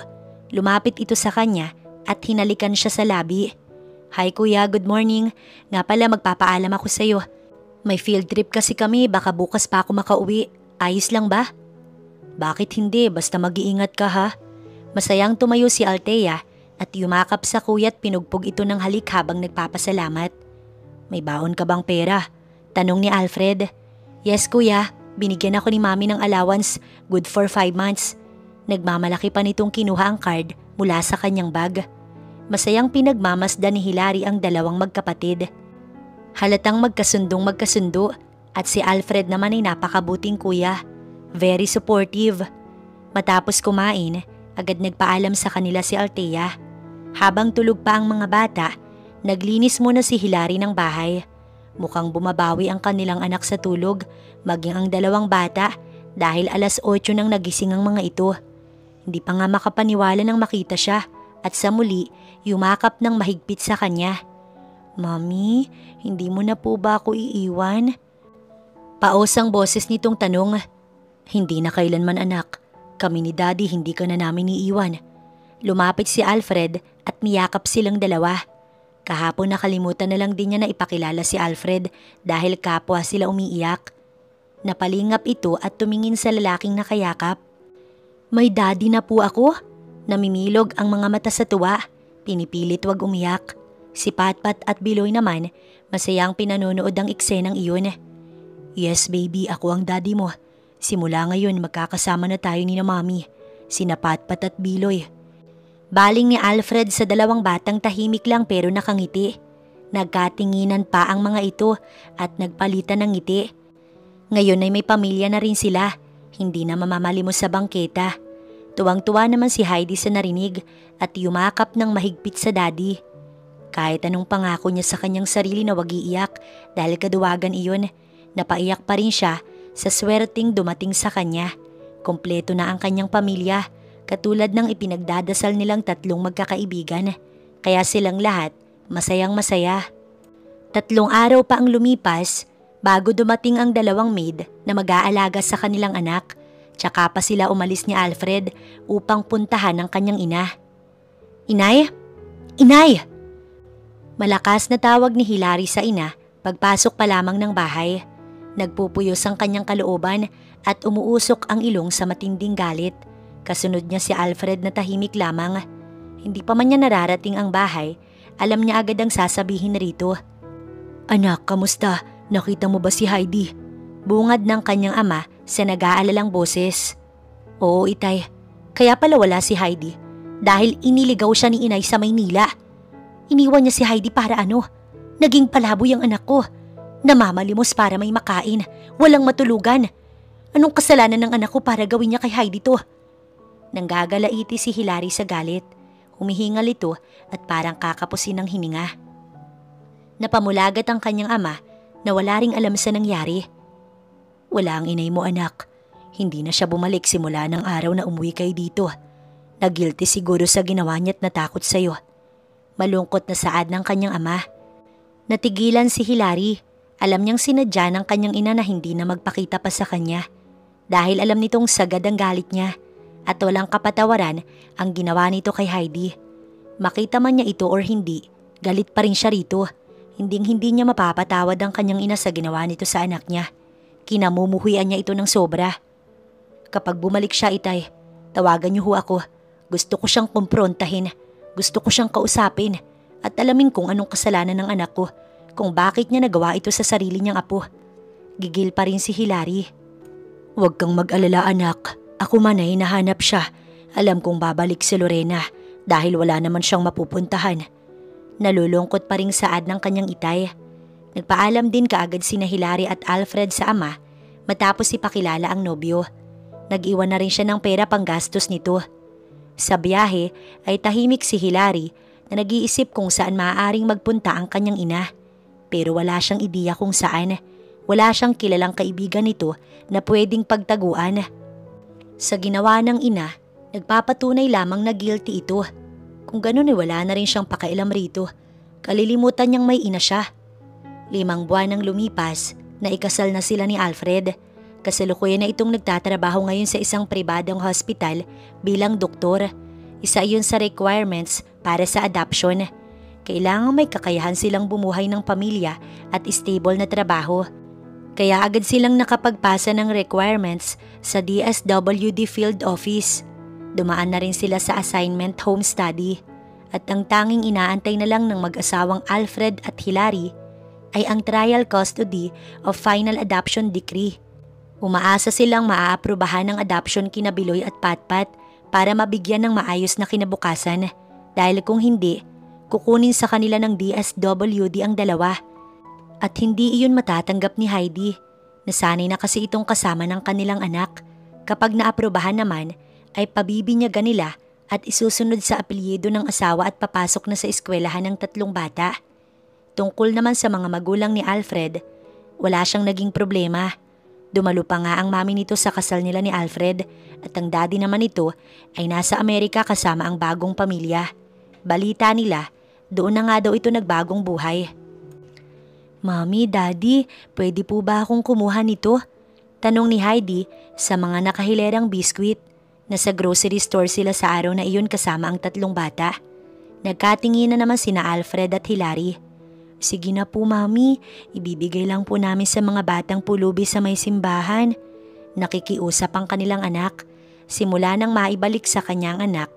Lumapit ito sa kanya at hinalikan siya sa labi. Hi kuya, good morning. Nga pala magpapaalam ako sa'yo. May field trip kasi kami, baka bukas pa ako makauwi. Ayos lang ba? Bakit hindi, basta mag-iingat ka ha. Masayang tumayo si Althea at yumakap sa kuya at pinugpog ito ng halik habang nagpapasalamat. May baon ka bang pera? Tanong ni Alfred. Yes kuya, binigyan ako ni mami ng allowance, good for 5 months. Nagmamalaki pa nitong kinuha ang card mula sa kanyang bag. Masayang pinagmamasdan ni Hilary ang dalawang magkapatid. Halatang magkasundo at si Alfred naman ay napakabuting kuya. Very supportive. Matapos kumain, agad nagpaalam sa kanila si Althea. Habang tulog pa ang mga bata, naglinis muna si Hilary ng bahay. Mukhang bumabawi ang kanilang anak sa tulog, maging ang dalawang bata dahil alas 8 nang nagising ang mga ito. Hindi pa nga makapaniwala nang makita siya at sa muli yumakap ng mahigpit sa kanya. Mami, hindi mo na po ba ako iiwan? Paos ang boses nitong tanong. Hindi na kailanman anak, kami ni Daddy hindi ka na namin iiwan. Lumapit si Alfred at niyakap silang dalawa. Kahapon nakalimutan na lang din niya na ipakilala si Alfred dahil kapwa sila umiiyak. Napalingap ito at tumingin sa lalaking nakayakap. May daddy na po ako? Namimilog ang mga mata sa tuwa. Pinipilit wag umiyak. Si Patpat at Biloy naman, masayang pinanonood ang eksenang iyon. Yes baby, ako ang daddy mo. Simula ngayon magkakasama na tayo ni na mami. Sina Patpat at Biloy. Baling ni Alfred sa dalawang batang tahimik lang pero nakangiti. Nagkatinginan pa ang mga ito at nagpalitan ng ngiti. Ngayon ay may pamilya na rin sila, hindi na mamamalimos sa bangketa. Tuwang-tuwa naman si Heidi sa narinig at yumakap ng mahigpit sa daddy. Kahit anong pangako niya sa kanyang sarili na wag iiyak dahil kaduwagan iyon, napaiyak pa rin siya sa swerteng dumating sa kanya. Kompleto na ang kanyang pamilya, katulad ng ipinagdadasal nilang tatlong magkakaibigan. Kaya silang lahat masayang masaya. 3 araw pa ang lumipas bago dumating ang 2 maid na mag-aalaga sa kanilang anak. Tsaka pa sila umalis ni Alfred upang puntahan ang kanyang ina. Inay? Inay! Malakas na tawag ni Hilary sa ina pagpasok pa lamang ng bahay. Nagpupuyos ang kanyang kalooban at umuusok ang ilong sa matinding galit. Kasunod niya si Alfred na tahimik lamang. Hindi pa man niya nararating ang bahay, alam niya agad ang sasabihin rito. Anak, kamusta? Nakita mo ba si Heidi? Bungad ng kanyang ama sa nag-aalalang boses. Oo, itay. Kaya pala wala si Heidi dahil iniligaw siya ni inay sa Maynila. Iniwan niya si Heidi para ano? Naging palaboy ang anak ko. Namamalimos para may makain, walang matulugan. Anong kasalanan ng anak ko para gawin niya kay Heidi to? Nanggagalaiti si Hilary sa galit. Humihingal ito at parang kakapusin ng hininga. Napamulagat ang kanyang ama na wala ring alam sa nangyari. Wala ang inay mo, anak. Hindi na siya bumalik simula ng araw na umuwi kayo dito. Nagilty siguro sa ginawa niya at natakot sa'yo. Malungkot na saad ng kanyang ama. Natigilan si Hilary. Alam niyang sinadya ng kanyang ina na hindi na magpakita pa sa kanya. Dahil alam nitong sagad ang galit niya at walang kapatawaran ang ginawa nito kay Heidi. Makita man niya ito or hindi, galit pa rin siya rito. Hindi niya mapapatawad ang kanyang ina sa ginawa nito sa anak niya. Kinamumuhuyan niya ito ng sobra. Kapag bumalik siya, itay, tawagan niyo ho ako. Gusto ko siyang kumprontahin. Gusto ko siyang kausapin. At alamin kung anong kasalanan ng anak ko. Kung bakit niya nagawa ito sa sarili niyang apo. Gigil pa rin si Hilary. Huwag kang mag-alala, anak. Ako man ay hinahanap siya. Alam kong babalik si Lorena dahil wala naman siyang mapupuntahan. Nalulungkot pa ring saad ng kanyang itay. Nagpaalam din kaagad sina Hilary at Alfred sa ama matapos ipakilala ang nobyo. Nag-iwan na rin siya ng pera panggastos nito. Sa biyahe ay tahimik si Hilary na nag-iisip kung saan maaaring magpunta ang kanyang ina. Pero wala siyang ideya kung saan. Wala siyang kilalang kaibigan nito na pwedeng pagtaguan. Sa ginawa ng ina, nagpapatunay lamang na guilty ito. Kung ganun ay wala na rin siyang pakialam rito. Kalilimutan niyang may ina siya. 5 buwan nang lumipas na ikasal na sila ni Alfred. Kasalukuyan na itong nagtatrabaho ngayon sa isang pribadong hospital bilang doktor. Isa yun sa requirements para sa adoption. Kailangan may kakayahan silang bumuhay ng pamilya at stable na trabaho. Kaya agad silang nakapagpasa ng requirements sa DSWD Field Office. Dumaan na rin sila sa assignment home study at ang tanging inaantay na lang ng mag-asawang Alfred at Hilary ay ang trial custody of final adoption decree. Umaasa silang maaaprubahan ng adoption kina Biloy at Patpat para mabigyan ng maayos na kinabukasan dahil kung hindi, kukunin sa kanila ng DSWD ang dalawa. At hindi iyon matatanggap ni Heidi. Nasanay na kasi itong kasama ng kanilang anak. Kapag naaprubahan naman, ay pabibinyagan nila at isusunod sa apelyido ng asawa at papasok na sa eskwelahan ng 3 bata. Tungkol naman sa mga magulang ni Alfred, wala siyang naging problema. Dumalo pa nga ang mami nito sa kasal nila ni Alfred at ang daddy naman nito ay nasa Amerika kasama ang bagong pamilya. Balita nila, doon na nga daw ito nagbagong buhay. Mami, Daddy, pwede po ba akong kumuha nito? Tanong ni Heidi sa mga nakahilerang biskwit. Nasa grocery store sila sa araw na iyon kasama ang 3 bata. Nagkatingin na naman sina Alfred at Hilary. Sige na po, Mami, ibibigay lang po namin sa mga batang pulubi sa may simbahan. Nakikiusap ang kanilang anak. Simula nang maibalik sa kanyang anak,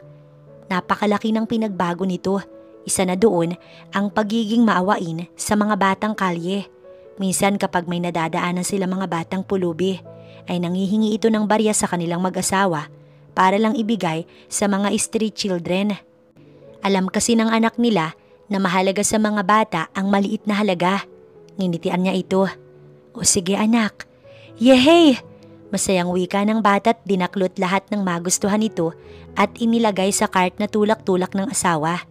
napakalaki ng pinagbago nito. Isa na doon ang pagiging maawain sa mga batang kalye. Minsan kapag may nadadaanan sila mga batang pulubi, ay nanghihingi ito ng barya sa kanilang mag-asawa para lang ibigay sa mga street children. Alam kasi ng anak nila na mahalaga sa mga bata ang maliit na halaga. Nginitian niya ito. O sige anak. Yehey! Masayang wika ng bata at dinaklot lahat ng magustuhan nito at inilagay sa cart na tulak-tulak ng asawa.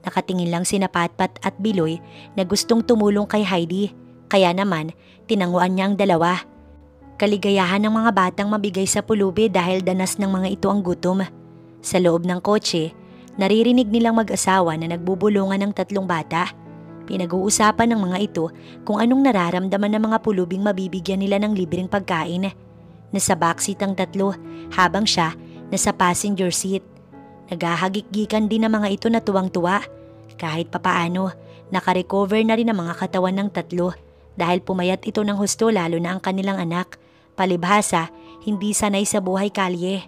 Nakatingin lang sina Patpat at Biloy na gustong tumulong kay Heidi, kaya naman tinanguan niya ang dalawa. Kaligayahan ng mga batang mabigay sa pulubi dahil danas ng mga ito ang gutom. Sa loob ng kotse, naririnig nilang mag-asawa na nagbubulungan ng 3 bata. Pinag-uusapan ng mga ito kung anong nararamdaman ng mga pulubing mabibigyan nila ng libreng pagkain. Nasa backseat ang 3 habang siya nasa passenger seat. Naghahagik-gikan din ng mga ito na tuwang-tuwa. Kahit papaano, nakarecover na rin ang mga katawan ng 3 dahil pumayat ito ng husto lalo na ang kanilang anak. Palibhasa, hindi sanay sa buhay kalye.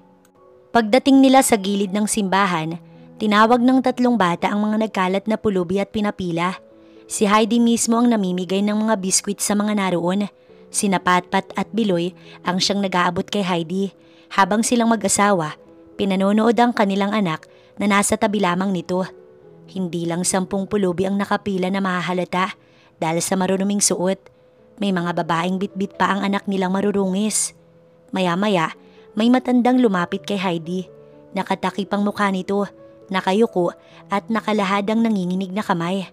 Pagdating nila sa gilid ng simbahan, tinawag ng 3 bata ang mga nagkalat na pulubi at pinapila. Si Heidi mismo ang namimigay ng mga biskwit sa mga naroon. Sina Patpat at Biloy ang siyang nag-aabot kay Heidi. Habang silang mag-asawa, pinanonood ang kanilang anak na nasa tabi lamang nito. Hindi lang 10 pulubi ang nakapila na mahahalata dahil sa marunuming suot. May mga babaeng bitbit pa ang anak nilang marurungis. Maya-maya, may matandang lumapit kay Heidi. Nakatakip ang mukha nito, nakayuko at nakalahadang nanginginig na kamay.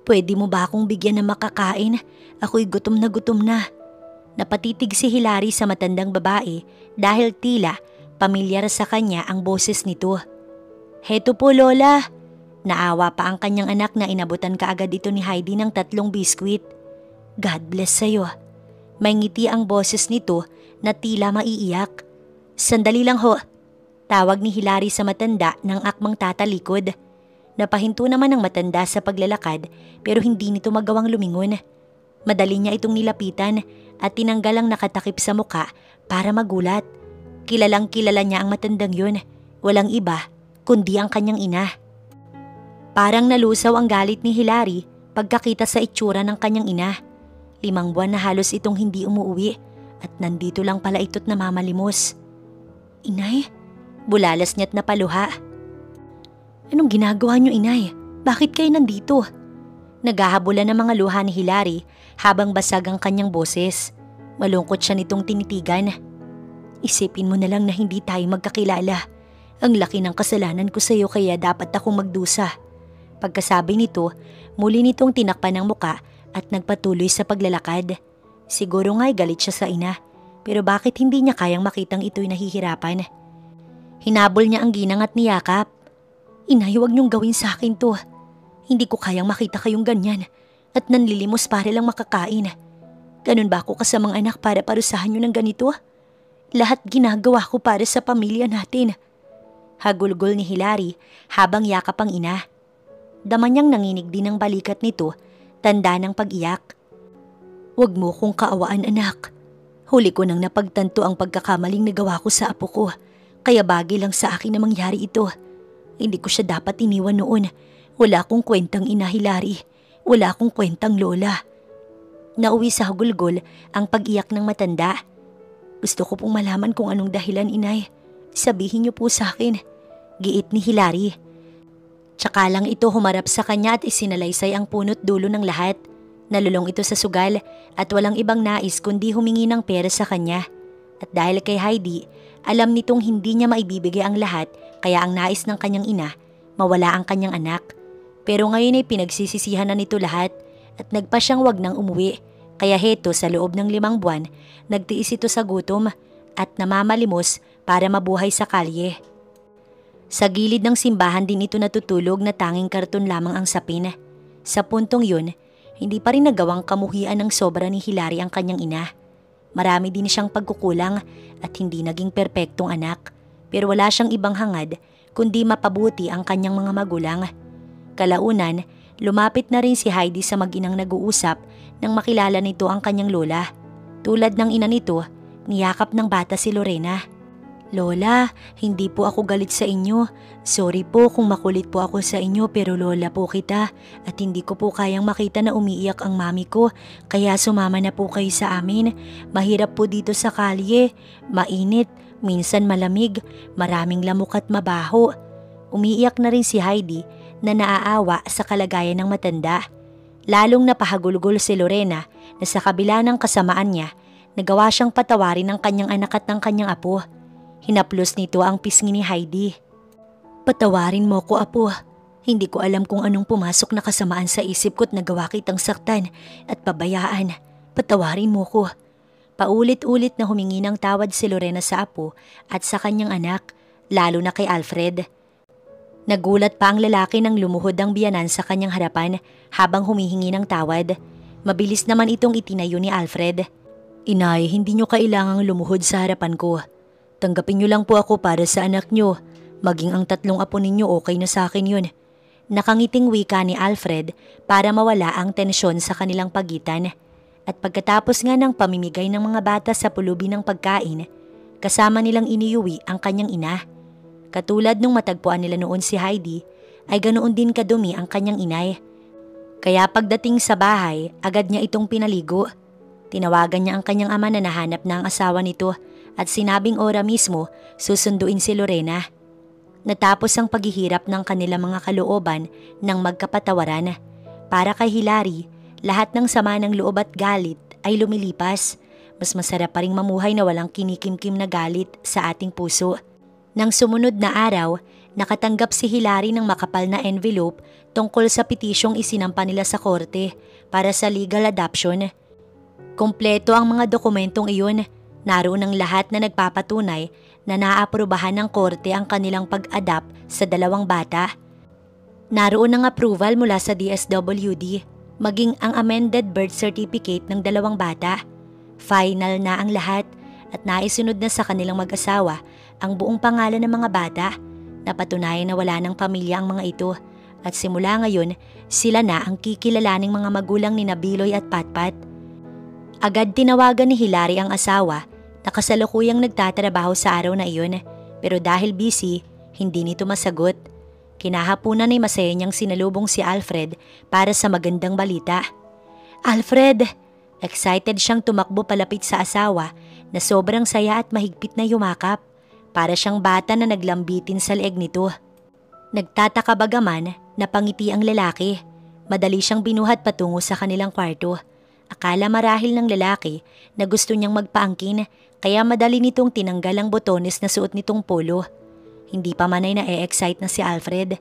Pwede mo ba akong bigyan ng makakain? Ako'y gutom na. Napatitig si Hilary sa matandang babae dahil tila pamilyar sa kanya ang boses nito. Heto po Lola. Naawa pa ang kanyang anak na inabutan kaagad ito ni Heidi ng 3 biskwit. God bless sa'yo. May ngiti ang boses nito na tila maiiyak. Sandali lang ho. Tawag ni Hilary sa matanda ng akmang tatalikod. Napahinto naman ang matanda sa paglalakad pero hindi nito magawang lumingon. Madali niya itong nilapitan at tinanggal ang nakatakip sa muka para magulat. Kilalang kilala niya ang matandang yun. Walang iba kundi ang kanyang ina. Parang nalusaw ang galit ni Hilary pagkakita sa itsura ng kanyang ina. 5 buwan na halos itong hindi umuwi at nandito lang pala ito't namamalimos. Inay, bulalas niya't napaluha. Anong ginagawa niyo inay? Bakit kayo nandito? Naghahabulan ng mga luha ni Hilary habang basag ang kanyang boses. Malungkot siya nitong tinitigan. Isipin mo na lang na hindi tayo magkakilala. Ang laki ng kasalanan ko sa iyo kaya dapat akong magdusa. Pagkasabi nito, muli nitong tinakpan ang muka at nagpatuloy sa paglalakad. Siguro nga'y galit siya sa ina, pero bakit hindi niya kayang makitang ito'y nahihirapan? Hinabol niya ang ginang at niyakap. Inay, huwag niyong gawin sa akin to. Hindi ko kayang makita kayong ganyan at nanlilimos para lang makakain. Ganun ba ako kasamang anak para parusahan niyo ng ganito? Lahat ginagawa ko para sa pamilya natin. Hagulgol ni Hilary habang yakap ang ina. Dama niyang nanginig din ang balikat nito, tanda ng pag-iyak. Huwag mo kong kaawaan anak. Huli ko nang napagtanto ang pagkakamaling nagawa ko sa apo ko, kaya bagay lang sa akin na mangyari ito. Hindi ko siya dapat iniwan noon. Wala akong kwentang ina Hilary. Wala akong kwentang lola. Nauwi sa hagulgol ang pag-iyak ng matanda. Gusto ko pong malaman kung anong dahilan inay. Sabihin niyo po sa akin. Giit ni Hilary. Tsaka lang ito humarap sa kanya at isinalaysay ang punot dulo ng lahat. Nalulong ito sa sugal at walang ibang nais kundi humingi ng pera sa kanya. At dahil kay Heidi, alam nitong hindi niya maibibigay ang lahat kaya ang nais ng kanyang ina, mawala ang kanyang anak. Pero ngayon ay pinagsisisihan na nito lahat at nagpa siyang wag nang umuwi. Kaya heto sa loob ng 5 buwan, nagtiis ito sa gutom at namamalimos para mabuhay sa kalye. Sa gilid ng simbahan din ito natutulog na tanging karton lamang ang sapin. Sa puntong yun, hindi pa rin nagawang kamuhian ng sobra ni Hilary ang kanyang ina. Marami din siyang pagkukulang at hindi naging perpektong anak. Pero wala siyang ibang hangad kundi mapabuti ang kanyang mga magulang. Kalaunan, lumapit na rin si Heidi sa mag-inang nag-uusap nang makilala nito ang kanyang lola. Tulad ng ina nito, niyakap ng bata si Lorena. Lola, hindi po ako galit sa inyo. Sorry po kung makulit po ako sa inyo pero lola po kita at hindi ko po kayang makita na umiiyak ang mami ko kaya sumama na po kayo sa amin. Mahirap po dito sa kalye, mainit, minsan malamig, maraming lamok at mabaho. Umiiyak na rin si Heidi na naaawa sa kalagayan ng matanda. Lalong napahagulgol si Lorena na sa kabila ng kasamaan niya, nagawa siyang patawarin ng kanyang anak at ng kanyang apo. Hinaplos nito ang pisngi ni Heidi. "Patawarin mo ko, apo. Hindi ko alam kung anong pumasok na kasamaan sa isip ko't nagawa kitang saktan at pabayaan. Patawarin mo ko." Paulit-ulit na humingi ng tawad si Lorena sa apo at sa kanyang anak, lalo na kay Alfred. Nagulat pa ang lalaki nang lumuhod ang biyanan sa kanyang harapan habang humihingi ng tawad. Mabilis naman itong itinayo ni Alfred. "Inay, hindi nyo kailangang lumuhod sa harapan ko. Tanggapin nyo lang po ako para sa anak nyo. Maging ang 3 apo ninyo, okay na sa akin yun." Nakangiting wika ni Alfred para mawala ang tensyon sa kanilang pagitan. At pagkatapos nga ng pamimigay ng mga bata sa pulubi ng pagkain, kasama nilang iniuwi ang kanyang ina. Katulad nung matagpuan nila noon si Heidi, ay ganoon din kadumi ang kanyang inay. Kaya pagdating sa bahay, agad niya itong pinaligo. Tinawagan niya ang kanyang ama na nahanap na ang asawa nito at sinabing ora mismo susunduin si Lorena. Natapos ang paghihirap ng kanilang mga kalooban ng magkapatawaran. Para kay Hilary, lahat ng sama ng loob at galit ay lumilipas. Mas masarap pa ring mamuhay na walang kinikimkim na galit sa ating puso. Nang sumunod na araw, nakatanggap si Hilary ng makapal na envelope tungkol sa petisyong isinampa nila sa korte para sa legal adoption. Kompleto ang mga dokumentong iyon. Naroon ang lahat na nagpapatunay na naaprubahan ng korte ang kanilang pag-adopt sa 2 bata. Naroon ang approval mula sa DSWD, maging ang amended birth certificate ng 2 bata. Final na ang lahat at naisunod na sa kanilang mag-asawa ang buong pangalan ng mga bata. Napatunayan na wala ng pamilya ang mga ito at simula ngayon sila na ang kikilalaning mga magulang ni Biloy at Patpat. Agad tinawagan ni Hilary ang asawa na kasalukuyang nagtatrabaho sa araw na iyon, pero dahil busy, hindi nito masagot. Kinahapunan ay masaya niyang sinalubong si Alfred para sa magandang balita. "Alfred!" Excited siyang tumakbo palapit sa asawa na sobrang saya at mahigpit na yumakap. Para siyang bata na naglambitin sa leeg nito. Nagtataka bagaman na pangiti ang lalaki. Madali siyang binuhat patungo sa kanilang kwarto. Akala marahil ng lalaki na gusto niyang magpaangkin kaya madali nitong tinanggal ang botones na suot nitong polo. Hindi pa man ay na-excite na si Alfred.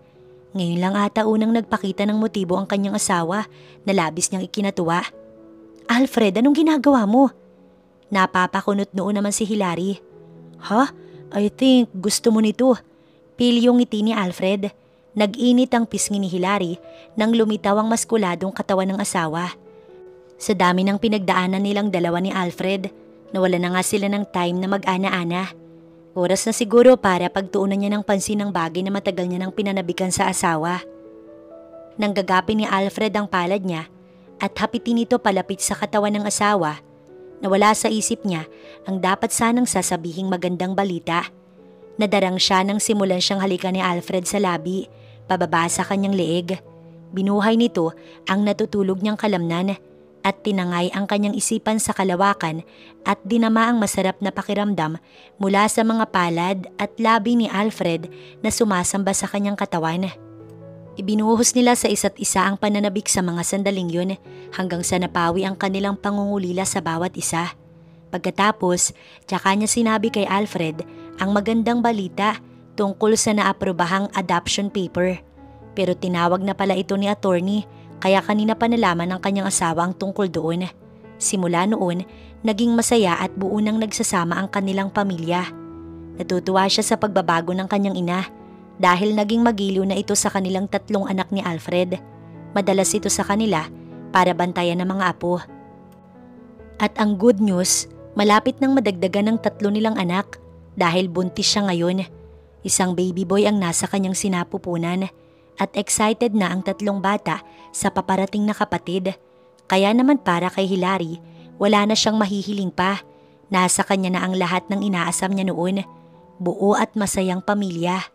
Ngayon lang ata unang nagpakita ng motibo ang kanyang asawa na labis niyang ikinatuwa. "Alfred, anong ginagawa mo?" Napapakunot noon naman si Hilary. "Ha? I think gusto mo nito." Pilyong ngiti ni Alfred. Nag-init ang pisngi ni Hilary nang lumitaw ang maskuladong katawan ng asawa. Sa dami ng pinagdaanan nilang dalawa ni Alfred, nawala na nga sila ng time na mag-ana-ana. Oras na siguro para pagtuunan niya ng pansin ng bagay na matagal niya nang pinanabikan sa asawa. Nanggagapin ni Alfred ang palad niya at hapitin ito palapit sa katawan ng asawa. Nawala sa isip niya ang dapat sanang sasabihing magandang balita. Nadarang siya nang simulan siyang halikan ni Alfred sa labi, pababa sa kanyang leeg. Binuhay nito ang natutulog niyang kalamnan at tinangay ang kanyang isipan sa kalawakan at dinama ang masarap na pakiramdam mula sa mga palad at labi ni Alfred na sumasamba sa kanyang katawan. Ibinuhos nila sa isa't isa ang pananabik sa mga sandaling yun hanggang sa napawi ang kanilang pangungulila sa bawat isa. Pagkatapos, tsaka niya sinabi kay Alfred ang magandang balita tungkol sa naaprobahang adoption paper. Pero tinawag na pala ito ni attorney kaya kanina pa nalaman ng kanyang asawa ang tungkol doon. Simula noon, naging masaya at buo nang nagsasama ang kanilang pamilya. Natutuwa siya sa pagbabago ng kanyang ina. Dahil naging magiliw na ito sa kanilang 3 anak ni Alfred. Madalas ito sa kanila para bantayan ng mga apo. At ang good news, malapit nang madagdagan ng 3 nilang anak dahil buntis siya ngayon. Isang baby boy ang nasa kanyang sinapupunan at excited na ang 3 bata sa paparating na kapatid. Kaya naman para kay Hilary, wala na siyang mahihiling pa. Nasa kanya na ang lahat ng inaasam niya noon. Buo at masayang pamilya.